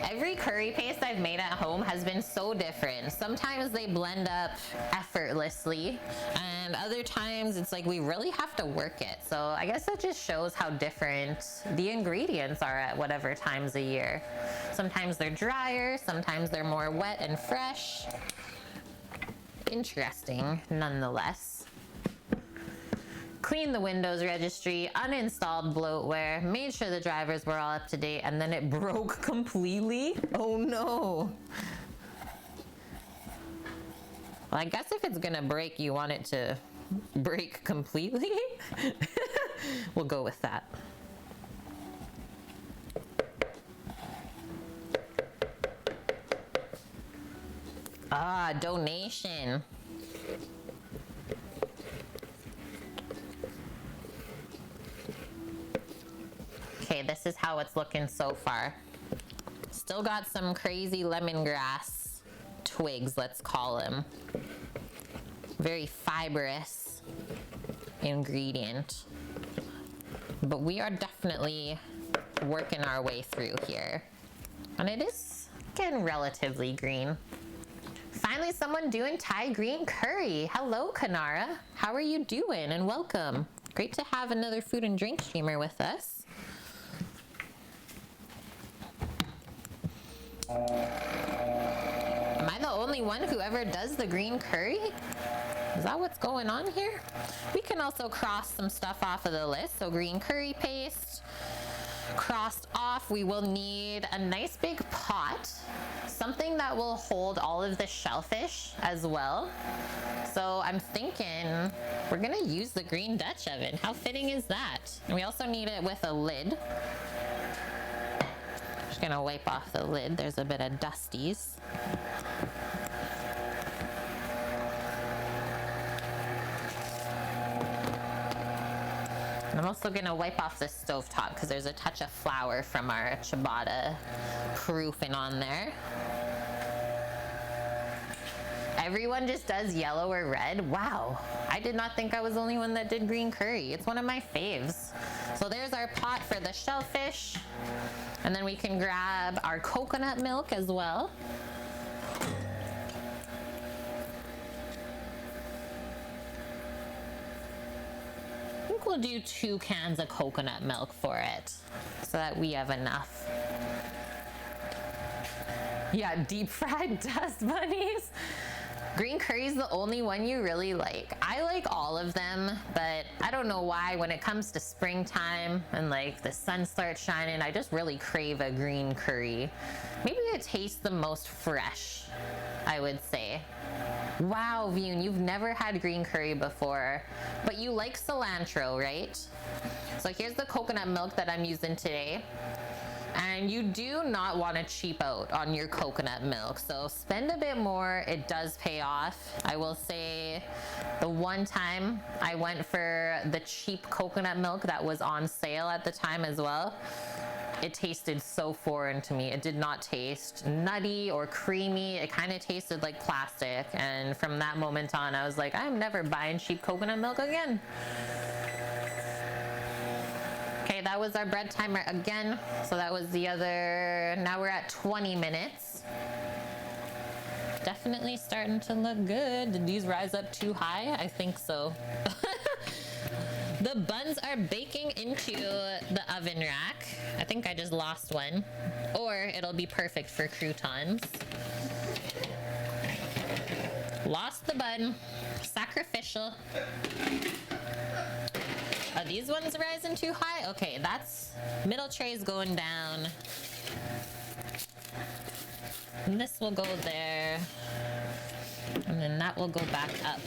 Speaker 1: Every curry paste I've made at home has been so different. Sometimes they blend up effortlessly, and other times it's like we really have to work it. So I guess that just shows how different the ingredients are at whatever times of year. Sometimes they're drier, sometimes they're more wet and fresh. Interesting, nonetheless. Cleaned the Windows registry, uninstalled bloatware, made sure the drivers were all up to date, and then it broke completely. Oh no. Well, I guess if it's gonna break, you want it to break completely. We'll go with that. Ah, donation. Okay, this is how it's looking so far. Still got some crazy lemongrass twigs, let's call them. Very fibrous ingredient. But we are definitely working our way through here. And it is getting relatively green. Finally, someone doing Thai green curry. Hello, Kanara. How are you doing? And welcome. Great to have another food and drink streamer with us. Am I the only one who ever does the green curry? Is that what's going on here? We can also cross some stuff off of the list. So green curry paste. Crossed off, we will need a nice big pot. Something that will hold all of the shellfish as well. So I'm thinking we're gonna use the green Dutch oven. How fitting is that? And we also need it with a lid. Just gonna wipe off the lid. There's a bit of dusties. And I'm also gonna wipe off the stovetop because there's a touch of flour from our ciabatta proofing on there. Everyone just does yellow or red. Wow, I did not think I was the only one that did green curry. It's one of my faves. So there's our pot for the shellfish. And then we can grab our coconut milk as well. I think we'll do 2 cans of coconut milk for it so that we have enough. Yeah, deep fried dust bunnies. Green curry is the only one you really like. I like all of them, but I don't know why when it comes to springtime and like the sun starts shining, I just really crave a green curry. Maybe it tastes the most fresh, I would say. Wow, Vune, you've never had green curry before, but you like cilantro, right? So here's the coconut milk that I'm using today. And you do not want to cheap out on your coconut milk. So spend a bit more. It does pay off. I will say the one time I went for the cheap coconut milk that was on sale at the time as well, it tasted so foreign to me. It did not taste nutty or creamy. It kind of tasted like plastic. And from that moment on, I was like, I'm never buying cheap coconut milk again. Okay, that was our bread timer again. So that was the other, now we're at 20 minutes. Definitely starting to look good. Did these rise up too high? I think so. The buns are baking into the oven rack. I think I just lost one. Or it'll be perfect for croutons. Lost the bun. Sacrificial. Are these ones rising too high? Okay, that's middle tray's going down. And this will go there. And then that will go back up.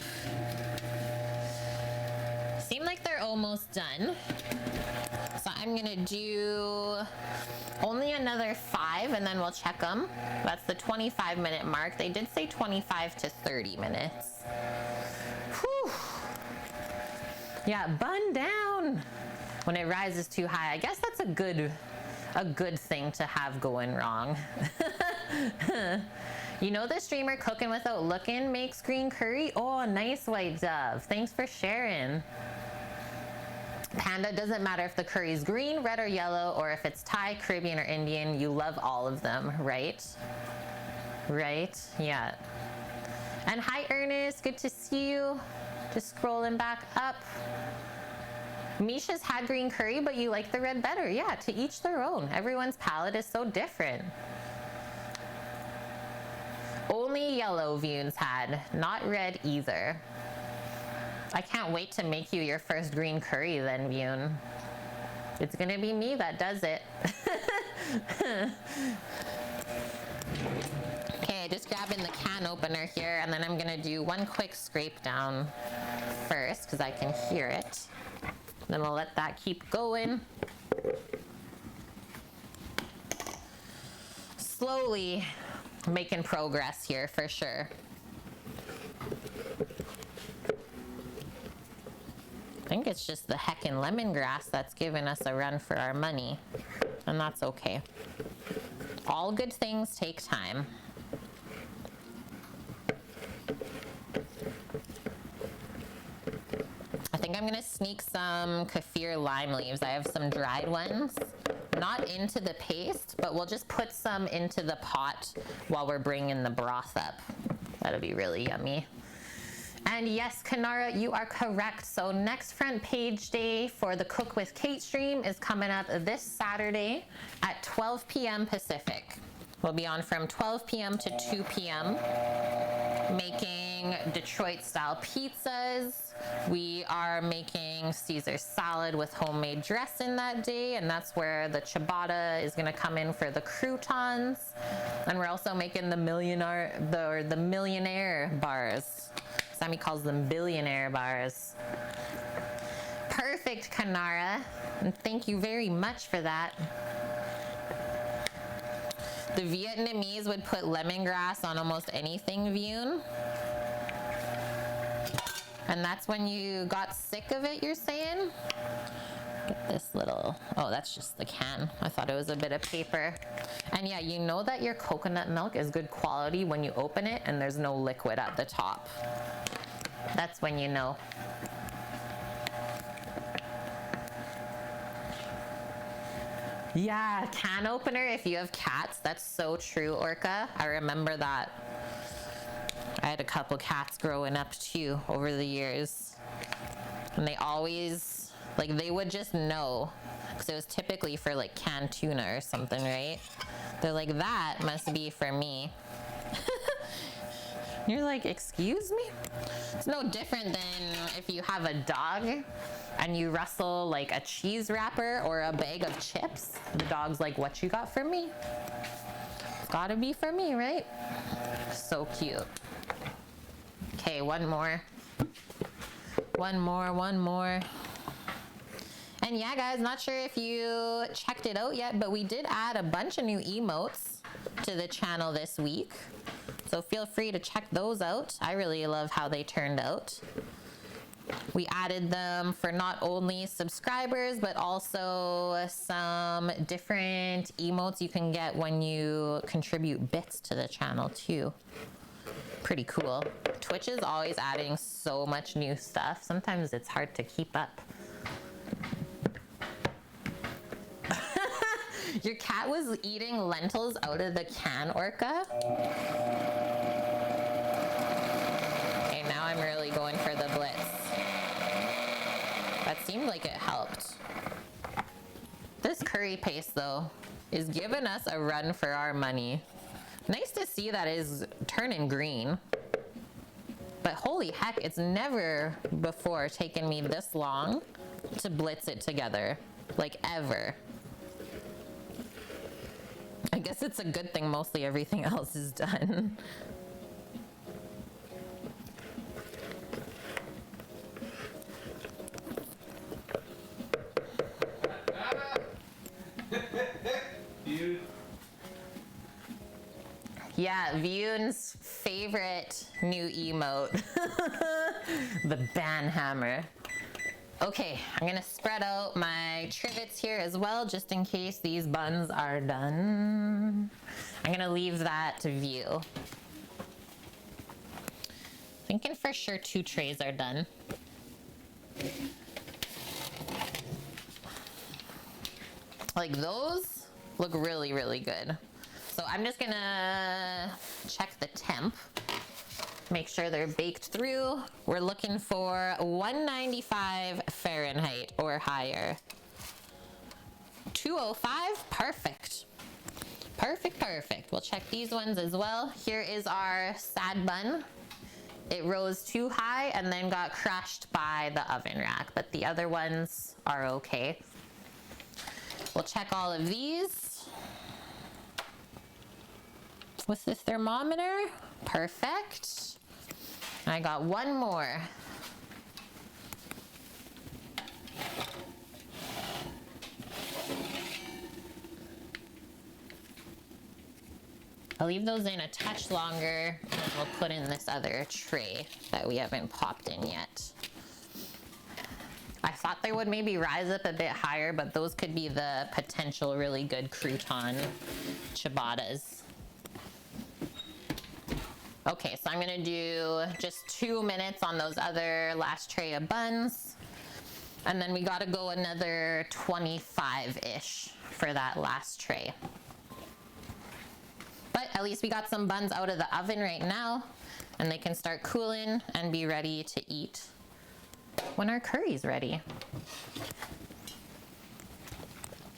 Speaker 1: Seem like they're almost done. So I'm gonna do only another 5 and then we'll check them. That's the 25-minute mark. They did say 25 to 30 minutes. Whew. Yeah, bun down when it rises too high. I guess that's a good thing to have going wrong. You know the streamer Cooking Without Looking makes green curry? Oh, nice, White Dove. Thanks for sharing. Panda, doesn't matter if the curry is green, red, or yellow, or if it's Thai, Caribbean, or Indian, you love all of them, right? Right? Yeah. And hi, Ernest. Good to see you. Just scrolling back up. Misha's had green curry, but you like the red better. Yeah, to each their own. Everyone's palate is so different. Only yellow Vune's had, not red either. I can't wait to make you your first green curry then, Vune. It's gonna be me that does it. Okay, just grabbing the can opener here, and then I'm gonna do one quick scrape down first, because I can hear it. Then we'll let that keep going. Slowly making progress here for sure. I think it's just the heckin' lemongrass that's giving us a run for our money, and that's okay. All good things take time. I think I'm gonna sneak some kaffir lime leaves. I have some dried ones, not into the paste, but we'll just put some into the pot while we're bringing the broth up. That'll be really yummy. And yes, Kanara, you are correct. So next front page day for the Cook with Kate stream is coming up this Saturday at 12 p.m. Pacific. We'll be on from 12 p.m. to 2 p.m. making Detroit style pizzas. We are making Caesar salad with homemade dressing that day, and that's where the ciabatta is going to come in for the croutons. And we're also making the millionaire bars. Sammy calls them billionaire bars. Perfect, Kanara. And thank you very much for that. The Vietnamese would put lemongrass on almost anything, Vune. And that's when you got sick of it, you're saying? Get this little, oh, that's just the can. I thought it was a bit of paper. And yeah, you know that your coconut milk is good quality when you open it and there's no liquid at the top. That's when you know. Yeah, can opener if you have cats. That's so true, Orca. I remember that. I had a couple cats growing up too over the years. And they always, like, they would just know. Because it was typically for like canned tuna or something, right? They're like, that must be for me. You're like, excuse me? It's no different than if you have a dog and you rustle like a cheese wrapper or a bag of chips. The dog's like, what you got for me? It's gotta be for me, right? So cute. Okay, one more. One more. And yeah, guys, not sure if you checked it out yet, but we did add a bunch of new emotes to the channel this week. So feel free to check those out. I really love how they turned out. We added them for not only subscribers, but also some different emotes you can get when you contribute bits to the channel too. Pretty cool. Twitch is always adding so much new stuff. Sometimes it's hard to keep up. Your cat was eating lentils out of the can, Orca. Okay, now I'm really going for the blitz. That seemed like it helped. This curry paste, though, is giving us a run for our money. Nice to see that is turning green. But holy heck, it's never before taken me this long to blitz it together. Like, ever. I guess it's a good thing mostly everything else is done.
Speaker 2: Dude.
Speaker 1: Yeah, Vioon's favorite new emote. The banhammer. Okay, I'm gonna spread out my trivets here as well, just in case these buns are done. I'm gonna leave that to view. Thinking for sure 2 trays are done. Like, those look really, really good. So I'm just gonna check the temp. Make sure they're baked through. We're looking for 195 Fahrenheit or higher. 205, perfect. Perfect. We'll check these ones as well. Here is our sad bun. It rose too high and then got crushed by the oven rack, but the other ones are okay. We'll check all of these. With the thermometer, perfect. I got one more. I'll leave those in a touch longer, and we'll put in this other tray that we haven't popped in yet. I thought they would maybe rise up a bit higher, but those could be the potential really good crouton ciabattas. Okay, so I'm gonna do just 2 minutes on those other last tray of buns. And then we gotta go another 25-ish for that last tray. But at least we got some buns out of the oven right now, and they can start cooling and be ready to eat when our curry's ready.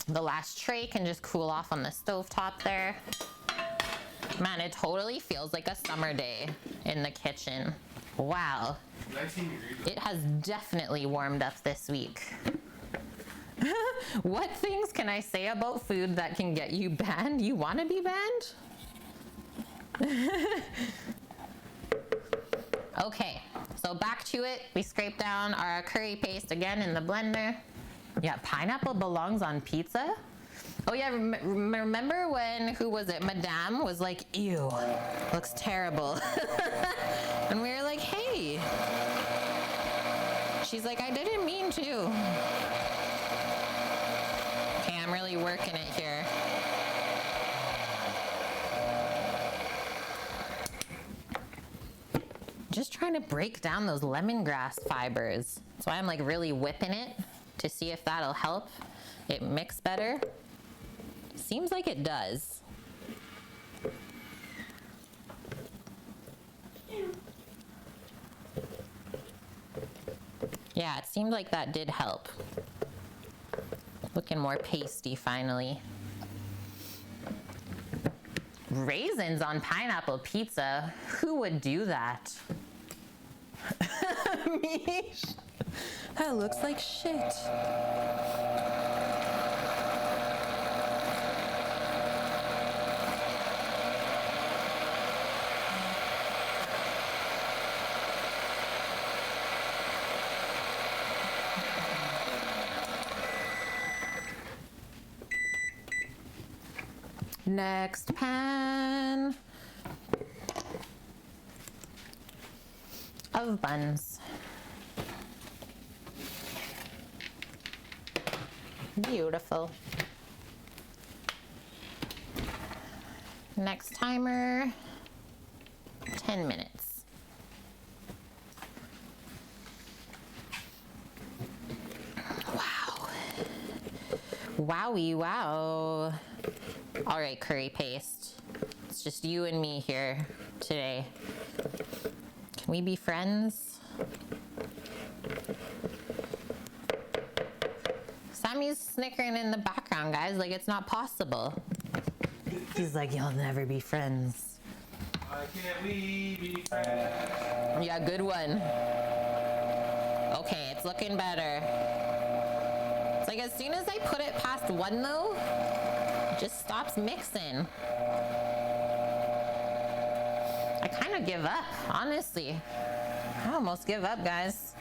Speaker 1: The last tray can just cool off on the stovetop there. Man, it totally feels like a summer day in the kitchen. Wow.
Speaker 2: 19 degrees.
Speaker 1: It has definitely warmed up this week. What things can I say about food that can get you banned? You want to be banned? Okay, so back to it. We scrape down our curry paste again in the blender. Yeah, pineapple belongs on pizza? Oh yeah, remember when, who was it, Madame was like, ew, looks terrible. And we were like, hey. She's like, I didn't mean to. Okay, I'm really working it here. Just trying to break down those lemongrass fibers. That's why I'm like really whipping it to see if that'll help it mix better. Seems like it does. Yeah, it seemed like that did help. Looking more pasty finally. Raisins on pineapple pizza? Who would do that? Mish, that looks like shit. Next pan of buns. Beautiful. Next timer, 10 minutes. Wow. Wowie wow. All right, curry paste. It's just you and me here today. Can we be friends? Sammy's snickering in the background, guys, like it's not possible. He's like, you'll never be friends.
Speaker 2: Why can't we be friends?
Speaker 1: Yeah, good one. Okay, it's looking better. It's like as soon as I put it past one though, it just stops mixing. I kind of give up, honestly. I almost give up, guys.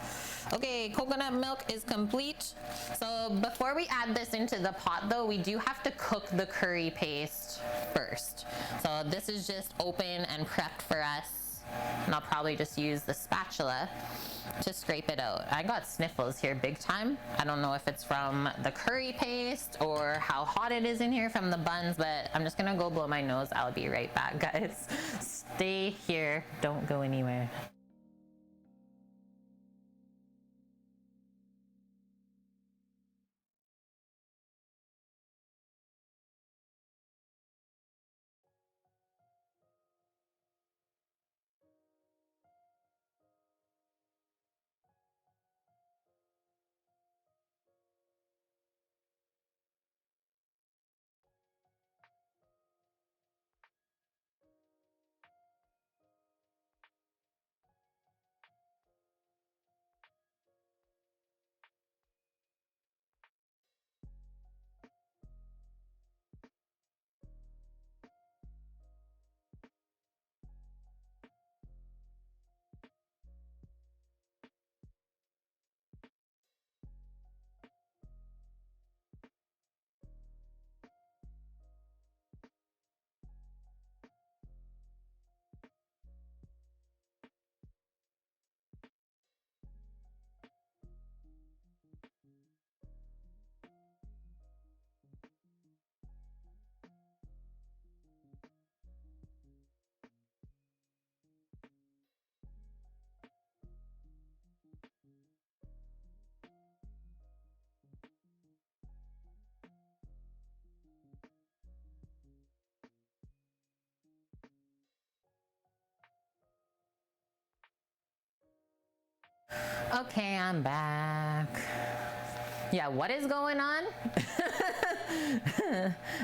Speaker 1: Okay, coconut milk is complete. So before we add this into the pot though, we do have to cook the curry paste first. So this is just open and prepped for us. And I'll probably just use the spatula to scrape it out. I got sniffles here big time. I don't know if it's from the curry paste or how hot it is in here from the buns, but I'm just gonna go blow my nose. I'll be right back, guys. Stay here, don't go anywhere. Okay, I'm back. Yeah, what is going on?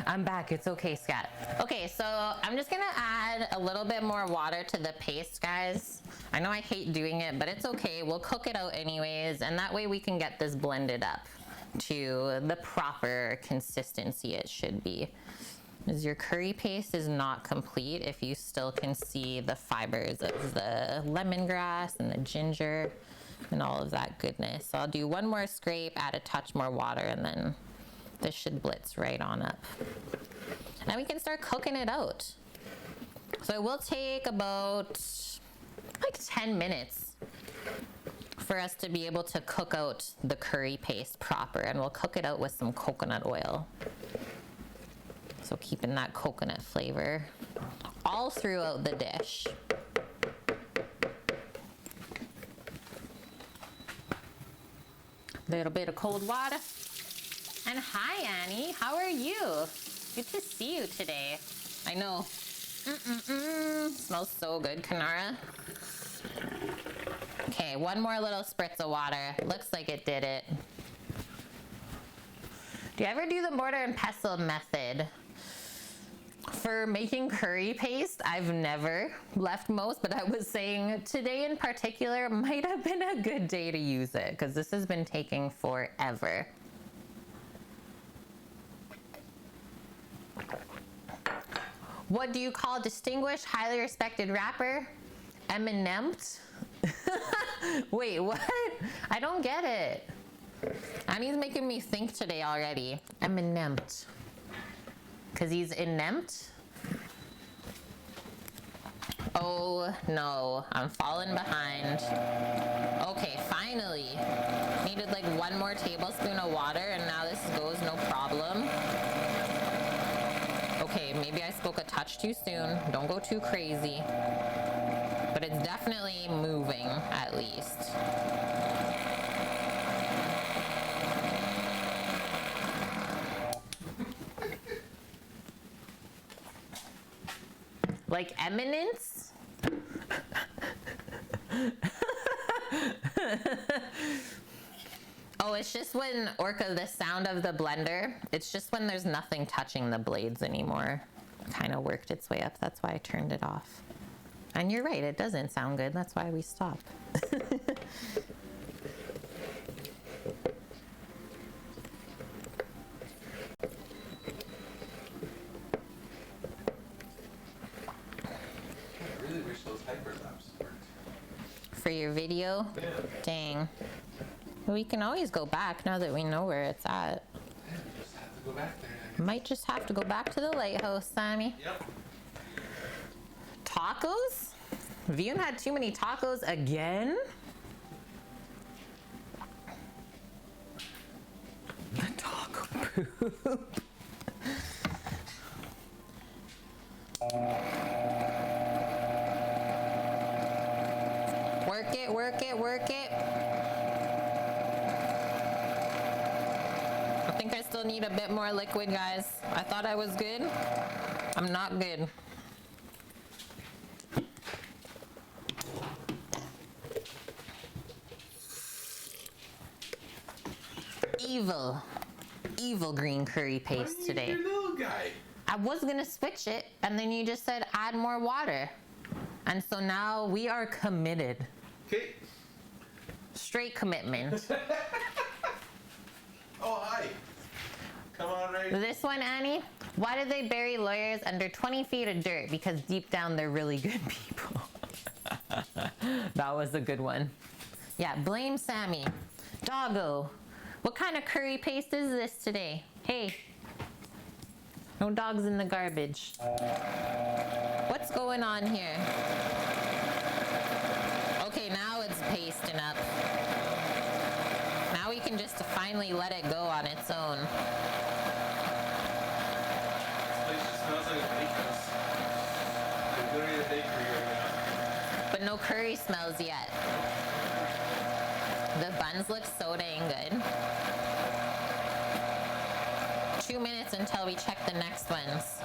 Speaker 1: I'm back. It's okay, Scat. Okay, so I'm just gonna add a little bit more water to the paste, guys. I know I hate doing it, but it's okay. We'll cook it out anyways, and that way we can get this blended up to the proper consistency it should be. Because your curry paste is not complete if you still can see the fibers of the lemongrass and the ginger and all of that goodness. So I'll do one more scrape, add a touch more water, and then this should blitz right on up. Now we can start cooking it out. So it will take about like 10 minutes for us to be able to cook out the curry paste proper, and we'll cook it out with some coconut oil. So keeping that coconut flavor all throughout the dish. Little bit of cold water. And hi, Annie, how are you? Good to see you today. I know. Smells so good, Kanara. Okay, one more little spritz of water. Looks like it did it. Do you ever do the mortar and pestle method? For making curry paste, I've never left most, but I was saying today in particular might have been a good day to use it because this has been taking forever. What do you call a distinguished, highly respected rapper? Eminem? Wait, what? I don't get it. Annie's making me think today already. Eminem. Because he's inept? Oh no, I'm falling behind. Okay, finally. Needed like 1 more tablespoon of water and now this goes no problem. Okay, maybe I spoke a touch too soon. Don't go too crazy. But it's definitely moving, at least. Like eminence? Oh, it's just when, Orca, the sound of the blender, it's just when there's nothing touching the blades anymore. Kind of worked its way up. That's why I turned it off. And you're right, it doesn't sound good. That's why we stopped.
Speaker 2: I really wish those hyperlapse worked.
Speaker 1: For your video?
Speaker 2: Yeah.
Speaker 1: Dang. We can always go back now that we know where it's at.
Speaker 2: Yeah, we just have to go back there.
Speaker 1: Might just have to go back to the lighthouse, Sammy.
Speaker 2: Yep.
Speaker 1: Tacos? Have you had too many tacos again? The taco poop. Work it, work it, work it. I think I still need a bit more liquid, guys. I thought I was good. I'm not good. Evil green curry paste today.
Speaker 2: Your little guy.
Speaker 1: I was gonna switch it, and then you just said add more water. And so now we are committed.
Speaker 2: Okay.
Speaker 1: Straight commitment.
Speaker 2: Oh, hi. Come on, right?
Speaker 1: This one, Annie, why did they bury lawyers under 20 feet of dirt? Because deep down they're really good people. That was a good one. Yeah, blame Sammy. Doggo, what kind of curry paste is this today? Hey, no dogs in the garbage. What's going on here? Okay, now it's pasting up. Now we can just finally let it go on its own.
Speaker 2: This place just smells like a bakehouse. We're literally a bakery right now.
Speaker 1: But no curry smells yet. The buns look so dang good. 2 minutes until we check the next ones.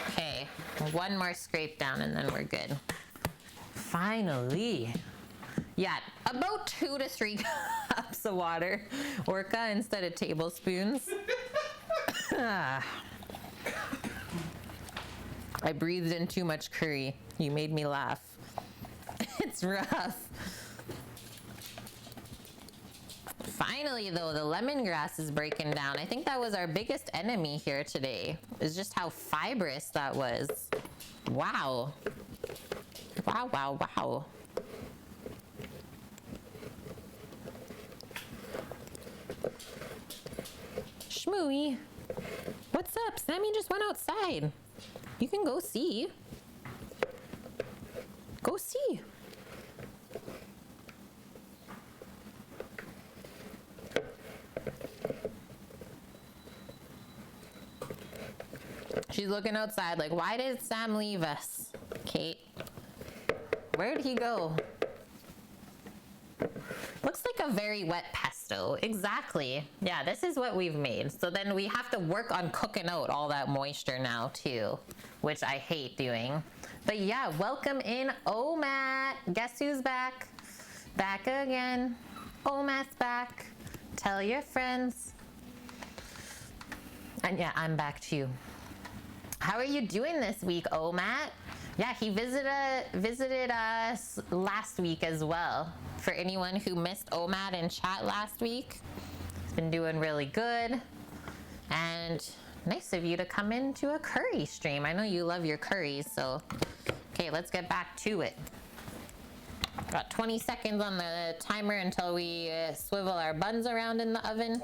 Speaker 1: Okay, 1 more scrape down and then we're good. Finally. Yeah, about 2 to 3 cups of water, Orca, instead of tablespoons. I breathed in too much curry. You made me laugh. It's rough. Finally, though, the lemongrass is breaking down. I think that was our biggest enemy here today, is just how fibrous that was. Wow. Wow, wow, wow. Shmooey. What's up? Sammy just went outside. You can go see. Go see. She's looking outside like, why did Sam leave us? Kate, where'd he go? Looks like a very wet pesto. Exactly. Yeah, this is what we've made. So then we have to work on cooking out all that moisture now too, which I hate doing. But yeah, welcome in Omat. Guess who's back? Back again. Omat's back. Tell your friends. And yeah, I'm back too. How are you doing this week, Matt? Yeah, he visited us last week as well. For anyone who missed Matt in chat last week, he's been doing really good. And nice of you to come into a curry stream. I know you love your curries, so okay, let's get back to it. Got 20 seconds on the timer until we swivel our buns around in the oven.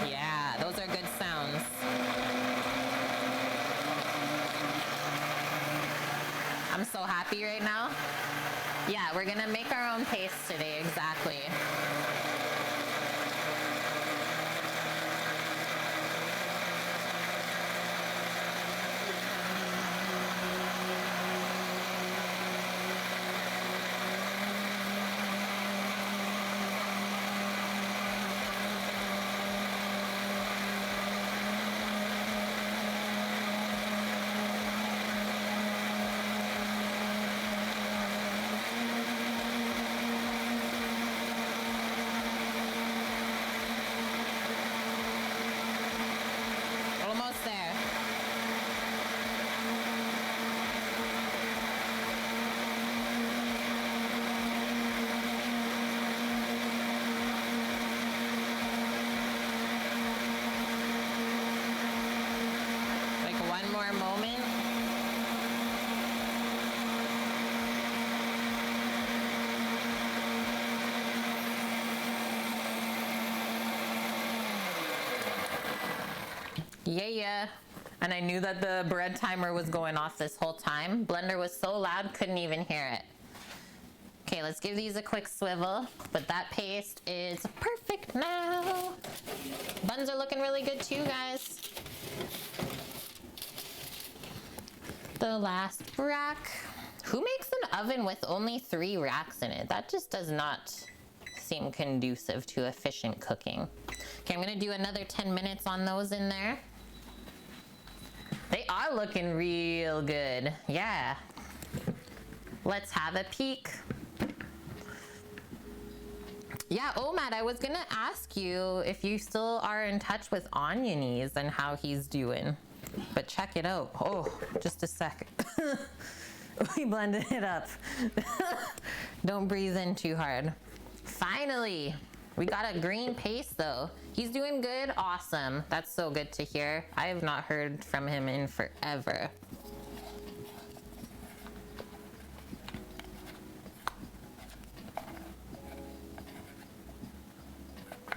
Speaker 1: Yeah, those are good sounds. I'm so happy right now. Yeah, we're gonna make our own paste today, exactly. Almost there. Like one more moment. Yeah. And I knew that the bread timer was going off this whole time. Blender was so loud, couldn't even hear it. Okay, let's give these a quick swivel. But that paste is perfect now. Buns are looking really good too, guys. The last rack. Who makes an oven with only 3 racks in it? That just does not seem conducive to efficient cooking. Okay, I'm gonna do another 10 minutes on those in there. They are looking real good. Yeah. Let's have a peek. Yeah, Matt, I was gonna ask you if you still are in touch with Onionies and how he's doing. But check it out. Oh, just a sec. We blended it up. Don't breathe in too hard. Finally, we got a green paste though. He's doing good. Awesome. That's so good to hear. I have not heard from him in forever.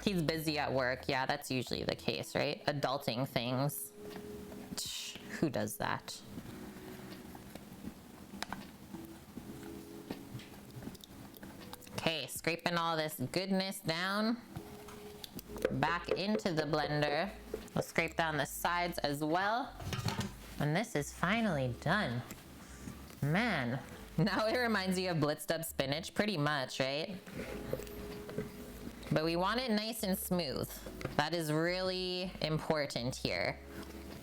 Speaker 1: He's busy at work. Yeah, that's usually the case, right? Adulting things. Who does that? Okay, scraping all this goodness down. Back into the blender. We'll scrape down the sides as well. And this is finally done. Man, now it reminds you of blitzed up spinach pretty much, right? But we want it nice and smooth. That is really important here.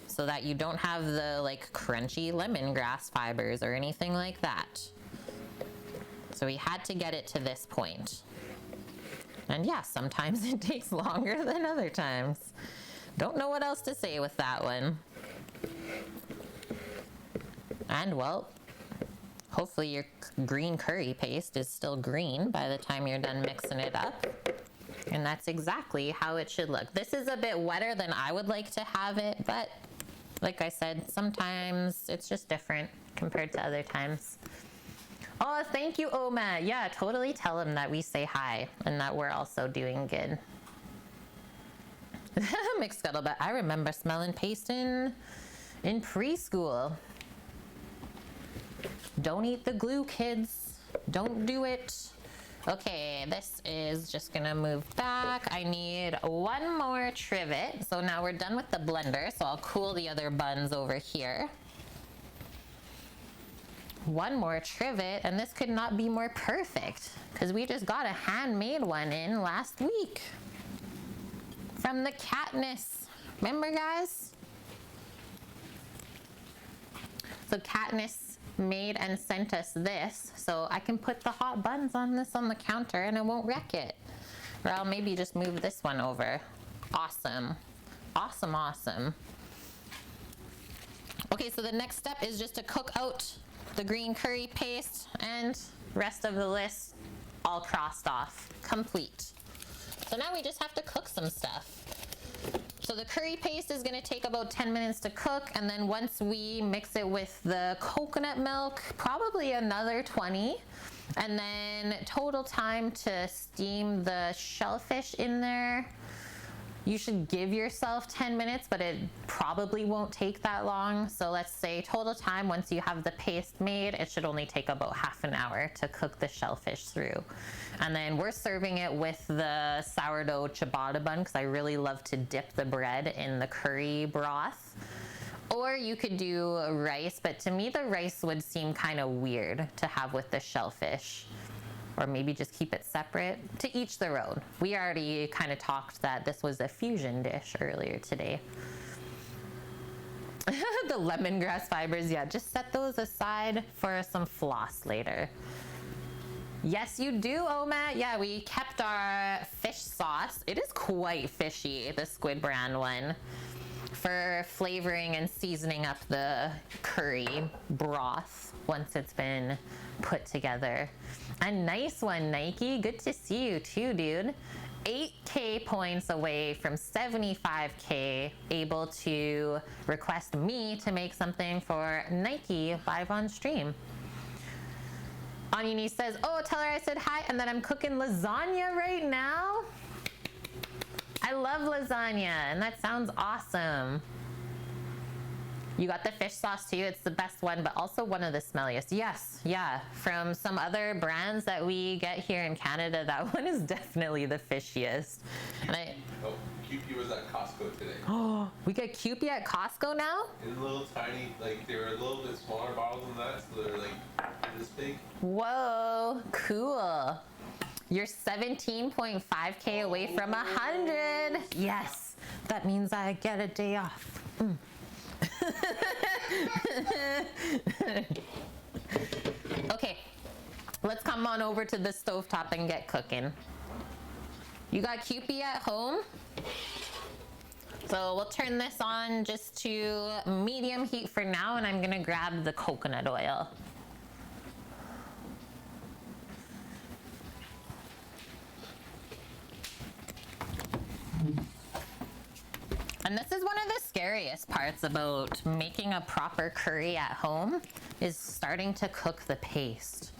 Speaker 1: So that you don't have the like crunchy lemongrass fibers or anything like that. So we had to get it to this point. And yeah, sometimes it takes longer than other times. Don't know what else to say with that one. And well, hopefully your green curry paste is still green by the time you're done mixing it up. And that's exactly how it should look. This is a bit wetter than I would like to have it, but like I said, sometimes it's just different compared to other times. Oh, thank you, Oma. Yeah, totally tell him that we say hi and that we're also doing good. Mixed scuttlebutt. I remember smelling paste in preschool. Don't eat the glue, kids. Don't do it. Okay, this is just gonna move back. I need one more trivet. So now we're done with the blender, so I'll cool the other buns over here. One more trivet, and this could not be more perfect because we just got a handmade one in last week from the Katniss. Remember, guys? So Katniss made and sent us this so I can put the hot buns on this on the counter and it won't wreck it. Or I'll maybe just move this one over. Awesome. Awesome, awesome. Okay, so the next step is just to cook out the green curry paste and rest of the list all crossed off. Complete. So now we just have to cook some stuff. So the curry paste is gonna take about 10 minutes to cook, and then once we mix it with the coconut milk, probably another 20. And then total time to steam the shellfish in there, you should give yourself 10 minutes, but it probably won't take that long. So let's say total time, once you have the paste made, it should only take about half an hour to cook the shellfish through. And then we're serving it with the sourdough ciabatta bun because I really love to dip the bread in the curry broth. Or you could do rice, but to me the rice would seem kind of weird to have with the shellfish. Or maybe just keep it separate. To each their own. We already kind of talked that this was a fusion dish earlier today. The lemongrass fibers, yeah, just set those aside for some floss later. Yes, you do, Omat. Yeah, we kept our fish sauce. It is quite fishy, the squid brand one, for flavoring and seasoning up the curry broth once it's been put together. A nice one, Nike. Good to see you too, dude. 8K points away from 75K, able to request me to make something for Nike live on stream. Anini says, oh, tell her I said hi and that I'm cooking lasagna right now. I love lasagna and that sounds awesome. You got the fish sauce too. It's the best one, but also one of the smelliest. Yes, yeah. From some other brands that we get here in Canada, that one is definitely the fishiest. And
Speaker 2: Oh, Kewpie was at Costco today.
Speaker 1: oh, we get Kewpie at Costco now?
Speaker 2: In little tiny, like they were a little bit smaller bottles than that, so they're like this big.
Speaker 1: Whoa, cool. You're 17.5K away from 100. Yes, that means I get a day off. Okay, let's come on over to the stovetop and get cooking. You got Kewpie at home? So we'll turn this on just to medium heat for now, and I'm gonna grab the coconut oil. And this is one of the scariest parts about making a proper curry at home, is starting to cook the paste.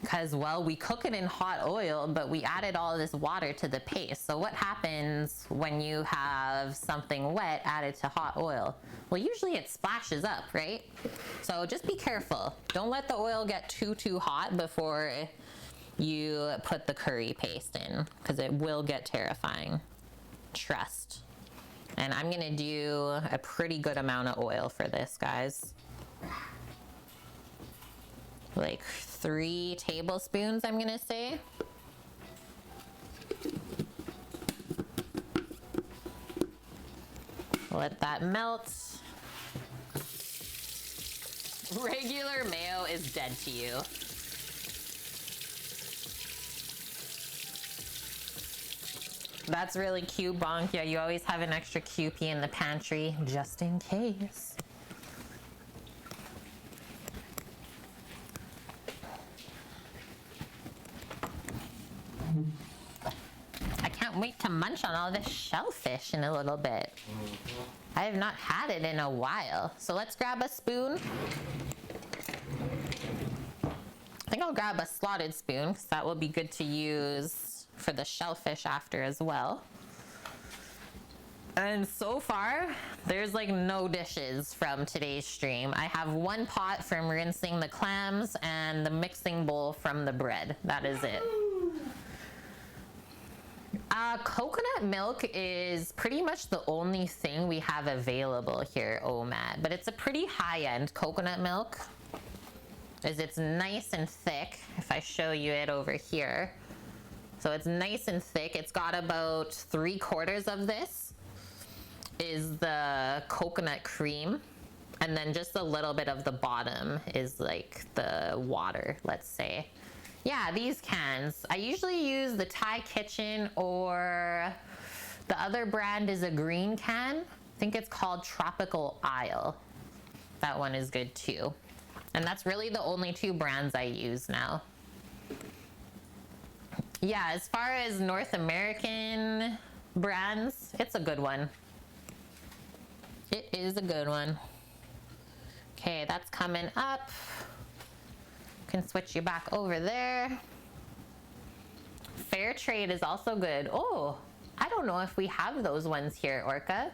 Speaker 1: Because, well, we cook it in hot oil, but we added all this water to the paste. So what happens when you have something wet added to hot oil? Well, usually it splashes up, right? So just be careful. Don't let the oil get too hot before you put the curry paste in, because it will get terrifying. Trust. And I'm gonna do a pretty good amount of oil for this, guys. Like 3 tablespoons, I'm gonna say. Let that melt. Regular mayo is dead to you. That's really cute, Bonk. Yeah, you always have an extra Kewpie in the pantry, just in case. I can't wait to munch on all this shellfish in a little bit. I have not had it in a while. So let's grab a spoon. I think I'll grab a slotted spoon because that will be good to use for the shellfish after as well. And so far, there's like no dishes from today's stream. I have 1 pot from rinsing the clams and the mixing bowl from the bread. That is it. Coconut milk is pretty much the only thing we have available here, OMAD, but it's a pretty high-end coconut milk. It's nice and thick, if I show you it over here. So it's nice and thick. It's got about 3/4 of this is the coconut cream, And then just a little bit of the bottom is like the water, let's say. Yeah, these cans. I usually use the Thai Kitchen, or the other brand is a green can. I think it's called Tropical Isle. That one is good too. And that's really the only two brands I use now. Yeah, as far as North American brands, it's a good one. It is a good one. Okay, that's coming up. Can switch you back over there. Fair trade is also good. Oh, I don't know if we have those ones here, Orca.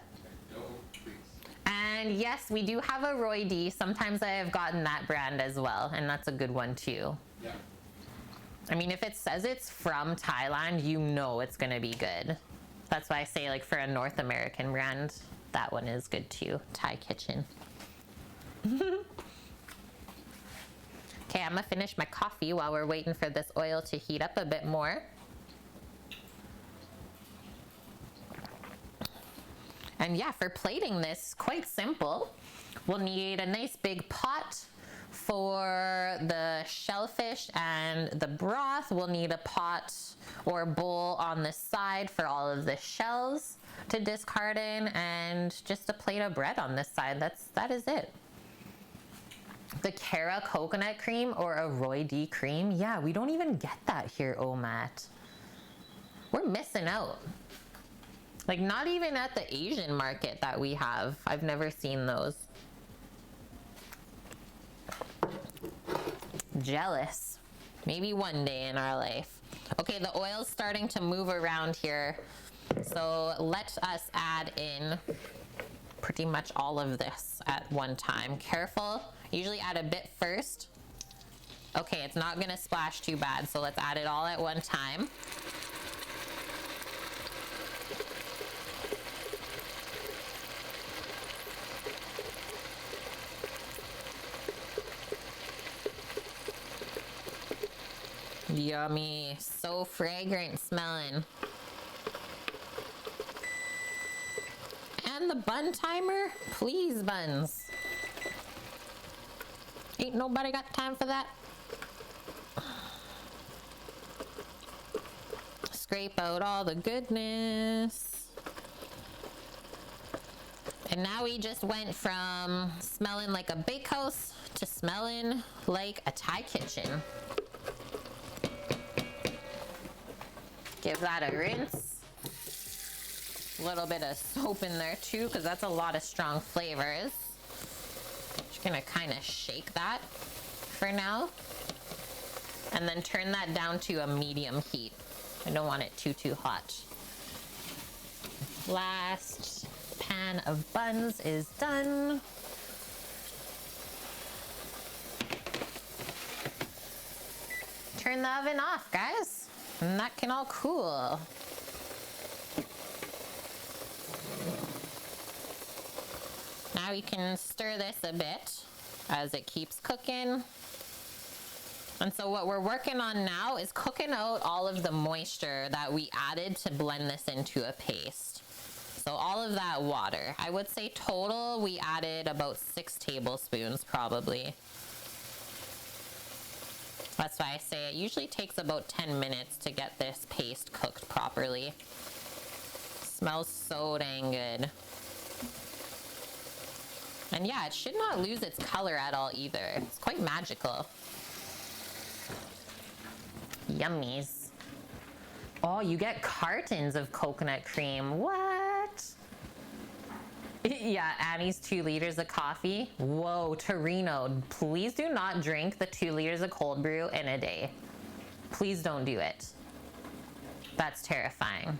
Speaker 2: No, please.
Speaker 1: And yes, we do have a Roy D. Sometimes I have gotten that brand as well, and that's a good one too.
Speaker 2: Yeah.
Speaker 1: I mean, if it says it's from Thailand, you know it's gonna be good. That's why I say, like, for a North American brand, that one is good too. Thai Kitchen. Okay, I'm gonna finish my coffee while we're waiting for this oil to heat up a bit more. And yeah, for plating this, quite simple. We'll need a nice big pot for the shellfish and the broth. We'll need a pot or a bowl on the side for all of the shells to discard in, and just a plate of bread on this side. That is it. The Cara coconut cream or a Roy D cream. Yeah, we don't even get that here, Omat. We're missing out. Like, not even at the Asian market that we have. I've never seen those. Jealous. Maybe one day in our life. Okay, the oil's starting to move around here. So let us add in pretty much all of this at one time. Careful. Usually add a bit first. Okay, it's not gonna splash too bad, so let's add it all at one time. Yummy, so fragrant smelling. And the bun timer, please buns. Ain't nobody got time for that. Scrape out all the goodness. And now we just went from smelling like a bakehouse to smelling like a Thai kitchen. Give that a rinse. A little bit of soap in there too, because that's a lot of strong flavors. Just gonna kind of shake that for now. And then turn that down to a medium heat. I don't want it too hot. Last pan of buns is done. Turn the oven off, guys. And that can all cool. Now we can stir this a bit as it keeps cooking. And so what we're working on now is cooking out all of the moisture that we added to blend this into a paste. So all of that water. I would say total we added about 6 tablespoons probably. That's why I say it usually takes about 10 minutes to get this paste cooked properly. Smells so dang good. And yeah, it should not lose its color at all either. It's quite magical. Yummies. Oh, you get cartons of coconut cream. What? Yeah, Annie's 2 liters of coffee. Whoa, Torino, please do not drink the 2 liters of cold brew in a day. Please don't do it. That's terrifying.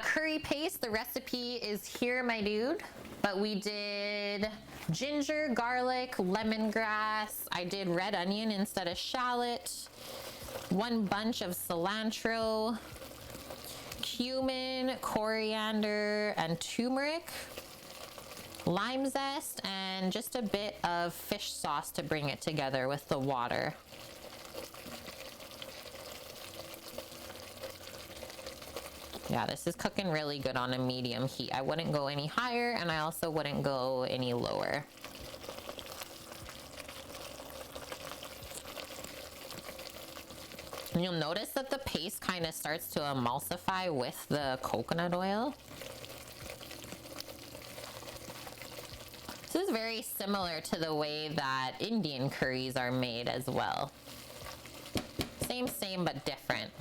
Speaker 1: Curry paste, the recipe is here, my dude. But we did ginger, garlic, lemongrass. I did red onion instead of shallot. 1 bunch of cilantro, cumin, coriander, and turmeric, lime zest, and just a bit of fish sauce to bring it together with the water. Yeah, this is cooking really good on a medium heat. I wouldn't go any higher, and I also wouldn't go any lower. And you'll notice that the paste kind of starts to emulsify with the coconut oil. This is very similar to the way that Indian curries are made as well. Same, but different.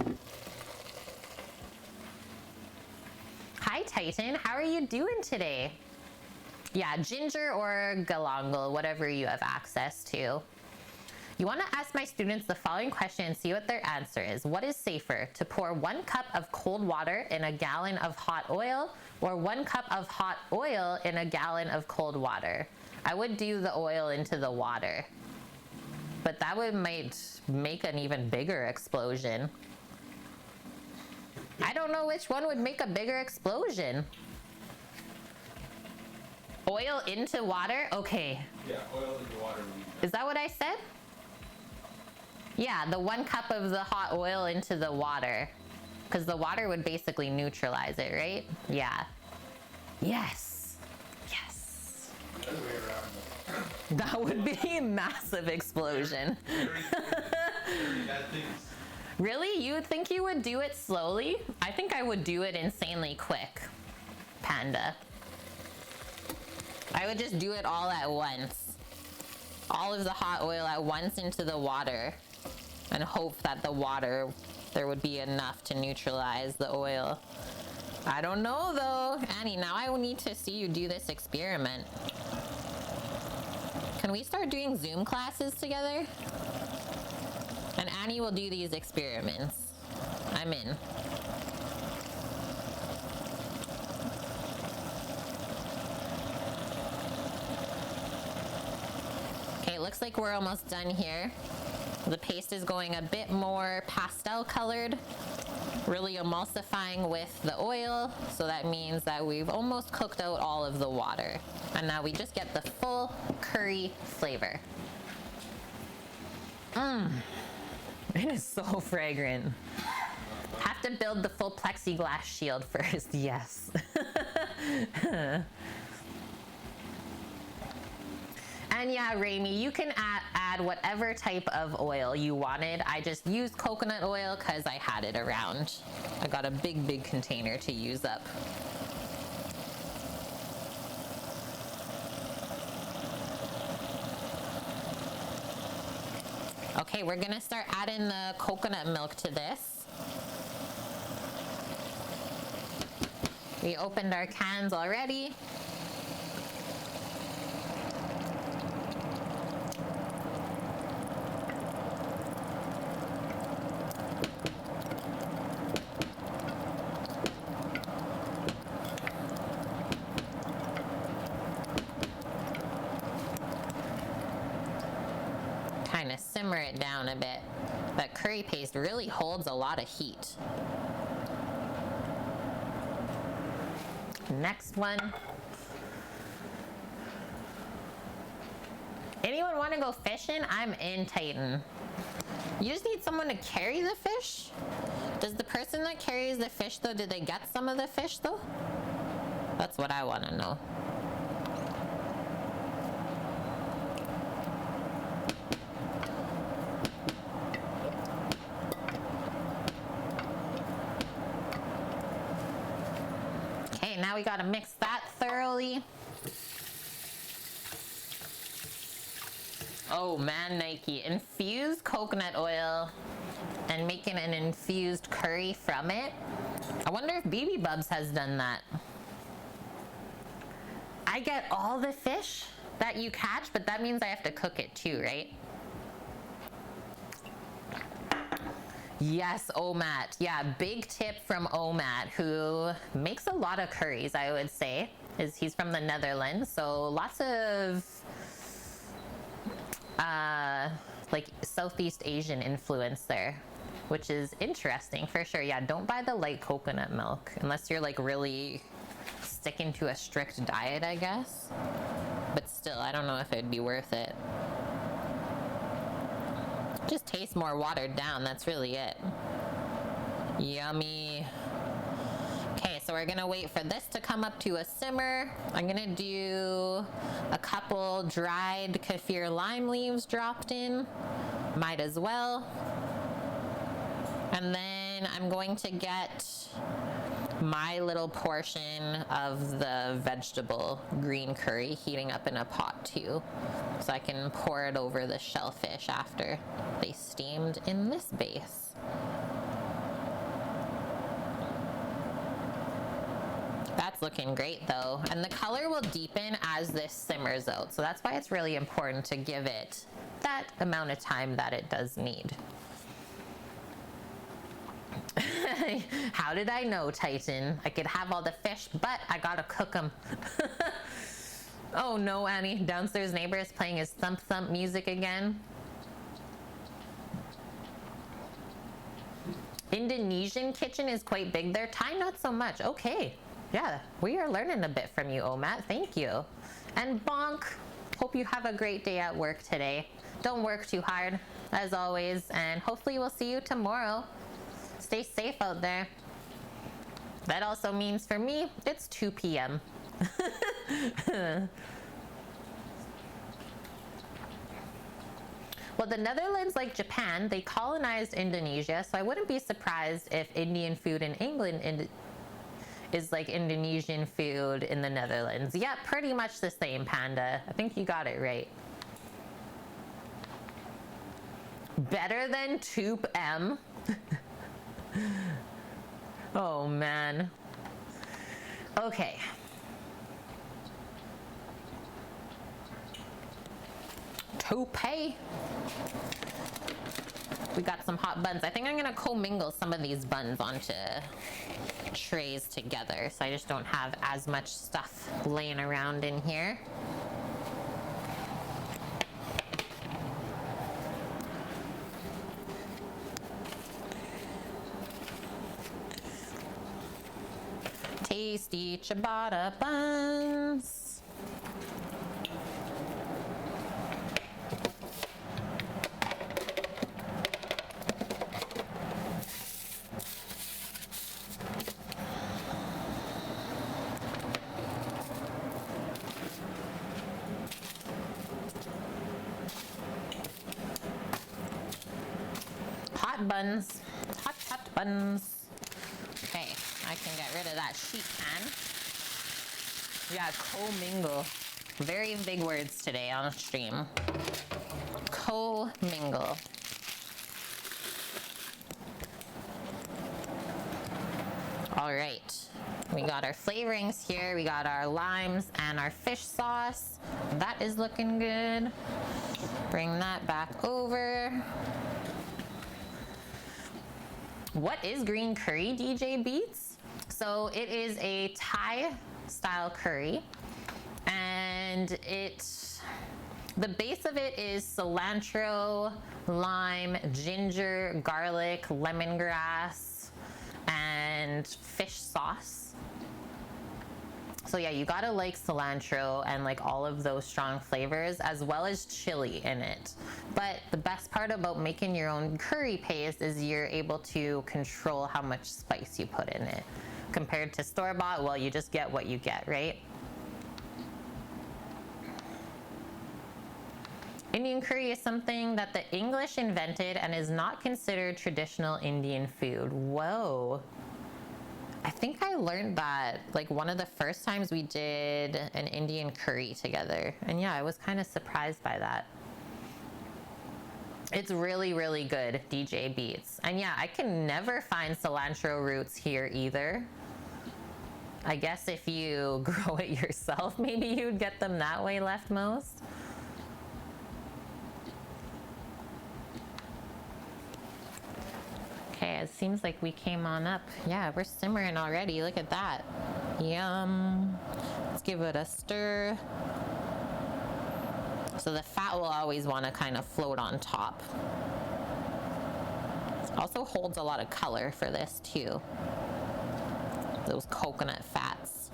Speaker 1: Hi, Titan. How are you doing today? Yeah, ginger or galangal, whatever you have access to. You want to ask my students the following question and see what their answer is. What is safer, to pour 1 cup of cold water in a gallon of hot oil, or 1 cup of hot oil in a gallon of cold water? I would do the oil into the water, but that might make an even bigger explosion. I don't know which one would make a bigger explosion. Oil into water? Okay.
Speaker 2: Yeah, oil into water.
Speaker 1: Is that what I said? Yeah, the 1 cup of the hot oil into the water. Because the water would basically neutralize it, right? Yeah. Yes. Yes.
Speaker 2: The other way around.
Speaker 1: That would be a massive explosion. Really? You would think you would do it slowly? I think I would do it insanely quick, Panda. I would just do it all at once. All of the hot oil at once into the water, and hope that the water, there would be enough to neutralize the oil. I don't know though. Annie, now I need to see you do this experiment. Can we start doing Zoom classes together? And Annie will do these experiments. I'm in. Okay, looks like we're almost done here. The paste is going a bit more pastel colored, really emulsifying with the oil. So that means that we've almost cooked out all of the water. And now we just get the full curry flavor. It is so fragrant. Have to build the full plexiglass shield first, yes. And yeah, Raimi, you can add whatever type of oil you wanted. I just used coconut oil because I had it around. I got a big container to use up. Okay, we're gonna start adding the coconut milk to this. We opened our cans already. Kind of simmer it down a bit. That curry paste really holds a lot of heat. Next one. Anyone want to go fishing? I'm in, Titan. You just need someone to carry the fish? Does the person that carries the fish though, did they get some of the fish though? That's what I want to know. Now we gotta mix that thoroughly. Oh man, Nike, infused coconut oil and making an infused curry from it. I wonder if BB Bubs has done that. I get all the fish that you catch, but that means I have to cook it too, right? Yes, Omat. Yeah, big tip from Omat, who makes a lot of curries, I would say. He's from the Netherlands, so lots of like Southeast Asian influence there, which is interesting for sure. Yeah, don't buy the light coconut milk unless you're like really sticking to a strict diet, I guess. But still, I don't know if it'd be worth it. Just tastes more watered down, that's really it. Yummy. we're gonna wait for this to come up to a simmer. I'm gonna do a couple dried kaffir lime leaves dropped in. Might as well. And then I'm going to get my little portion of the vegetable green curry heating up in a pot too, so I can pour it over the shellfish after they steamed in this base. That's looking great though, and the color will deepen as this simmers out, so that's why it's really important to give it that amount of time that it does need. How did I know, Titan? I could have all the fish, but I gotta cook them. Oh no, Annie. Downstairs neighbor is playing his thump thump music again. Indonesian kitchen is quite big there. Thai, not so much. Okay. Yeah, we are learning a bit from you, Omat. Thank you. And Bonk, hope you have a great day at work today. Don't work too hard, as always, and hopefully we'll see you tomorrow. Stay safe out there. That also means for me, it's 2 p.m. Well, the Netherlands, like Japan, they colonized Indonesia, so I wouldn't be surprised if Indian food in England is like Indonesian food in the Netherlands. Yeah, pretty much the same, Panda. I think you got it right. Better than 2M? Oh man. Okay. Toupee. We got some hot buns. I think I'm gonna commingle some of these buns onto trays together, so I just don't have as much stuff laying around in here. Tasty ciabatta buns. Hot buns. Hot buns. Okay, I can get rid of that sheet pan. Yeah, commingle. Very big words today on stream. Commingle. All right, we got our flavorings here. We got our limes and our fish sauce. That is looking good. Bring that back over. What is green curry, DJ Beats? So it is a Thai style curry, and the base of it is cilantro, lime, ginger, garlic, lemongrass, and fish sauce. So yeah, you gotta like cilantro and like all of those strong flavors, as well as chili in it. But the best part about making your own curry paste is you're able to control how much spice you put in it. Compared to store-bought, well, you just get what you get, right? Indian curry is something that the English invented and is not considered traditional Indian food. Whoa. I think I learned that like one of the first times we did an Indian curry together. And yeah, I was kind of surprised by that. It's really, really good, DJ Beats. And yeah, I can never find cilantro roots here either. I guess if you grow it yourself, maybe you'd get them that way, Leftmost. Okay, it seems like we came on up. Yeah, we're simmering already. Look at that. Yum. Let's give it a stir. So the fat will always want to kind of float on top. Also holds a lot of color for this too. Those coconut fats.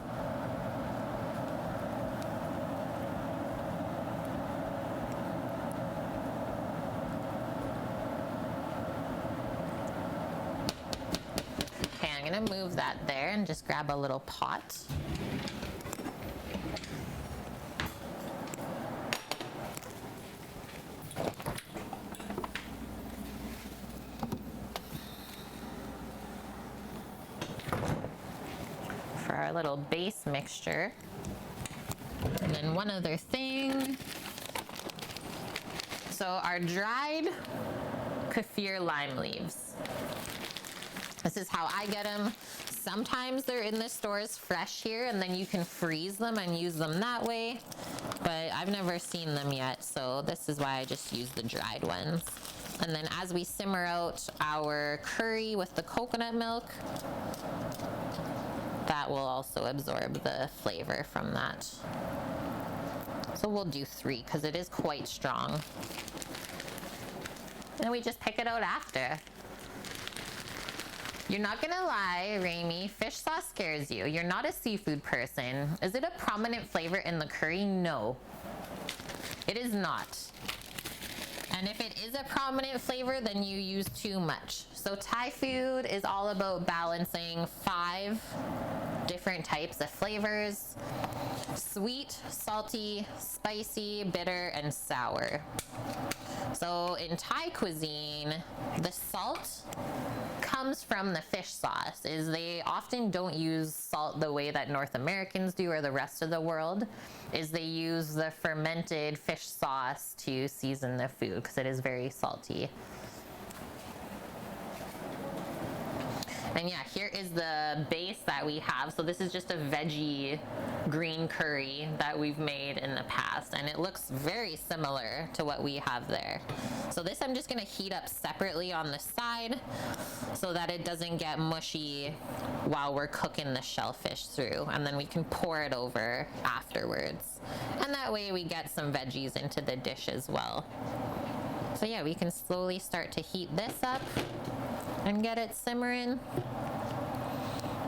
Speaker 1: gonna move that there and just grab a little pot. For our little base mixture. And then one other thing. So our dried kaffir lime leaves. This is how I get them. Sometimes they're in the stores fresh here and then you can freeze them and use them that way. But I've never seen them yet, so this is why I just use the dried ones. And then as we simmer out our curry with the coconut milk, that will also absorb the flavor from that. So we'll do 3 because it is quite strong. And we just pick it out after. You're not gonna lie, Raimi, fish sauce scares you. You're not a seafood person. Is it a prominent flavor in the curry? No. It is not. And if it is a prominent flavor, then you use too much. So Thai food is all about balancing 5 different types of flavors: sweet, salty, spicy, bitter, and sour. So in Thai cuisine, the salt comes from the fish sauce. Is they often don't use salt the way that North Americans do or the rest of the world. Is they use the fermented fish sauce to season the food because it is very salty. And yeah, here is the base that we have. So this is just a veggie green curry that we've made in the past, and it looks very similar to what we have there. So this I'm just gonna heat up separately on the side so that it doesn't get mushy while we're cooking the shellfish through, and then we can pour it over afterwards. And that way we get some veggies into the dish as well. So yeah, we can slowly start to heat this up and get it simmering.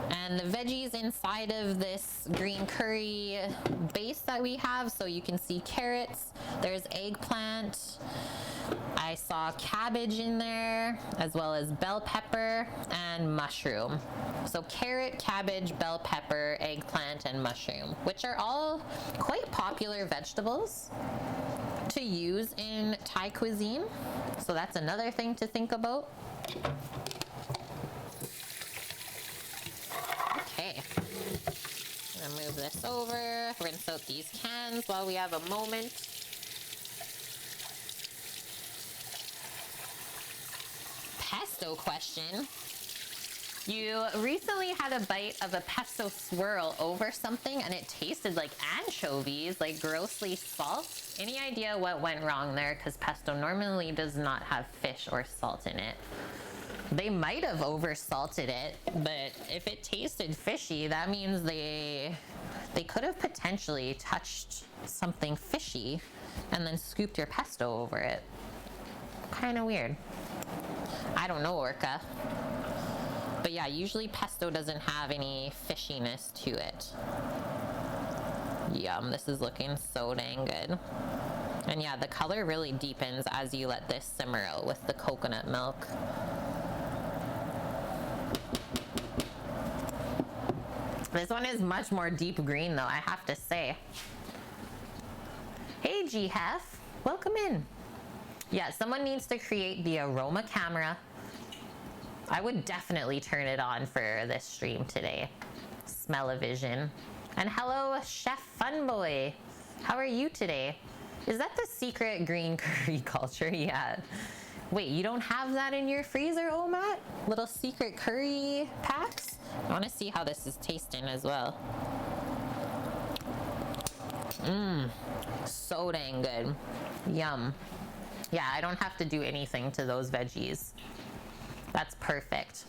Speaker 1: And the veggies inside of this green curry base that we have, so you can see carrots, there's eggplant, I saw cabbage in there, as well as bell pepper and mushroom. So carrot, cabbage, bell pepper, eggplant, and mushroom, which are all quite popular vegetables to use in Thai cuisine. So that's another thing to think about. Okay, I'm gonna move this over, rinse out these cans while we have a moment. Pesto question. You recently had a bite of a pesto swirl over something and it tasted like anchovies, like grossly salt. Any idea what went wrong there? Because pesto normally does not have fish or salt in it. They might have over-salted it, but if it tasted fishy, that means they could have potentially touched something fishy and then scooped your pesto over it. Kind of weird. I don't know, Orca. But yeah, usually pesto doesn't have any fishiness to it. Yum, this is looking so dang good. And yeah, the color really deepens as you let this simmer out with the coconut milk. This one is much more deep green though, I have to say. Hey G-Hef, welcome in. Yeah, someone needs to create the aroma camera. I would definitely turn it on for this stream today. Smell-o-vision. And hello, Chef Funboy. How are you today? Is that the secret green curry culture? Yeah. Wait, you don't have that in your freezer, Omat? Little secret curry packs? I want to see how this is tasting as well. Mmm, so dang good. Yum. Yeah, I don't have to do anything to those veggies. That's perfect.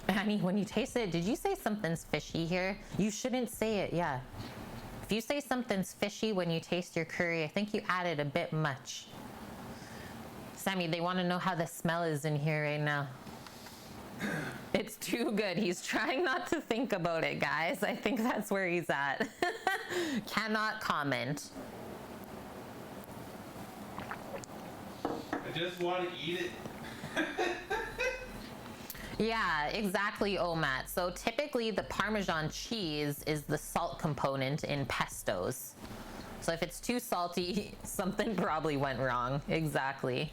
Speaker 1: Annie, when you taste it, did you say something's fishy here? You shouldn't say it, yeah. If you say something's fishy when you taste your curry, I think you added a bit much. Sammy, they want to know how the smell is in here right now. It's too good. He's trying not to think about it, guys. I think that's where he's at. Cannot comment.
Speaker 2: I just want to eat it.
Speaker 1: Yeah, exactly, Omat. So typically the Parmesan cheese is the salt component in pestos. So if it's too salty, something probably went wrong. Exactly.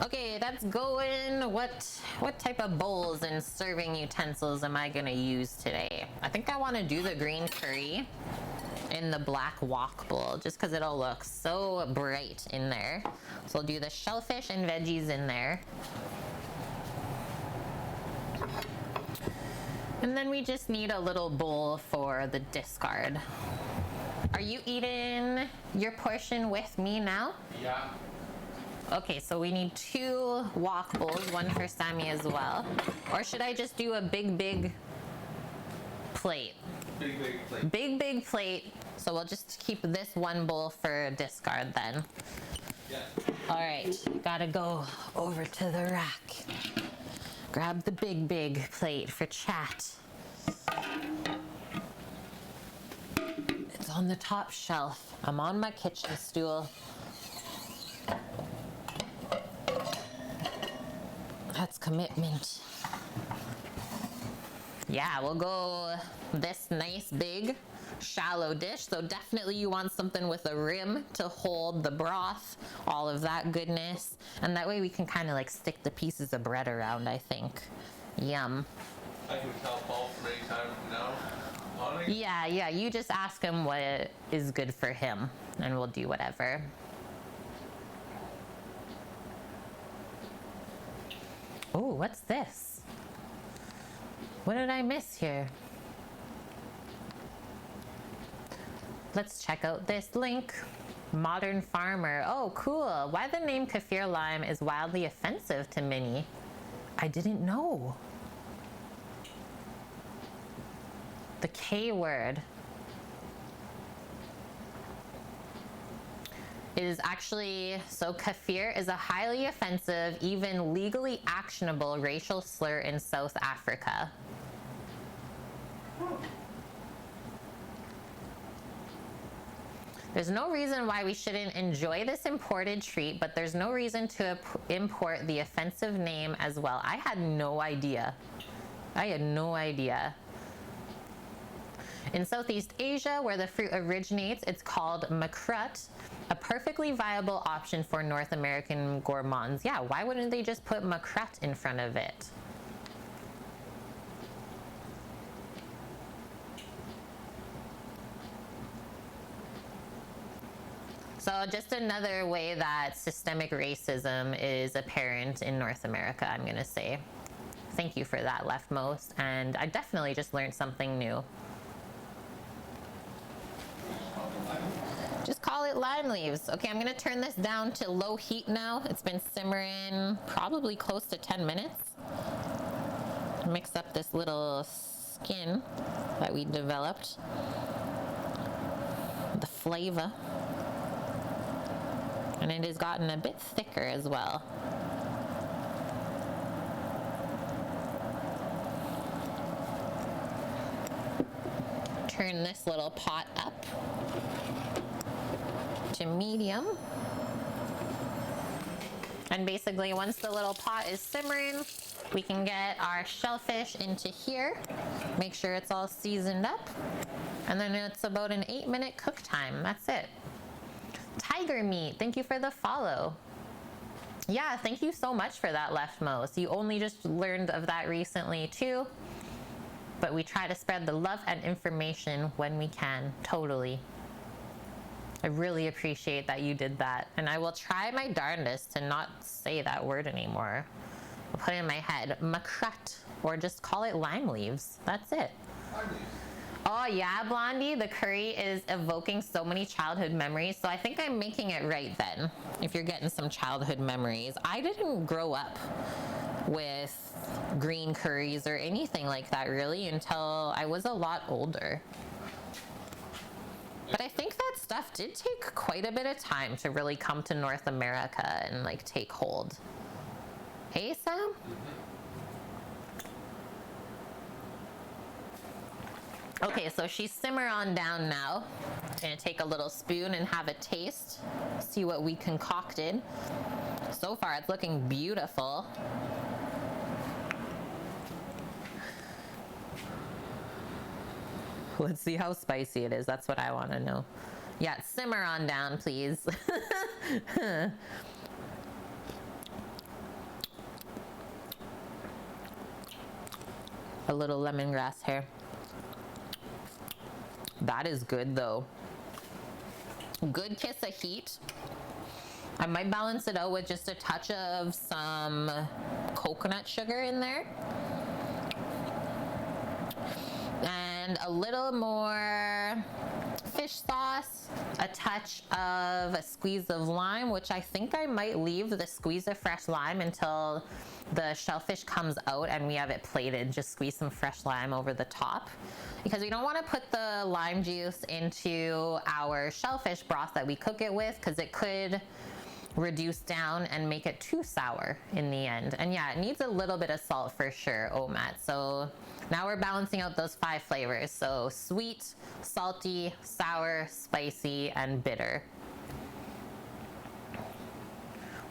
Speaker 1: Okay, that's going. What type of bowls and serving utensils am I gonna use today? I think I want to do the green curry in the black wok bowl just because it'll look so bright in there. So I'll do the shellfish and veggies in there. And then we just need a little bowl for the discard. Are you eating your portion with me now?
Speaker 2: Yeah.
Speaker 1: Okay, so we need 2 wok bowls, one for Sammy as well. Or should I just do a big plate?
Speaker 2: Big plate.
Speaker 1: Big plate. So we'll just keep this one bowl for discard then.
Speaker 2: Yeah.
Speaker 1: All right, gotta go over to the rack. Grab the big plate for chat. It's on the top shelf. I'm on my kitchen stool. That's commitment. Yeah, we'll go this nice big shallow dish. So definitely you want something with a rim to hold the broth, all of that goodness. And that way we can kind of like stick the pieces of bread around, I think. Yum.
Speaker 2: I can tell Paul from any time from now on.
Speaker 1: Yeah, you just ask him what is good for him and we'll do whatever. Oh, what's this? What did I miss here? Let's check out this link. Modern Farmer. Oh, cool. Why the name kaffir lime is wildly offensive to Minnie. I didn't know. The K word is actually, so kaffir is a highly offensive, even legally actionable racial slur in South Africa. There's no reason why we shouldn't enjoy this imported treat, but there's no reason to import the offensive name as well. I had no idea. In Southeast Asia, where the fruit originates, it's called makrut, a perfectly viable option for North American gourmands. Yeah, why wouldn't they just put makrut in front of it? So just another way that systemic racism is apparent in North America, I'm gonna say. Thank you for that, Leftmost, and I definitely just learned something new. Just call it lime leaves. Okay, I'm gonna turn this down to low heat now. It's been simmering probably close to 10 minutes. Mix up this little skin that we developed. The flavor. And it has gotten a bit thicker as well. Turn this little pot up to medium. And basically once the little pot is simmering, we can get our shellfish into here. Make sure it's all seasoned up. And then it's about an 8-minute cook time. That's it. Tiger Meat, thank you for the follow. Yeah, thank you so much for that, Leftmost. You only just learned of that recently too. But we try to spread the love and information when we can, totally. I really appreciate that you did that. And I will try my darndest to not say that word anymore. I'll put it in my head, makrut, or just call it lime leaves. That's it. Oh yeah, Blondie, the curry is evoking so many childhood memories. So I think I'm making it right then, if you're getting some childhood memories. I didn't grow up with green curries or anything like that really until I was a lot older. But I think that stuff did take quite a bit of time to really come to North America and like take hold. Hey, Sam? Okay, so she's simmer on down now. Gonna take a little spoon and have a taste. See what we concocted. So far, it's looking beautiful. Let's see how spicy it is. That's what I want to know. Yeah, simmer on down, please. A little lemongrass here. That is good though. Good kiss of heat. I might balance it out with just a touch of some coconut sugar in there. And a little more fish sauce, a touch of a squeeze of lime, which I think I might leave the squeeze of fresh lime until the shellfish comes out and we have it plated. Just squeeze some fresh lime over the top, because we don't want to put the lime juice into our shellfish broth that we cook it with, because it could reduce down and make it too sour in the end. And yeah, it needs a little bit of salt for sure, Omat. So now we're balancing out those 5 flavors. So sweet, salty, sour, spicy, and bitter.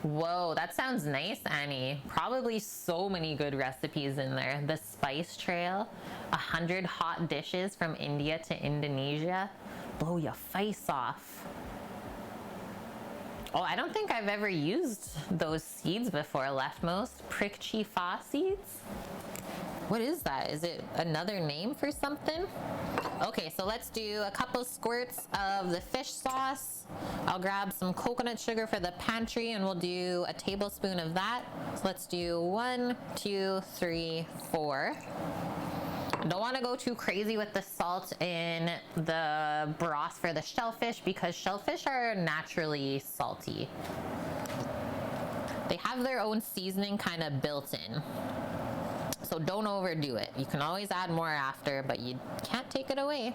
Speaker 1: Whoa, that sounds nice, Annie. Probably so many good recipes in there. The spice trail, 100 hot dishes from India to Indonesia. Blow your face off. Oh, I don't think I've ever used those seeds before, leftmost. Prick chifa seeds? What is that? Is it another name for something? Okay, so let's do a couple squirts of the fish sauce. I'll grab some coconut sugar for the pantry and we'll do a tablespoon of that. So let's do 1, 2, 3, 4. Don't want to go too crazy with the salt in the broth for the shellfish, because shellfish are naturally salty. They have their own seasoning kind of built in. So don't overdo it. You can always add more after, but you can't take it away.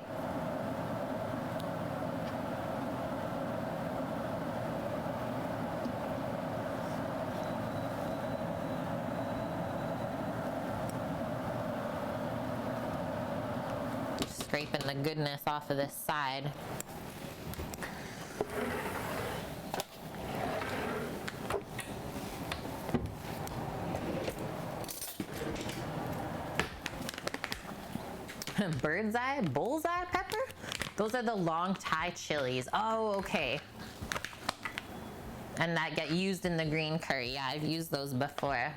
Speaker 1: Scraping the goodness off of this side. Bird's eye, bullseye pepper? Those are the long Thai chilies. Oh, okay. And that get used in the green curry. Yeah, I've used those before.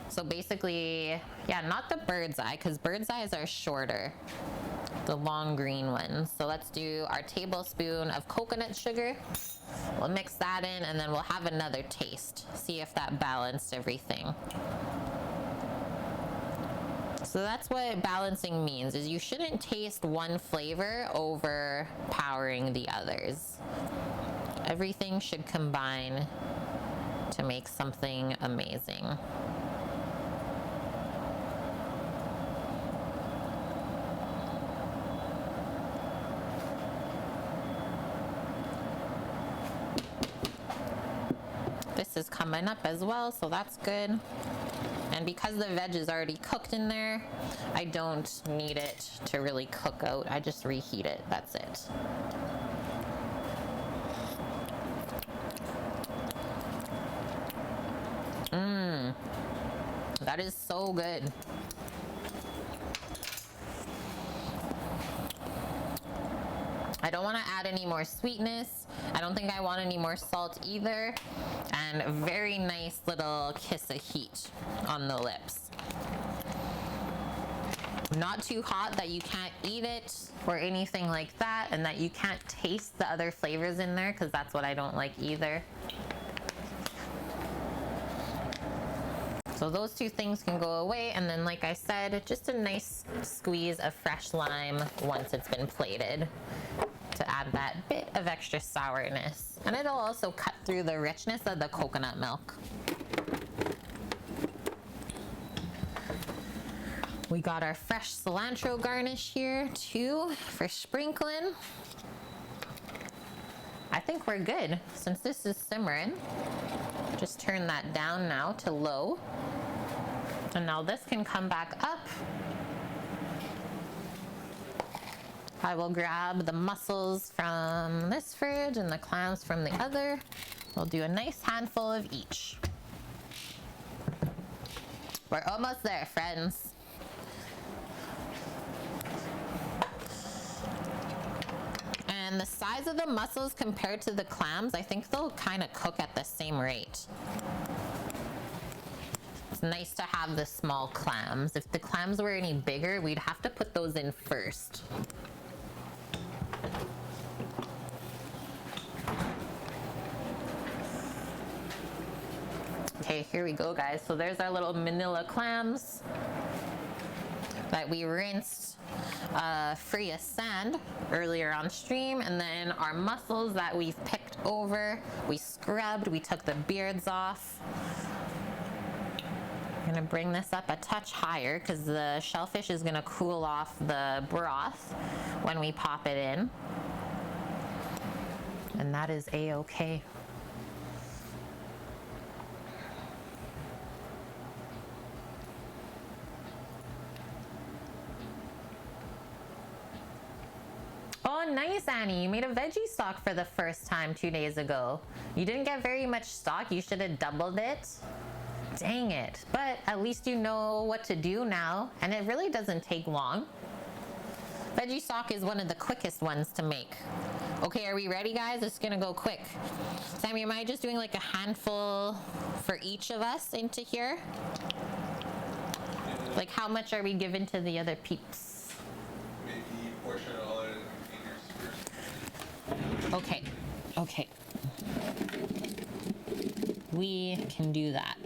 Speaker 1: So basically, yeah, not the bird's eye, because bird's eyes are shorter. The long green ones. So let's do our tablespoon of coconut sugar. We'll mix that in and then we'll have another taste. See if that balanced everything. So that's what balancing means, is you shouldn't taste one flavor overpowering the others. Everything should combine to make something amazing. This is coming up as well, so that's good. And because the veg is already cooked in there, I don't need it to really cook out. I just reheat it, that's it. That is so good. I don't want to add any more sweetness. I don't think I want any more salt either. And a very nice little kiss of heat on the lips. Not too hot that you can't eat it or anything like that, and that you can't taste the other flavors in there, because that's what I don't like either. So those two things can go away, and then like I said, just a nice squeeze of fresh lime once it's been plated to add that bit of extra sourness. And it'll also cut through the richness of the coconut milk. We got our fresh cilantro garnish here too for sprinkling. I think we're good since this is simmering. Just turn that down now to low. And now this can come back up I will grab the mussels from this fridge and the clams from the other. We'll do a nice handful of each. We're almost there, friends. And the size of the mussels compared to the clams, I think they'll kind of cook at the same rate. It's nice to have the small clams. If the clams were any bigger, we'd have to put those in first. Okay, here we go, guys. So there's our little manila clams that we rinsed free of sand earlier on stream, and then our mussels that we've picked over, we scrubbed, we took the beards off. I'm gonna bring this up a touch higher because the shellfish is gonna cool off the broth when we pop it in, and that is a-okay. Oh, nice, Annie. You made a veggie stock for the first time 2 days ago. You didn't get very much stock. You should have doubled it. Dang it. But at least you know what to do now, and it really doesn't take long. Veggie stock is one of the quickest ones to make. Okay, are we ready, guys? It's gonna go quick. Sammy, am I just doing like a handful for each of us into here? Like, how much are we giving to the other peeps?
Speaker 2: Maybe portion all in containers first.
Speaker 1: Okay, okay. We can do that.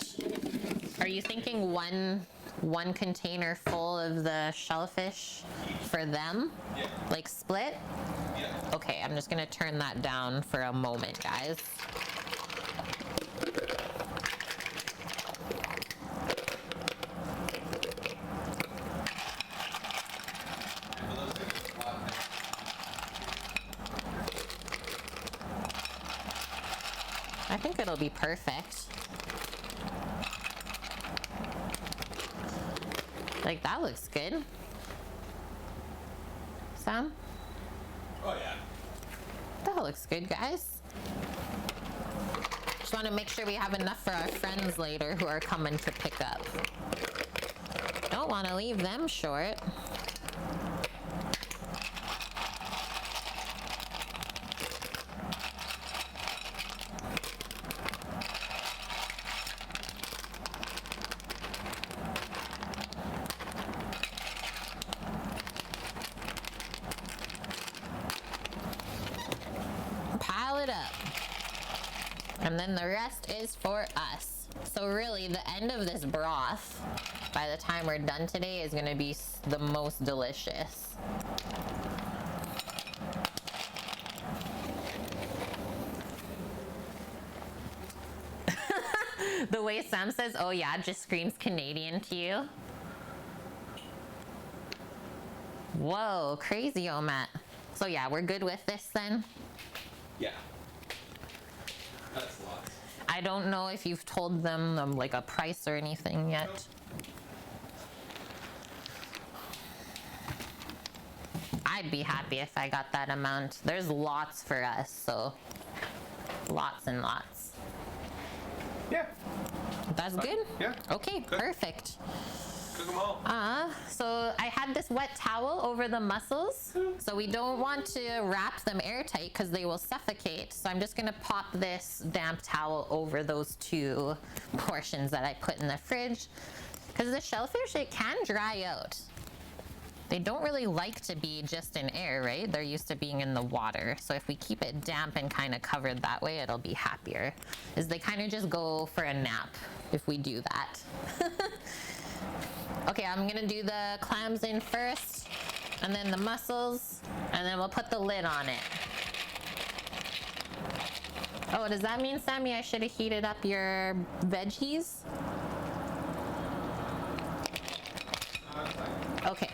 Speaker 1: Are you thinking one container full of the shellfish for them?
Speaker 2: Yeah.
Speaker 1: Like split?
Speaker 2: Yeah.
Speaker 1: Okay, I'm just gonna turn that down for a moment, guys. I think it'll be perfect. Like, that looks good. Sam?
Speaker 2: Oh yeah.
Speaker 1: That looks good, guys. Just want to make sure we have enough for our friends later who are coming to pick up. Don't want to leave them short. And then the rest is for us. So really, the end of this broth, by the time we're done today, is gonna be the most delicious. The way Sam says, oh yeah, just screams Canadian to you. Whoa, crazy, Omat. So yeah, we're good with this then?
Speaker 2: Yeah. That's lots.
Speaker 1: I don't know if you've told them like a price or anything yet.
Speaker 2: Nope.
Speaker 1: I'd be happy if I got that amount. There's lots for us, so lots and lots.
Speaker 2: Yeah.
Speaker 1: That's good?
Speaker 2: Yeah.
Speaker 1: Okay,
Speaker 2: Good.
Speaker 1: perfect.
Speaker 2: Cook them all.
Speaker 1: So I had this wet towel over the mussels, so we don't want to wrap them airtight because they will suffocate. So I'm just gonna pop this damp towel over those two portions that I put in the fridge, because the shellfish, it can dry out. They don't really like to be just in air, right? They're used to being in the water. So if we keep it damp and kind of covered that way, it'll be happier. Is they kind of just go for a nap if we do that. Okay, I'm gonna do the clams in first, and then the mussels, and then we'll put the lid on it. Oh, does that mean, Sammy, I should have heated up your veggies? Okay.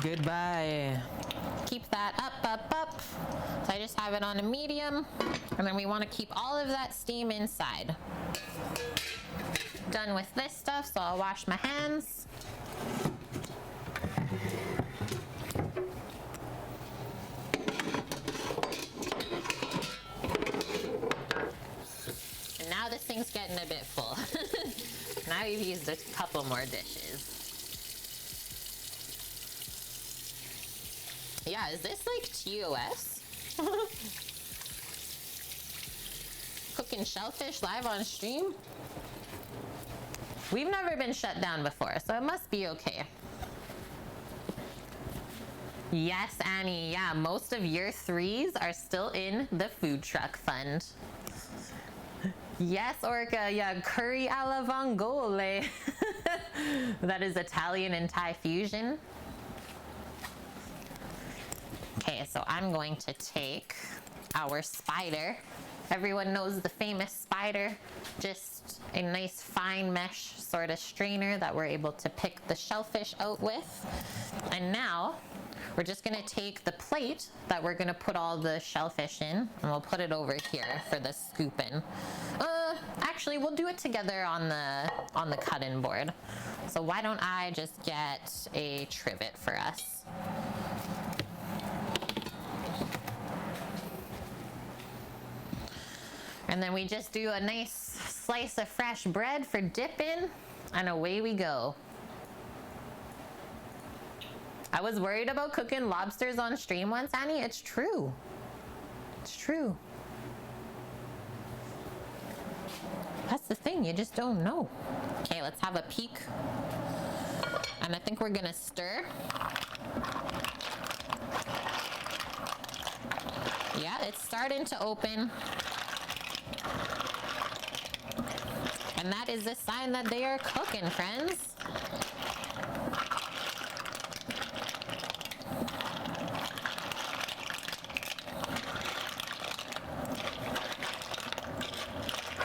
Speaker 3: Goodbye.
Speaker 1: Keep that up. So I just have it on a medium, and then we want to keep all of that steam inside. Done with this stuff, so I'll wash my hands. And now this thing's getting a bit full. Now we've used a couple more dishes. Yeah, is this like TOS? Cooking shellfish live on stream? We've never been shut down before, so it must be okay. Yes, Annie, yeah, most of year 3s are still in the food truck fund. Yes, Orca, yeah, curry alla vongole. That is Italian and Thai fusion. Okay, so I'm going to take our spider. Everyone knows the famous spider, just a nice fine mesh sort of strainer that we're able to pick the shellfish out with. And now we're just gonna take the plate that we're gonna put all the shellfish in, and we'll put it over here for the scooping. Actually, we'll do it together on the cutting board. So why don't I just get a trivet for us? And then we just do a nice slice of fresh bread for dipping, and away we go. I was worried about cooking lobsters on stream once, Annie. It's true. It's true. That's the thing, you just don't know. Okay, let's have a peek. And I think we're gonna stir. Yeah, it's starting to open. And that is a sign that they are cooking, friends.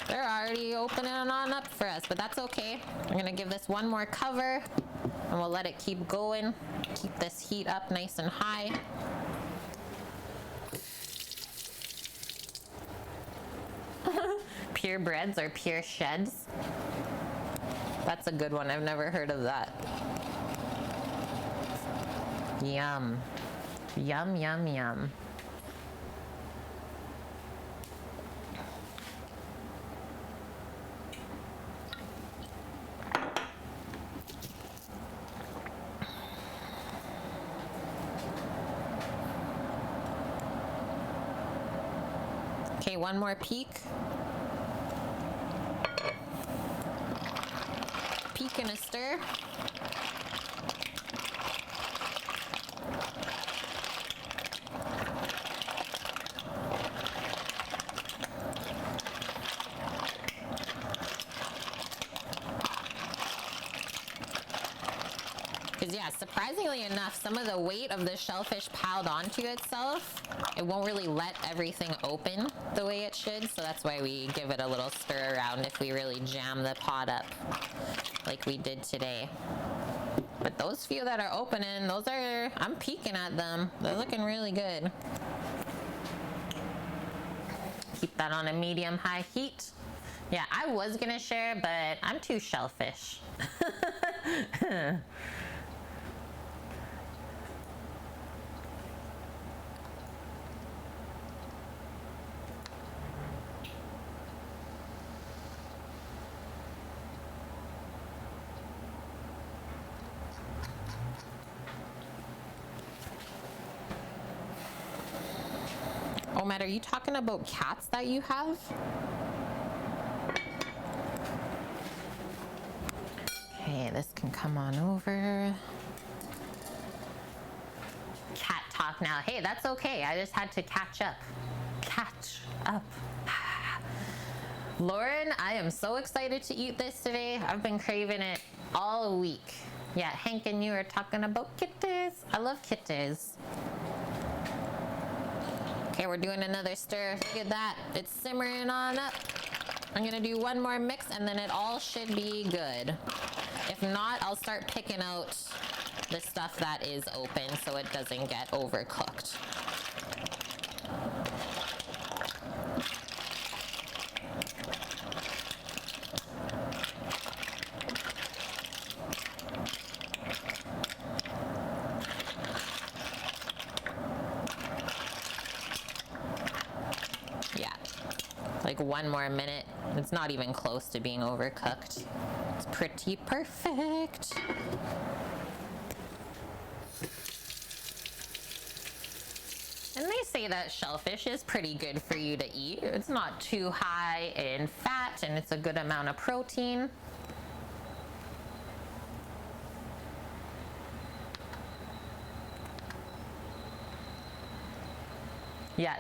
Speaker 1: They're already opening on up for us, but that's okay. I'm gonna give this one more cover, and we'll let it keep going. Keep this heat up nice and high. Pure breads or pure sheds? That's a good one. I've never heard of that. Yum. Yum, yum, yum. Okay, one more peek. Peek and a stir. Because yeah, surprisingly enough, some of the weight of the shellfish piled onto itself, it won't really let everything open the way it should. So that's why we give it a little stir around if we really jam the pot up like we did today. But those few that are opening, those are, I'm peeking at them. They're looking really good. Keep that on a medium-high heat. Yeah, I was gonna share, but I'm too shellfish. Oh, Matt, are you talking about cats that you have? Okay, this can come on over. Cat talk now. Hey, that's okay. I just had to catch up. Catch up. Lauren, I am so excited to eat this today. I've been craving it all week. Yeah, Hank and you are talking about kitties. I love kitties. Okay, we're doing another stir. Look at that. It's simmering on up. I'm gonna do one more mix and then it all should be good. If not, I'll start picking out the stuff that is open so it doesn't get overcooked. Yeah, like one more minute. It's not even close to being overcooked. It's pretty perfect. And they say that shellfish is pretty good for you to eat. It's not too high in fat and it's a good amount of protein. Yeah,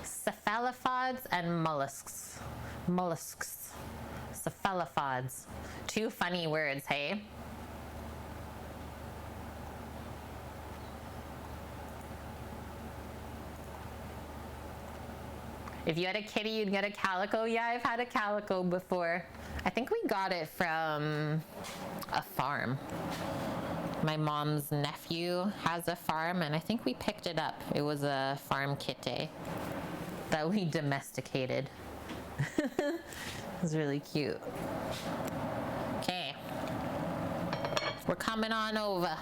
Speaker 1: cephalopods and mollusks. Mollusks. Cephalopods. Two funny words, hey? If you had a kitty, you'd get a calico. Yeah, I've had a calico before. I think we got it from a farm. My mom's nephew has a farm, and I think we picked it up. It was a farm kitty that we domesticated. It was really cute. Okay. We're coming on over.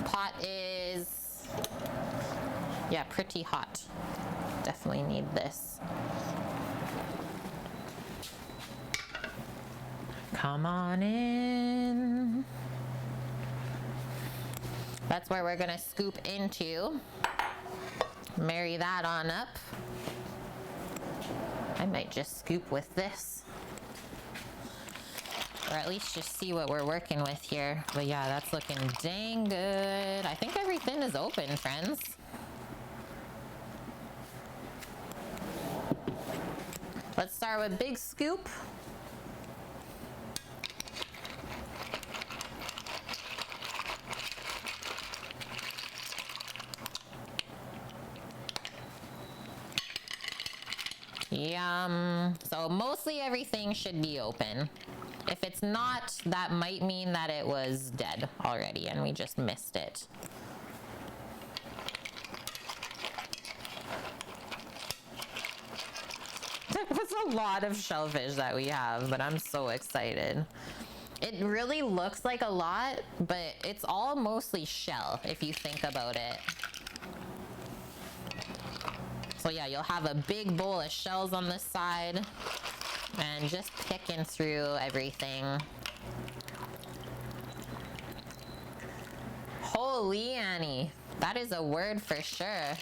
Speaker 1: Pot is, yeah, pretty hot. Definitely need this. Come on in. That's where we're gonna scoop into. Marry that on up. I might just scoop with this. Or at least just see what we're working with here. But yeah, that's looking dang good. I think everything is open, friends. Let's start with big scoop. Yum. So mostly everything should be open. If it's not, that might mean that it was dead already and we just missed it. That's a lot of shellfish that we have, but I'm so excited. It really looks like a lot, but it's all mostly shell if you think about it. So yeah, you'll have a big bowl of shells on this side and just picking through everything. Holy Annie, that is a word for sure.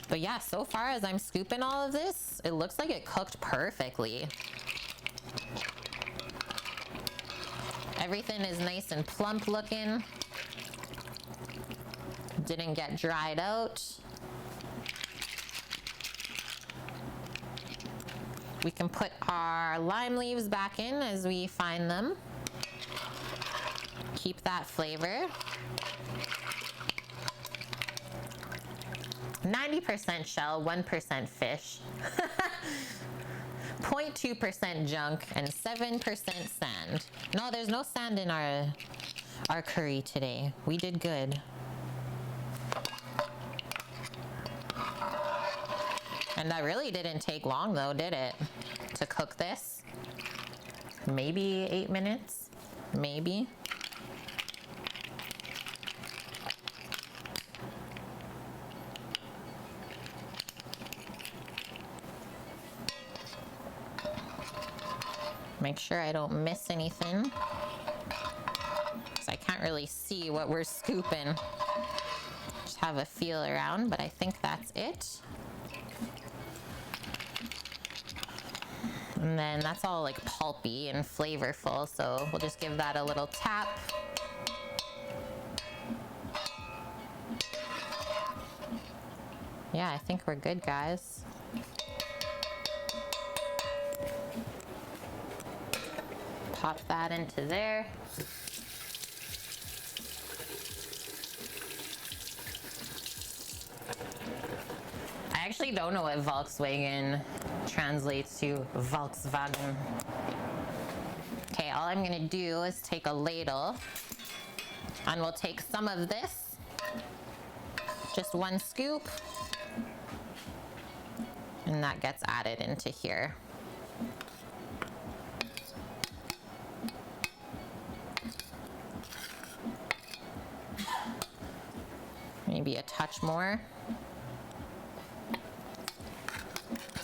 Speaker 1: But yeah, so far as I'm scooping all of this, it looks like it cooked perfectly. Everything is nice and plump looking. Didn't get dried out. We can put our lime leaves back in as we find them. Keep that flavor. 90% shell, 1% fish. 0.2% junk and 7% sand. No, there's no sand in our curry today. We did good. And that really didn't take long though, did it? To cook this? Maybe 8 minutes? Maybe. Make sure I don't miss anything, because I can't really see what we're scooping. Just have a feel around, but I think that's it. And then that's all like pulpy and flavorful, so we'll just give that a little tap. Yeah, I think we're good, guys. Pop that into there. I actually don't know what Volkswagen translates to. Volkswagen. Okay, all I'm gonna do is take a ladle and we'll take some of this, just one scoop, and that gets added into here. Maybe a touch more.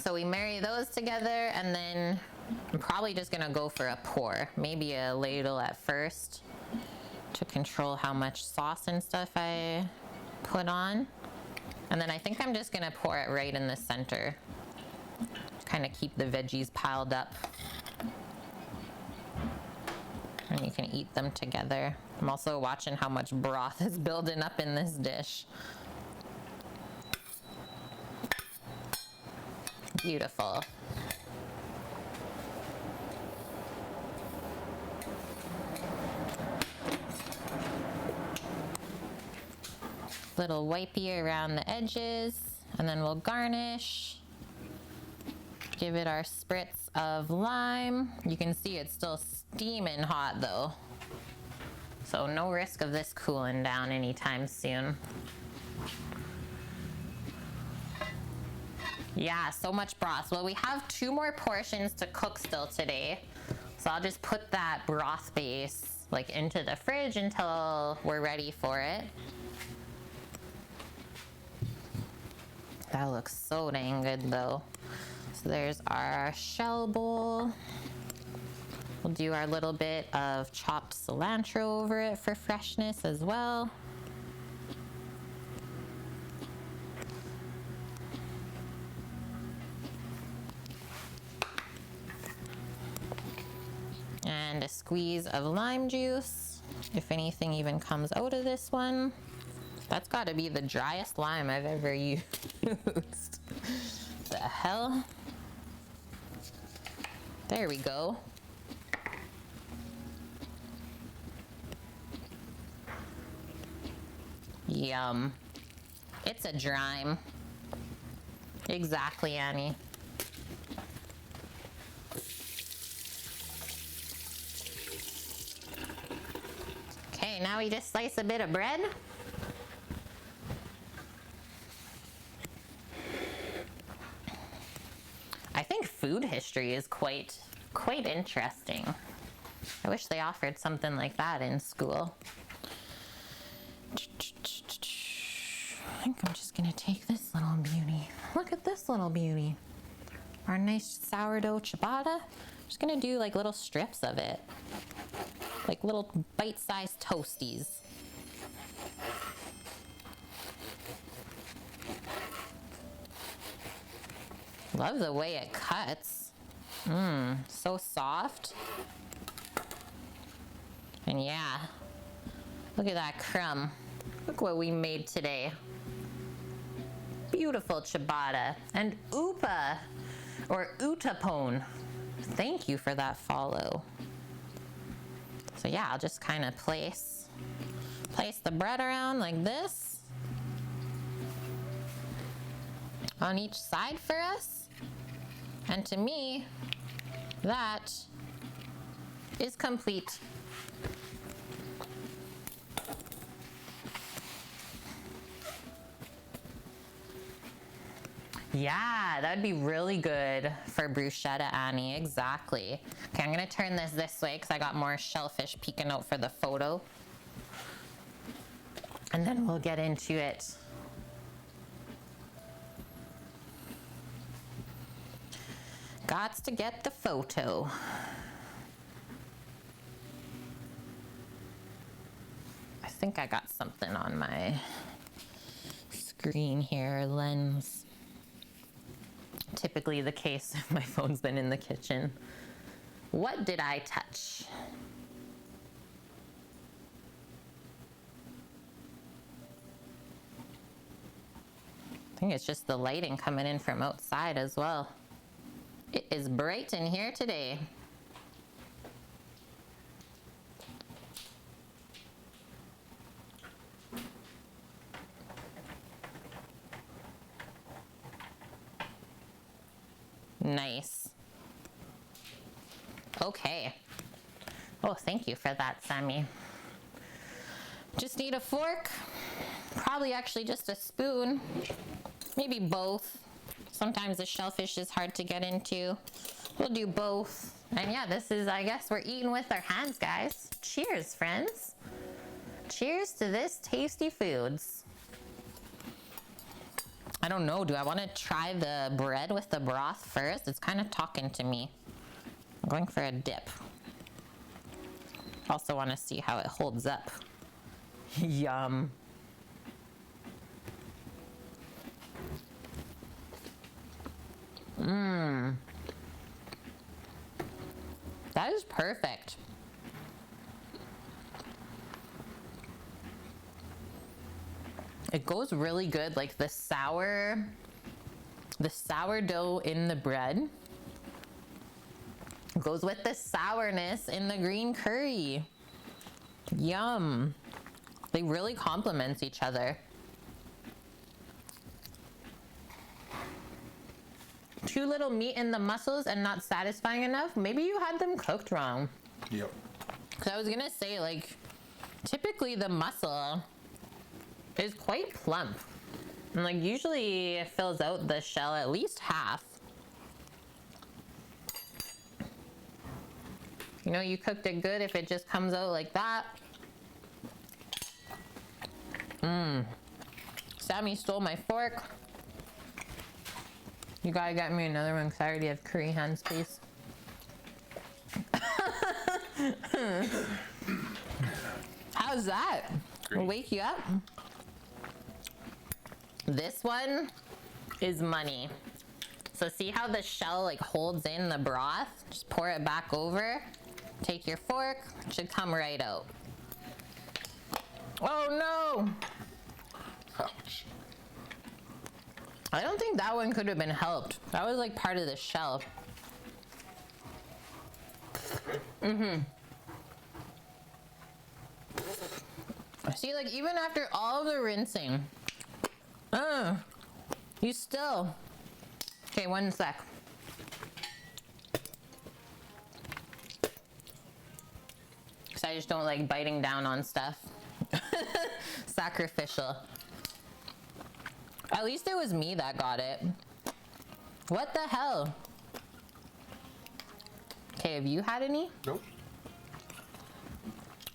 Speaker 1: So we marry those together, and then I'm probably just gonna go for a pour. Maybe a ladle at first to control how much sauce and stuff I put on. And then I think I'm just gonna pour it right in the center. Kind of keep the veggies piled up. And you can eat them together. I'm also watching how much broth is building up in this dish. Beautiful. Little wipey around the edges, and then we'll garnish. Give it our spritz of lime. You can see it's still steaming hot though, so no risk of this cooling down anytime soon. Yeah, so much broth. Well, we have 2 more portions to cook still today, so I'll just put that broth base like into the fridge until we're ready for it. That looks so dang good though. So there's our shell bowl. We'll do our little bit of chopped cilantro over it for freshness as well. And a squeeze of lime juice, if anything even comes out of this one. That's got to be the driest lime I've ever used. The hell? There we go. Yum. It's a drime. Exactly, Annie. Okay, now we just slice a bit of bread. I think food history is quite interesting. I wish they offered something like that in school. I think I'm just gonna take this little beauty. Look at this little beauty. Our nice sourdough ciabatta. Just gonna do like little strips of it. Like little bite-sized toasties. Love the way it cuts. So soft. And yeah, look at that crumb. Look what we made today. Beautiful ciabatta and upa or utapone. Thank you for that follow. So yeah, I'll just kind of place the bread around like this on each side for us. And to me, that is complete. Yeah, that'd be really good for bruschetta, Annie. Exactly. Okay, I'm gonna turn this way because I got more shellfish peeking out for the photo. And then we'll get into it. Gots to get the photo. I think I got something on my screen here, lens. Typically the case if my phone's been in the kitchen. What did I touch? I think it's just the lighting coming in from outside as well. It is bright in here today. Nice. Okay. Oh, thank you for that, Sammy. Just need a fork. Probably actually just a spoon. Maybe both. Sometimes the shellfish is hard to get into. We'll do both. And yeah, this is, I guess, we're eating with our hands, guys. Cheers, friends. Cheers to this tasty foods. I don't know, do I want to try the bread with the broth first? It's kind of talking to me. I'm going for a dip. Also want to see how it holds up. Yum. Mmm. That is perfect. It goes really good, like the sourdough in the bread goes with the sourness in the green curry. Yum. They really complement each other. Too little meat in the mussels and not satisfying enough? Maybe you had them cooked wrong.
Speaker 2: Yep.
Speaker 1: Because I was gonna say, like, typically the mussel is quite plump. And like usually it fills out the shell at least half. You know, you cooked it good if it just comes out like that. Mmm. Sammy stole my fork. You gotta get me another one because I already have curry hands, please. How's that?
Speaker 2: Great.
Speaker 1: Wake you up? This one is money. So see how the shell like holds in the broth? Just pour it back over. Take your fork. It should come right out. Oh no!
Speaker 2: Ouch.
Speaker 1: I don't think that one could have been helped. That was like part of the shell. See, like even after all the rinsing, you still. Okay, one sec. Because I just don't like biting down on stuff. Sacrificial. At least it was me that got it. What the hell? Okay, have you had any?
Speaker 2: Nope.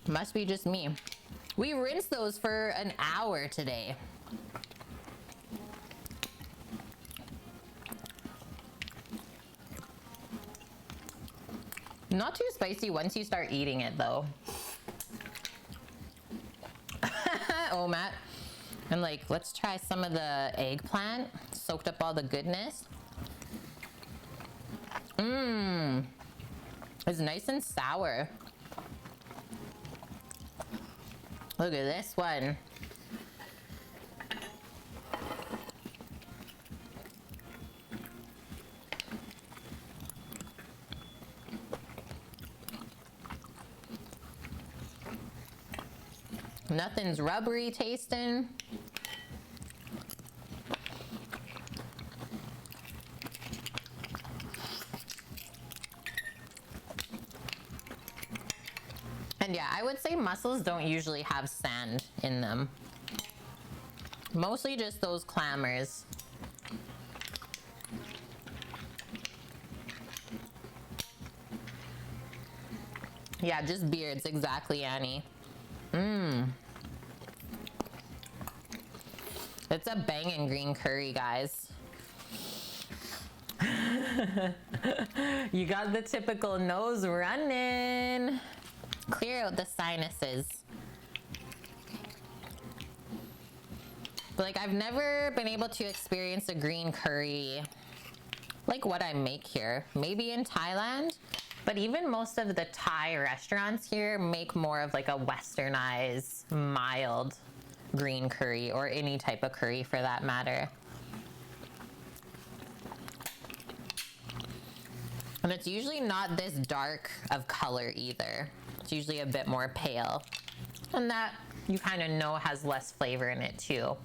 Speaker 1: Must be just me. We rinsed those for an hour today. Not too spicy once you start eating it though. Oh, Matt. And like, let's try some of the eggplant. Soaked up all the goodness. Mmm. It's nice and sour. Look at this one. Nothing's rubbery tasting. And yeah, I would say mussels don't usually have sand in them. Mostly just those clammers. Yeah, just beards, exactly, Annie. Mmm. It's a banging green curry, guys. You got the typical nose running. Clear out the sinuses. But like, I've never been able to experience a green curry like what I make here. Maybe in Thailand, but even most of the Thai restaurants here make more of like a westernized, mild green curry, or any type of curry for that matter. And it's usually not this dark of color either. It's usually a bit more pale. And that you kind of know has less flavor in it too.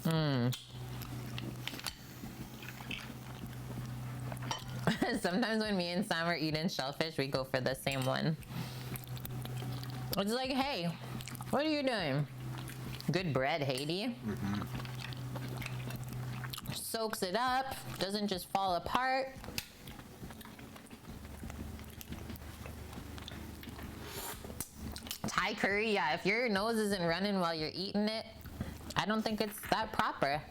Speaker 1: Mmm. Sometimes when me and Sam are eating shellfish, we go for the same one. It's like, hey, what are you doing? Good bread, Haiti. Soaks it up, doesn't just fall apart. Thai curry, yeah, if your nose isn't running while you're eating it, I don't think it's that proper.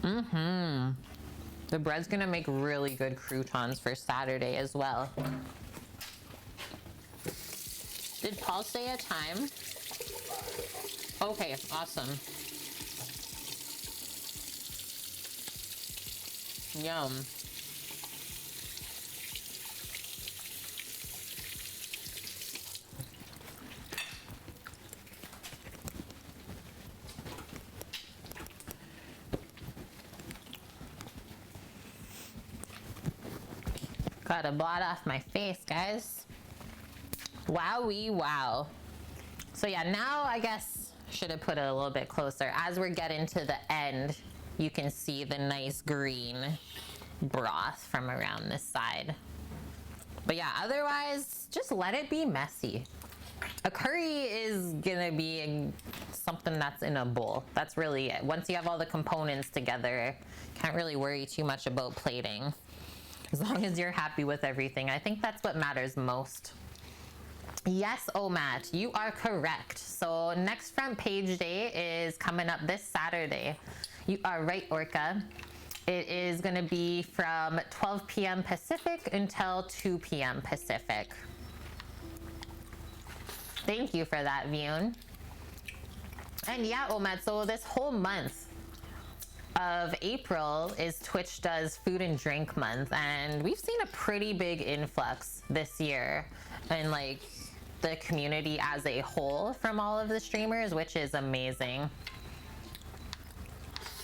Speaker 1: The bread's gonna make really good croutons for Saturday as well. Did Paul say a time? Okay, awesome. Yum. Got a blot off my face, guys. Wowee wow. So yeah, now I guess should have put it a little bit closer. As we're getting to the end, you can see the nice green broth from around this side. But yeah, otherwise, just let it be messy. A curry is gonna be something that's in a bowl. That's really it. Once you have all the components together, can't really worry too much about plating. As long as you're happy with everything. I think that's what matters most. Yes, Omat, you are correct. So next front page day is coming up this Saturday. You are right, Orca. It is going to be from 12 p.m. Pacific until 2 p.m. Pacific. Thank you for that, Vyun. And yeah, Omat, so this whole month of April is Twitch Does Food and Drink Month, and we've seen a pretty big influx this year in like the community as a whole from all of the streamers, which is amazing.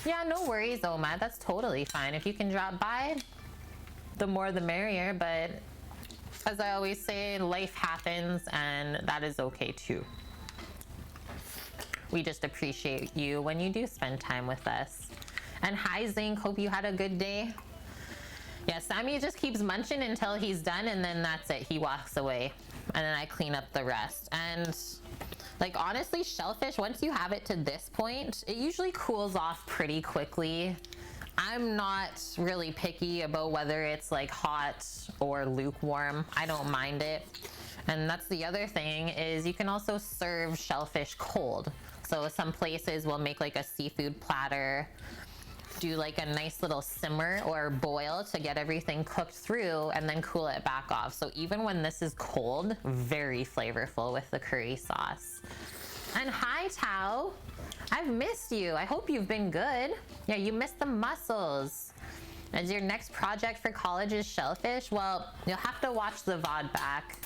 Speaker 1: Yeah, no worries, Oma. That's totally fine. If you can drop by, the more the merrier, but as I always say, life happens and that is okay too. We just appreciate you when you do spend time with us. And hi, Zinc. Hope you had a good day. Yeah, Sammy just keeps munching until he's done, and then that's it. He walks away, and then I clean up the rest. And like, honestly, shellfish, once you have it to this point, it usually cools off pretty quickly. I'm not really picky about whether it's like hot or lukewarm. I don't mind it. And that's the other thing, is you can also serve shellfish cold. So some places will make like a seafood platter, do like a nice little simmer or boil to get everything cooked through, and then cool it back off. So even when this is cold, very flavorful with the curry sauce. And hi, Tao. I've missed you. I hope you've been good. Yeah, you missed the mussels. As your next project for college is shellfish, well, you'll have to watch the VOD back.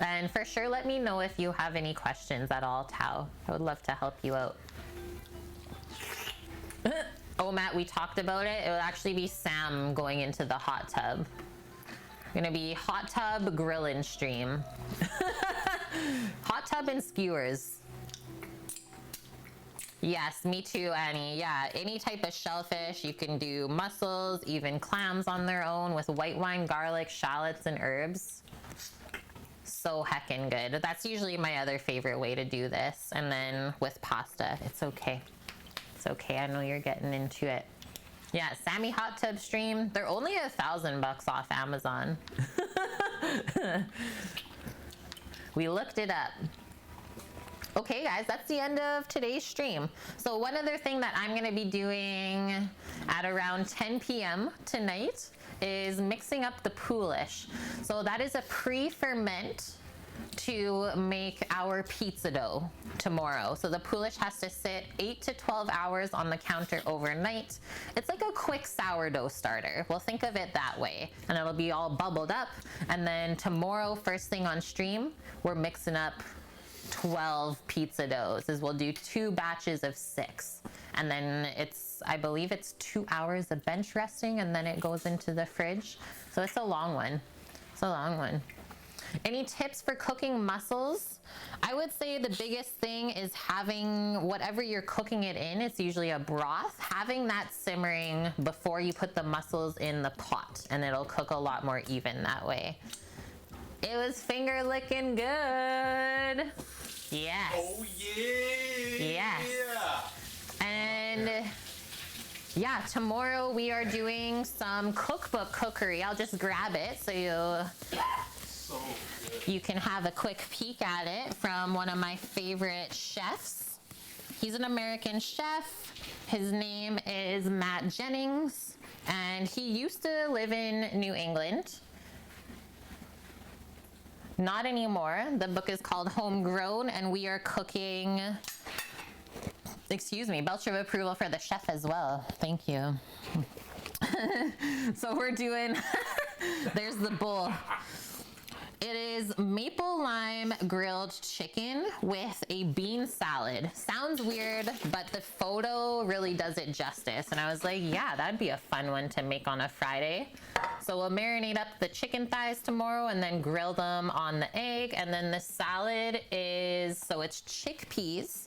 Speaker 1: And for sure, let me know if you have any questions at all, Tao. I would love to help you out. Oh, Matt, we talked about it. It would actually be Sam going into the hot tub. Gonna be hot tub grilling stream. Hot tub and skewers. Yes, me too, Annie. Yeah, any type of shellfish. You can do mussels, even clams on their own with white wine, garlic, shallots, and herbs. So heckin' good. That's usually my other favorite way to do this. And then with pasta, it's okay. It's okay, I know you're getting into it. Yeah, Sammy hot tub stream. They're only $1,000 off Amazon. We looked it up. Okay, guys, that's the end of today's stream. So one other thing that I'm gonna be doing at around 10 p.m. tonight is mixing up the poolish. So that is a pre-ferment to make our pizza dough tomorrow. So the poolish has to sit 8 to 12 hours on the counter overnight. It's like a quick sourdough starter. We'll think of it that way. And it'll be all bubbled up. And then tomorrow, first thing on stream, we're mixing up 12 pizza doughs. We'll do 2 batches of 6. And then it's, I believe it's 2 hours of bench resting, and then it goes into the fridge. So it's a long one. It's a long one. Any tips for cooking mussels? I would say the biggest thing is having whatever you're cooking it in, it's usually a broth, having that simmering before you put the mussels in the pot, and it'll cook a lot more even that way. It was finger licking good. Yes.
Speaker 2: Oh yeah.
Speaker 1: Yes. And yeah, tomorrow we are doing some cookbook cookery. I'll just grab it so
Speaker 2: So good.
Speaker 1: you can have a quick peek at it from one of my favorite chefs. He's an American chef. His name is Matt Jennings, and he used to live in New England. Not anymore. The book is called Homegrown, and we are cooking, excuse me, belch of approval for the chef as well. Thank you. So we're doing, there's the bowl. It is maple lime grilled chicken with a bean salad. Sounds weird, but the photo really does it justice. And I was like, yeah, that'd be a fun one to make on a Friday. So we'll marinate up the chicken thighs tomorrow and then grill them on the egg. And then the salad is, so it's chickpeas.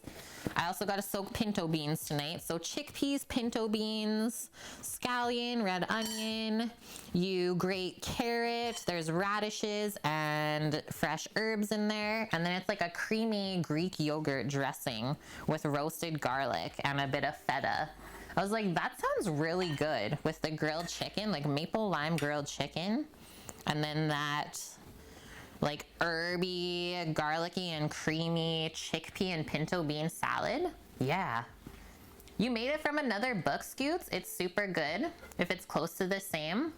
Speaker 1: I also got to soak pinto beans tonight. So chickpeas, pinto beans, scallion, red onion, you grate carrot, there's radishes and fresh herbs in there. And then it's like a creamy Greek yogurt dressing with roasted garlic and a bit of feta. I was like, that sounds really good with the grilled chicken, like maple lime grilled chicken. And then that like herby, garlicky, and creamy chickpea and pinto bean salad. Yeah. You made it from another book, Scoots. It's super good if it's close to the same.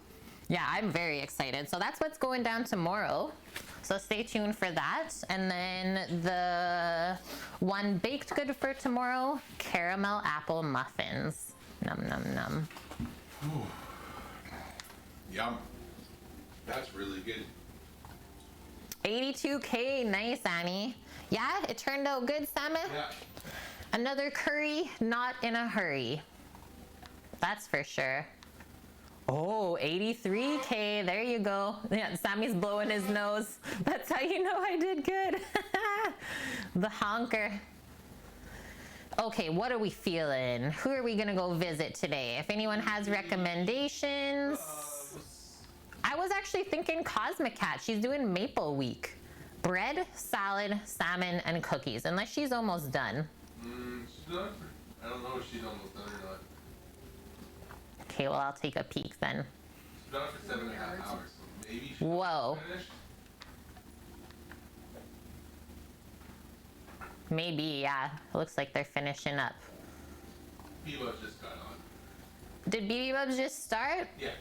Speaker 1: Yeah, I'm very excited. So that's what's going down tomorrow. So stay tuned for that. And then the one baked good for tomorrow, caramel apple muffins. Num, num, num.
Speaker 2: Ooh. Yum. That's really good.
Speaker 1: 82K, nice, Annie. Yeah, it turned out good, Samet.
Speaker 2: Yeah.
Speaker 1: Another curry, not in a hurry. That's for sure. Oh, 83K, there you go. Yeah, Sammy's blowing his nose. That's how you know I did good. The honker. Okay, what are we feeling? Who are we gonna go visit today? If anyone has recommendations. I was actually thinking Cosmic Cat. She's doing Maple Week. Bread, salad, salmon, and cookies. Unless she's almost done.
Speaker 2: She's done I don't know if she's almost done or not.
Speaker 1: Okay, well, I'll take a peek then.
Speaker 2: She's done it for 7.5 hours. So maybe she's
Speaker 1: Whoa.
Speaker 2: finished.
Speaker 1: Maybe, yeah. It looks like they're finishing up.
Speaker 2: Bebop just got on.
Speaker 1: Did BB Bubs just start?
Speaker 2: Yeah,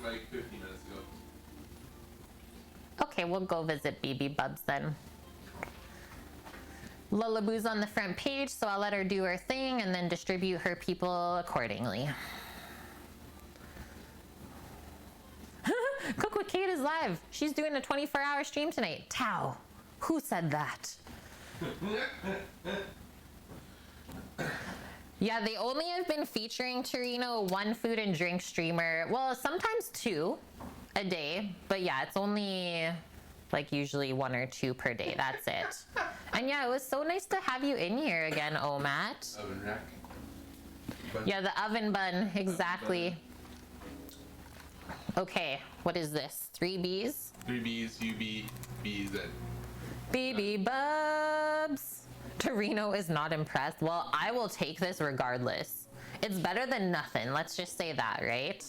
Speaker 2: like 15 minutes ago.
Speaker 1: Okay, we'll go visit BB Bubs then. Lullaboo's on the front page, so I'll let her do her thing and then distribute her people accordingly. Cook with Kate is live. She's doing a 24-hour stream tonight. Tao, who said that? Yeah, they only have been featuring Torino, one food and drink streamer. Well, sometimes two a day, but yeah, it's only like usually 1 or 2 per day. That's it. And yeah, it was so nice to have you in here again, Omat.
Speaker 2: Oven rack.
Speaker 1: Yeah, the oven bun, exactly. Okay, what is this? 3 Bs?
Speaker 2: 3 B's, UB, BZ.
Speaker 1: BB Bubs. Torino is not impressed. Well, I will take this regardless. It's better than nothing. Let's just say that, right?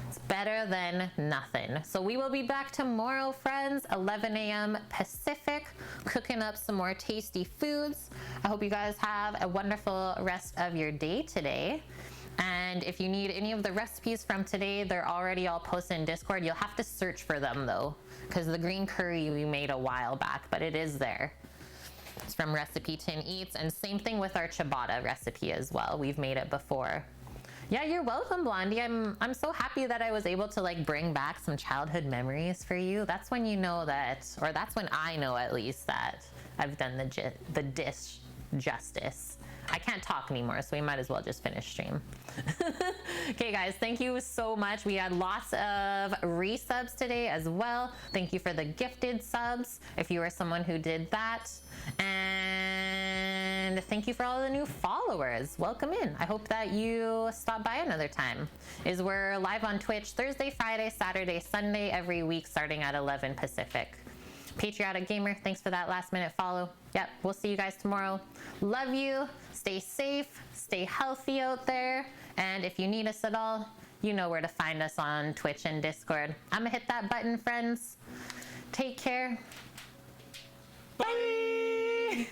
Speaker 1: It's better than nothing. So we will be back tomorrow, friends, 11 a.m. Pacific, cooking up some more tasty foods. I hope you guys have a wonderful rest of your day today. And if you need any of the recipes from today, they're already all posted in Discord. You'll have to search for them though, because the green curry we made a while back, but it is there. It's from Recipe Tin Eats, and same thing with our ciabatta recipe as well. We've made it before. Yeah, you're welcome, Blondie. I'm so happy that I was able to like bring back some childhood memories for you. That's when you know that, or that's when I know at least that I've done the dish justice. I can't talk anymore, so we might as well just finish stream. Okay, guys, thank you so much. We had lots of resubs today as well. Thank you for the gifted subs, if you were someone who did that. And thank you for all the new followers. Welcome in. I hope that you stop by another time. We're live on Twitch Thursday, Friday, Saturday, Sunday, every week starting at 11 Pacific. Patriotic Gamer, thanks for that last minute follow. Yep, we'll see you guys tomorrow. Love you. Stay safe. Stay healthy out there. And if you need us at all, you know where to find us on Twitch and Discord. I'm gonna hit that button, friends. Take care. Bye.